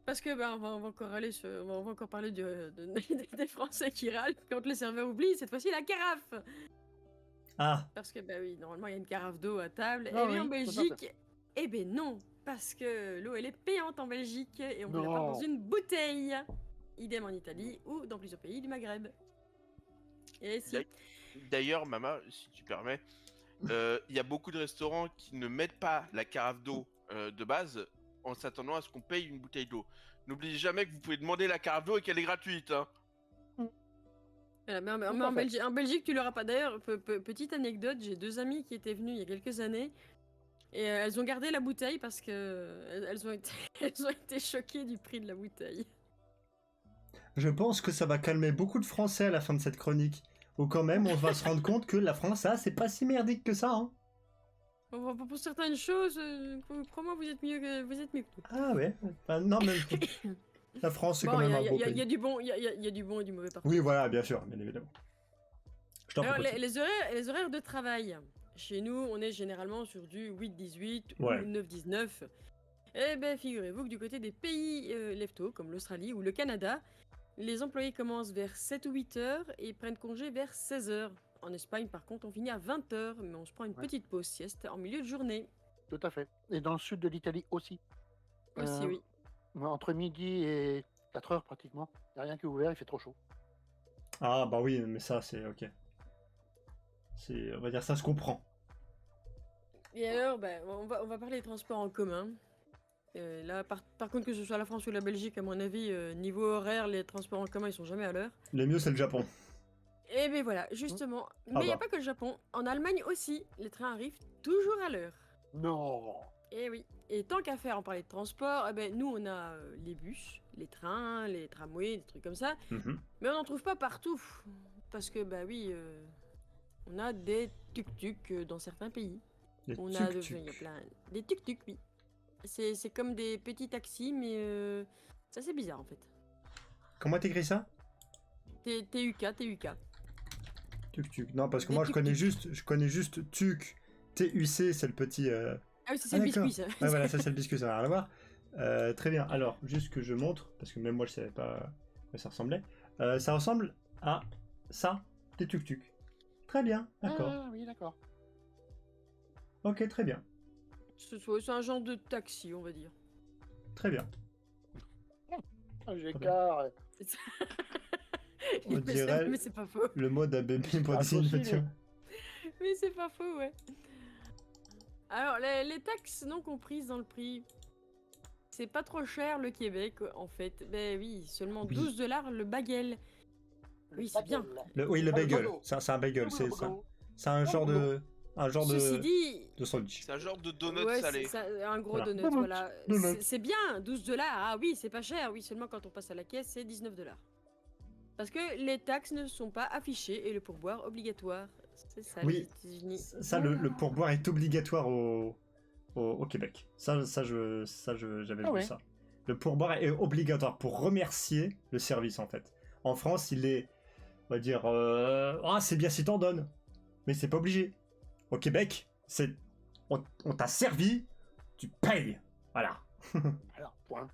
Parce que bah, on va encore aller on va encore parler des Français qui râlent quand le serveur oublie, cette fois-ci la carafe. Ah, Parce que bah oui, normalement il y a une carafe d'eau à table. Ah Et bien oui, en tout à fait. Belgique, eh ben non, parce que l'eau elle est payante en Belgique et on ne la pas Non. dans une bouteille. Idem en Italie ou dans plusieurs pays du Maghreb. Et si. D'ailleurs, maman, si tu permets, il y a beaucoup de restaurants qui ne mettent pas la carafe d'eau de base en s'attendant à ce qu'on paye une bouteille d'eau. N'oubliez jamais que vous pouvez demander la carafe d'eau et qu'elle est gratuite. Hein. Voilà, mais Tout à fait. en Belgique, tu l'auras pas. D'ailleurs, petite anecdote, j'ai 2 amies qui étaient venues il y a quelques années et elles ont gardé la bouteille parce que elles ont été choquées du prix de la bouteille. je pense que ça va calmer beaucoup de Français à la fin de cette chronique. Ou quand même, on va se rendre compte que la France, ça, c'est pas si merdique que ça. Hein. Pour certaines choses, crois-moi, vous êtes mieux que tout. Ah ouais. Enfin, non, mais la France, c'est Bon, quand il même un beau y pays. a du bon, il y a du bon et du mauvais partout. Oui, voilà, bien sûr, bien évidemment. Je t'en Alors, propose. les horaires de travail. Chez nous, on est généralement sur du 8-18 Ouais. ou 9-19. Eh ben, figurez-vous que du côté des pays leftos, comme l'Australie ou le Canada, les employés commencent vers 7 ou 8 heures et prennent congé vers 16 heures. En Espagne, par contre, on finit à 20 heures, mais on se prend une Ouais. petite pause sieste en milieu de journée. Tout à fait. Et dans le sud de l'Italie aussi. Aussi, oui. Entre midi et 4 heures pratiquement. Il n'y a rien qui est ouvert, il fait trop chaud. Ah bah oui, mais ça, c'est ok. On va dire, ça se comprend. Et alors, ben, on va parler des transports en commun. Là, par contre, que ce soit la France ou la Belgique, à mon avis, niveau horaire, les transports en commun, ils sont jamais à l'heure. Le mieux, c'est le Japon. Et ben voilà, justement. Mais il n'y a bah. pas que le Japon. En Allemagne aussi, les trains arrivent toujours à l'heure. Non. Et oui. Et tant qu'à faire en parler de transport, eh ben, nous, on a les bus, les trains, les tramways, des trucs comme ça. Mhm. Mais on n'en trouve pas partout. Parce que, bah oui, on a des tuk-tuk dans certains pays. Les On a, tuk-tuk. il y a plein... Des tuk-tuk, oui. C'est comme des petits taxis, mais c'est assez bizarre en fait. Comment t'écris ça? TUK. Tuk-tuk. Non, parce que Des moi, je connais tuk-tuk. juste tuk. TUC, c'est le petit... Ah oui, c'est le d'accord. biscuit ça. Ouais, voilà, ça, c'est le biscuit, ça n'a rien à voir. Très bien. Alors, juste que je montre, parce que même moi je savais pas à quoi ça ressemblait. Ça ressemble à ça, des tuk-tuk. Très bien, d'accord. Ah, oui, d'accord. Ok, très bien. C'est un genre de taxi, on va dire. Très bien. J'écart. On dirait Mais c'est pas faux. le mode à baby C'est body, impossible. tu vois. Mais c'est pas faux, ouais. Alors, les taxes non comprises dans le prix. C'est pas trop cher le Québec, en fait. Ben oui, seulement Oui. 12 $ le bagel. Oui, c'est bien. Oui, le Ah, le bagel. bagel. C'est un bagel, Oui, c'est le ça. bagel. C'est un genre de. Un genre Ceci de. dit, De sandwich. C'est un genre de donut ouais, salé. un gros Voilà. donut, voilà. Donut. C'est bien, 12 $. Ah oui, c'est pas cher. Oui, seulement quand on passe à la caisse, c'est 19 $. Parce que les taxes ne sont pas affichées et le pourboire obligatoire. C'est ça, Oui. les États-Unis. Ça, le pourboire est obligatoire au Québec. J'avais vu ouais. ça. Le pourboire est obligatoire pour remercier le service, en fait. En France, il est, on va dire, ah, c'est bien si t'en donnes, mais c'est pas obligé. Au Québec, on t'a servi, tu payes. Voilà. Alors, point.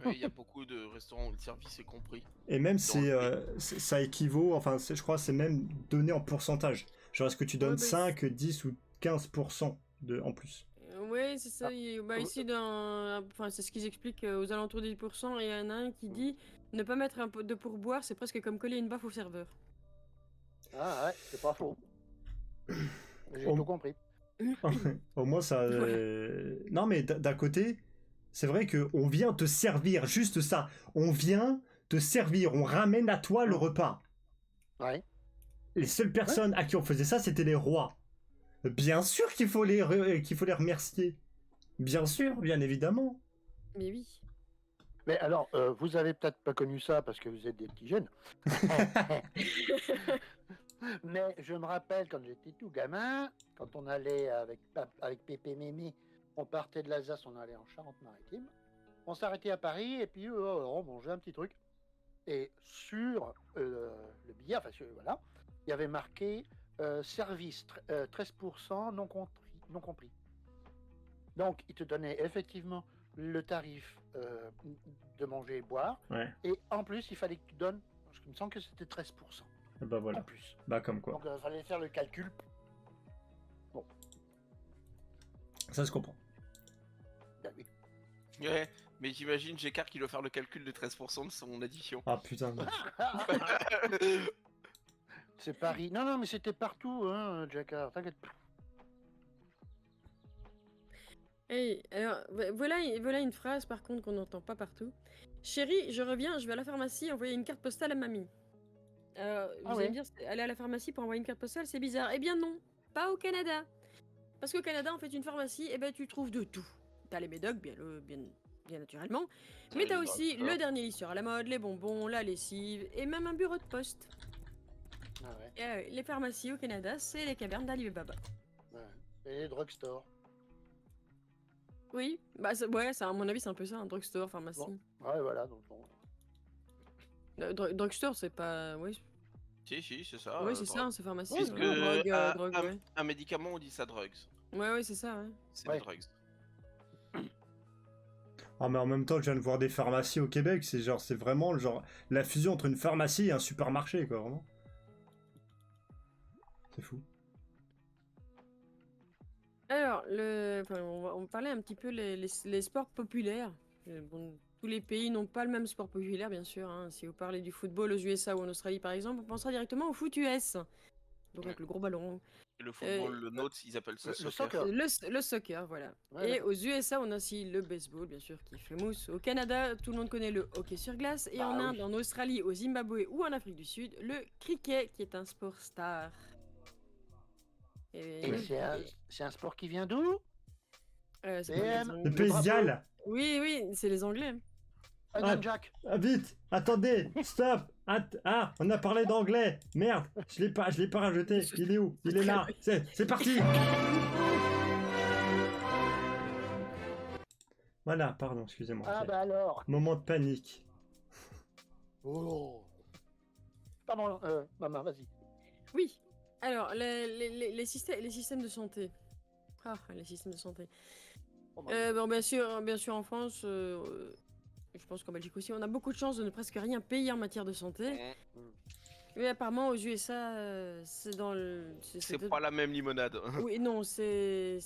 Oui, il y a beaucoup de restaurants où le service est compris. Et même Dans ça équivaut, enfin, je crois, c'est même donné en pourcentage. Genre, est-ce que tu donnes Ouais, bah, 5, 10 ou 15% en plus? Oui, c'est ça. Ah. Ici, enfin, c'est ce qu'ils expliquent aux alentours des 10%. Et il y en a un qui dit ne pas mettre un peu de pourboire, c'est presque comme coller une baffe au serveur. Ah ouais, c'est pas faux. J'ai Oh. tout compris. Au moins, ça. Non, mais d'un côté, c'est vrai qu'on vient te servir, juste ça. On vient te servir, on ramène à toi le repas. Ouais. Les seules personnes à qui on faisait ça, c'était les rois. Bien sûr qu'il faut les remercier. Bien sûr, bien évidemment. Mais oui. Mais alors, vous avez peut-être pas connu ça parce que vous êtes des petits jeunes. Mais je me rappelle quand j'étais tout gamin, quand on allait avec Pépé Mémé, on partait de l'Alsace, on allait en Charente-Maritime. On s'arrêtait à Paris et puis on mangeait un petit truc. Et sur le billet, enfin voilà, il y avait marqué service 13% non compris. Donc, il te donnait effectivement le tarif de manger et boire. Ouais. Et en plus, il fallait que tu donnes, parce qu'il me semble que c'était 13%. Bah voilà. En plus. Bah comme quoi. Donc, il fallait faire le calcul. Ça se comprend. Ben oui. Ouais, mais j'imagine Jekar qui doit faire le calcul de 13% de son addition. Ah putain. C'est Paris. Non, mais c'était partout, hein, Jacquard. T'inquiète pas. Hey, alors, voilà une phrase par contre qu'on n'entend pas partout. Chérie, je reviens, je vais à la pharmacie envoyer une carte postale à mamie. Alors, vous allez me dire, aller à la pharmacie pour envoyer une carte postale, c'est bizarre. Eh bien non, pas au Canada. Parce qu'au Canada, en fait, une pharmacie, eh ben, tu trouves de tout. T'as les médocs, bien naturellement. Mais t'as aussi le dernier lisseur à la mode, les bonbons, la lessive et même un bureau de poste. Ah ouais. Et, les pharmacies au Canada, c'est les cavernes d'Ali Baba. Ouais. Et les drugstores. Oui, bah ouais, ça, à mon avis, c'est un peu ça, un drugstore, pharmacie. Bon. Ouais, voilà. Donc, bon. Drugstore, c'est pas. Oui, Si, c'est ça. ouais, c'est ça, c'est pharmacie. Parce ouais. que Drogue, ouais. un médicament, on dit ça drugs. Ouais, c'est ça, ouais. C'est Ouais. des drugs. Ah mais en même temps, je viens de voir des pharmacies au Québec. C'est vraiment genre la fusion entre une pharmacie et un supermarché, quoi, vraiment. C'est fou. Alors, on va parler un petit peu les sports populaires. Bon, tous les pays n'ont pas le même sport populaire, bien sûr. Hein. Si vous parlez du football aux USA ou en Australie, par exemple, on pensera directement au foot US. Donc avec le gros ballon. Et le football, le nôtre, ils appellent ça le soccer. soccer. Le soccer, voilà. Ouais, Et d'accord. aux USA, on a aussi le baseball, bien sûr, qui fait mousse. Au Canada, tout le monde connaît le hockey sur glace. Et Bah en oui. Inde, en Australie, au Zimbabwe ou en Afrique du Sud, le cricket, qui est un sport star. Et c'est un sport qui vient d'où c'est pas les Le Anglais. Le pays drapeau. Galles. Oui, c'est les Anglais. Adam Jack. Ah, vite, attendez, stop. Ah, on a parlé d'anglais. Merde, je l'ai pas rajouté. Il est où? Il est là. C'est parti. Voilà, pardon, excusez-moi. Ah bah alors. Moment de panique. Oh. Pardon, maman, vas-y. Oui. Alors, les systèmes de santé. Ah, les systèmes de santé. Bon, bien sûr, en France, je pense qu'en Belgique aussi, on a beaucoup de chance de ne presque rien payer en matière de santé. Mais apparemment, aux USA, c'est dans le. C'est pas la même limonade. Oui, non, c'est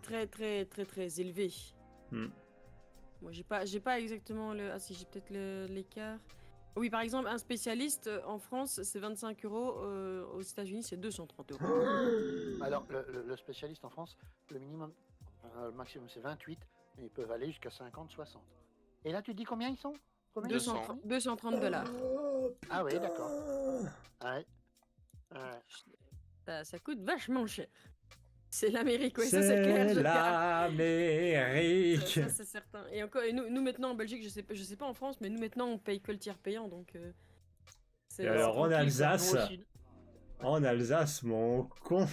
très, très, très, très élevé. Moi, j'ai pas exactement le. Ah, si, j'ai peut-être l'écart. Oui, par exemple, un spécialiste en France, c'est 25 €. Aux États-Unis, c'est 230 €. Alors, le spécialiste en France, le minimum, le maximum, c'est 28, mais ils peuvent aller jusqu'à 50, 60. Et là, tu te dis combien ils sont? Combien 230 $. Ah oui, d'accord. Ouais. Ça coûte vachement cher. C'est l'Amérique, oui, ça c'est clair. C'est l'Amérique. Ça, c'est certain. Et encore, et nous maintenant en Belgique, je sais pas en France, mais nous maintenant on paye que le tiers payant, donc. Et alors en Alsace, Ouais. en Alsace, mon con,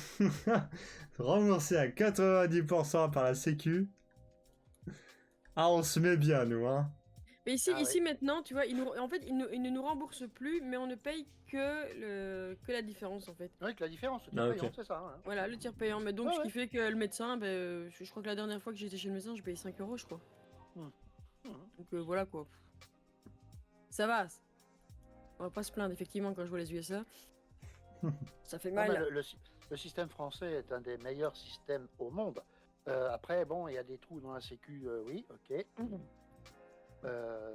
remboursé à 90% par la Sécu. Ah, on se met bien, nous, hein. Mais ici, Ah ici maintenant, tu vois, ils ne nous remboursent plus, mais on ne paye que la différence en fait. Oui, que la différence, c'est Ah, ok. payant, c'est ça. Hein. Voilà, le tiers payant. Mais donc, Ah ce ouais. qui fait que le médecin, je crois que la dernière fois que j'étais chez le médecin, j'ai payé 5 €, je crois. Donc voilà quoi. Ça va. On va pas se plaindre, effectivement, quand je vois les USA. Ça fait Non, mal. mais le système français est un des meilleurs systèmes au monde. Après, bon, il y a des trous dans la Sécu, oui, ok.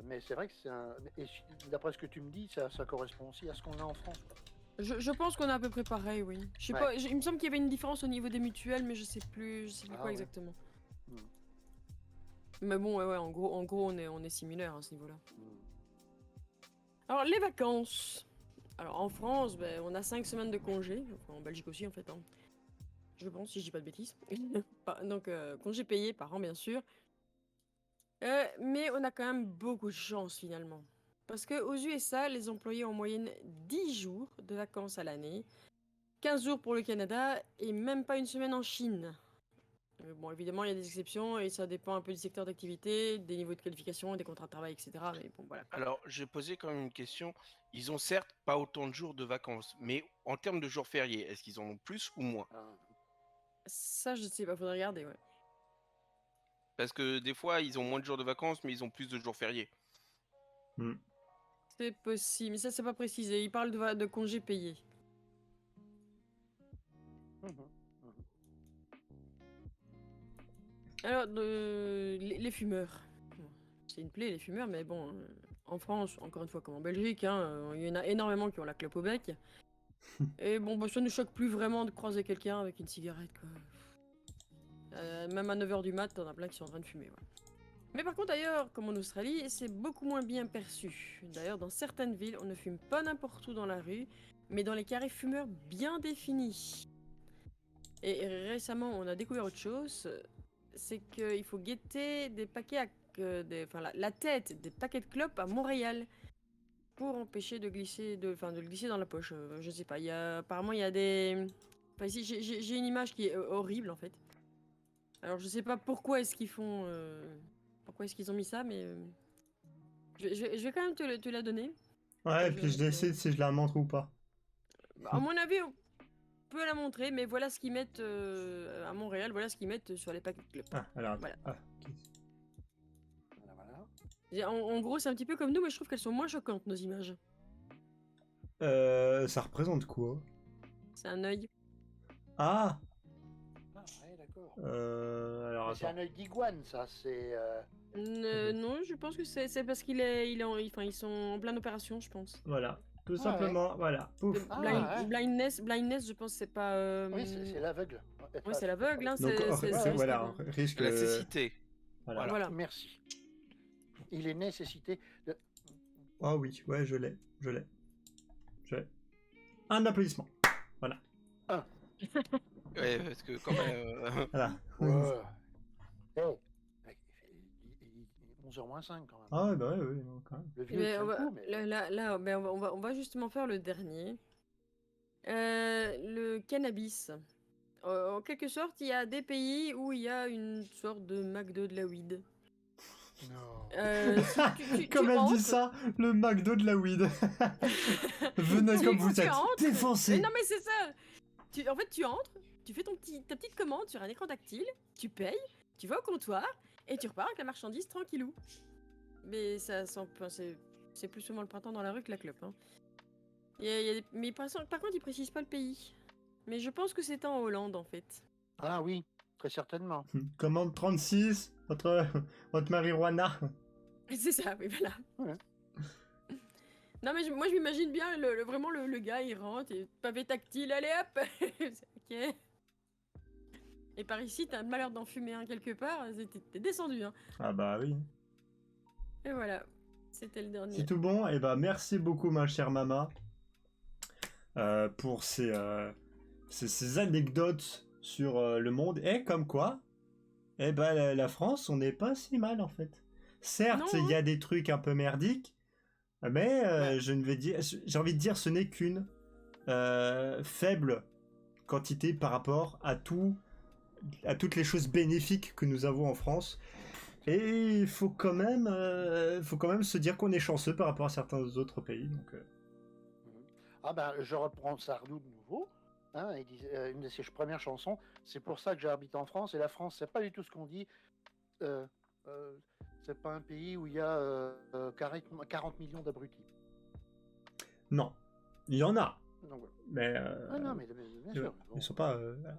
Mais c'est vrai que c'est un. Et d'après ce que tu me dis, ça correspond aussi à ce qu'on a en France. Je pense qu'on est à peu près pareil, oui. Je sais Ouais. pas, il me semble qu'il y avait une différence au niveau des mutuelles, mais je sais plus Ah quoi ouais. exactement. Hmm. Mais bon, ouais, en gros, on est similaires à ce niveau-là. Hmm. Alors, les vacances. Alors, en France, on a 5 semaines de congé. Enfin, en Belgique aussi, en fait. Hein. Je pense, si je dis pas de bêtises. Donc, congé payé par an, bien sûr. Mais on a quand même beaucoup de chance, finalement. Parce qu'aux USA, les employés ont en moyenne 10 jours de vacances à l'année. 15 jours pour le Canada et même pas une semaine en Chine. Bon, évidemment, il y a des exceptions et ça dépend un peu du secteur d'activité, des niveaux de qualification, des contrats de travail, etc. Mais bon, voilà. Alors, j'ai posé quand même une question. Ils ont certes pas autant de jours de vacances, mais en termes de jours fériés, est-ce qu'ils en ont plus ou moins? Ça, je sais pas, faudrait regarder, ouais. Parce que des fois, ils ont moins de jours de vacances, mais ils ont plus de jours fériés. C'est possible, mais ça, c'est pas précisé. Il parle de congés payés. Alors, les fumeurs. Bon, c'est une plaie, les fumeurs, mais bon, en France, encore une fois, comme en Belgique, hein, il y en a énormément qui ont la clope au bec. Et bon, ça ne choque plus vraiment de croiser quelqu'un avec une cigarette, quoi. Même à 9h du mat, t'en as plein qui sont en train de fumer, ouais. Mais par contre, d'ailleurs, comme en Australie, c'est beaucoup moins bien perçu. D'ailleurs, dans certaines villes, on ne fume pas n'importe où dans la rue, mais dans les carrés fumeurs bien définis. Et récemment, on a découvert autre chose, c'est qu'il faut guetter des paquets, la tête des paquets de clopes à Montréal pour empêcher de glisser, de le glisser dans la poche. Je sais pas. Apparemment, il y a des. Enfin, ici, j'ai une image qui est horrible en fait. Alors, je sais pas pourquoi est-ce qu'ils font. Pourquoi est-ce qu'ils ont mis ça, mais. Je vais quand même te la donner. Ouais, et puis je décide si je la montre ou pas. À mon avis, on peut la montrer, mais voilà ce qu'ils mettent à Montréal, voilà ce qu'ils mettent sur les paquets de clopes. Ah, alors. Voilà. Ah, Voilà. En gros, c'est un petit peu comme nous, mais je trouve qu'elles sont moins choquantes, nos images. ça représente quoi? C'est un œil. Ah, Ah, ouais, d'accord. alors Mais c'est attends. un œil d'iguane, ça. C'est. Non, je pense que c'est parce ils sont en pleine opération, je pense. Voilà, tout Ah, simplement, voilà. Pouf. De Ah, ouais. blindness, je pense que c'est pas. Oui, c'est l'aveugle. Ouais, c'est l'aveugle, hein. Donc, voilà, risque. La cécité. Voilà. Voilà. Merci. Il est nécessité de. Ah oui, ouais, je l'ai. Un applaudissement. Voilà. Ouais, parce que quand même. Voilà. Oh. Il est 11h moins 5 quand même. Ah ouais, bah ouais, non, quand même. Le vieux Mais tient on le va, coup, mais. là, on va justement faire le dernier. Le cannabis. En quelque sorte, il y a des pays où il y a une sorte de McDo de la weed. Non. Comme elle dit ça, le McDo de la weed. Venez comme vous êtes entres. défoncés. Mais non, mais c'est ça. En fait, tu entres, tu fais ta petite commande sur un écran tactile, tu payes, Tu vas au comptoir et tu repars avec la marchandise tranquillou. Mais ça sent, enfin, c'est plus souvent le printemps dans la rue que la clope. Hein. Mais par contre, ils précisent pas le pays. Mais je pense que c'est en Hollande en fait. Ah oui, très certainement. Commande 36, votre marijuana. C'est ça, oui, voilà. Ouais. Non, mais moi je m'imagine bien vraiment le gars, il rentre, et pavé tactile, allez hop. Ok. Et par ici, t'as le malheur d'en fumer un quelque part, t'es descendu. Hein. Ah bah oui. Et voilà, c'était le dernier. C'est tout bon. Et bah merci beaucoup ma chère Mama pour ces anecdotes sur le monde. Et comme quoi, eh bah la France, on n'est pas si mal en fait. Certes, Non, il y a des trucs un peu merdiques, mais Ouais. j'ai envie de dire, ce n'est qu'une faible quantité par rapport à toutes les choses bénéfiques que nous avons en France. Et il faut quand même se dire qu'on est chanceux par rapport à certains autres pays. Donc, Ah ben, je reprends Sardou de nouveau. Hein, il disait, une de ses premières chansons, c'est pour ça que j'habite en France. Et la France, c'est pas du tout ce qu'on dit. C'est pas un pays où il y a 40 millions d'abrutis. non, il y en a, Donc, voilà. mais Ah non, mais bien sûr. ils sont pas. Voilà.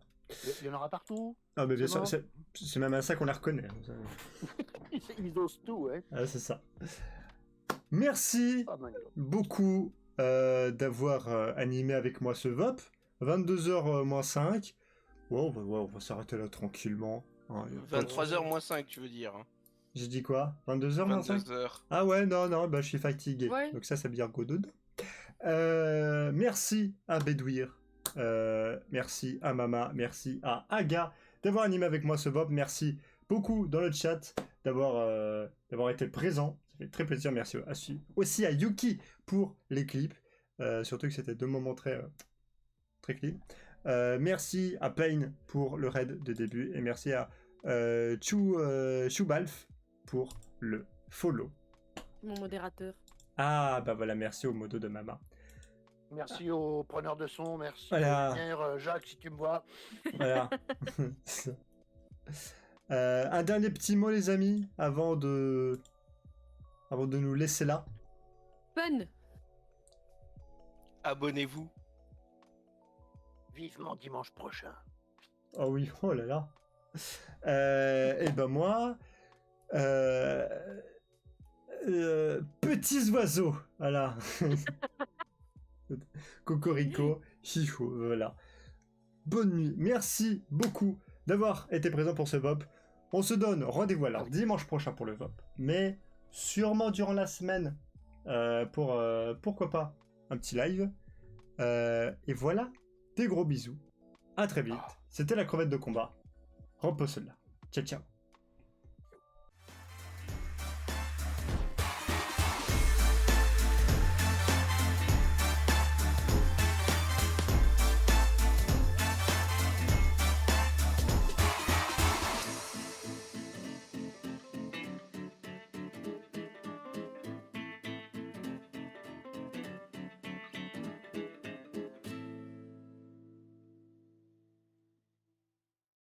Il y en aura partout. Ah, mais bien C'est sûr, bon. c'est même à ça qu'on les reconnaît. Hein. Ils osent tout, hein. Ah, c'est ça. Merci Ah, ben, beaucoup d'avoir animé avec moi ce VOP. 22h moins 5. Ouais, on va s'arrêter là tranquillement. Hein, y a pas de- 23h moins 5, tu veux dire. Hein. J'ai dit quoi? 22h moins 5? 22h. Ah ouais, non, bah je suis fatigué. Ouais. Donc ça veut dire go dodo. Merci à Bédouir. Merci à Mama. Merci à Aga d'avoir animé avec moi ce VOP. Merci beaucoup dans le chat d'avoir été présent. Ça fait très plaisir. Merci aussi à Yuki pour les clips. Surtout que c'était 2 moments très clean. Merci à Pain pour le raid de début. Et merci à Choubalf pour le follow. Mon modérateur. Ah, bah voilà, merci au modo de Mama. Merci aux preneurs de son, merci Voilà. aux lumières, Jacques, si tu me vois. Voilà. Un dernier petit mot, les amis, avant de nous laisser là. Fun. Abonnez-vous. Vivement dimanche prochain. Oh oui, oh là là. Et ben moi, petits oiseaux, voilà. Cocorico, chifou, voilà. Bonne nuit, merci beaucoup d'avoir été présent pour ce VOP. On se donne rendez-vous alors dimanche prochain pour le VOP, mais sûrement durant la semaine pour pourquoi pas un petit live. Et voilà, des gros bisous. À très vite. C'était la crevette de combat. Repose là. Ciao ciao.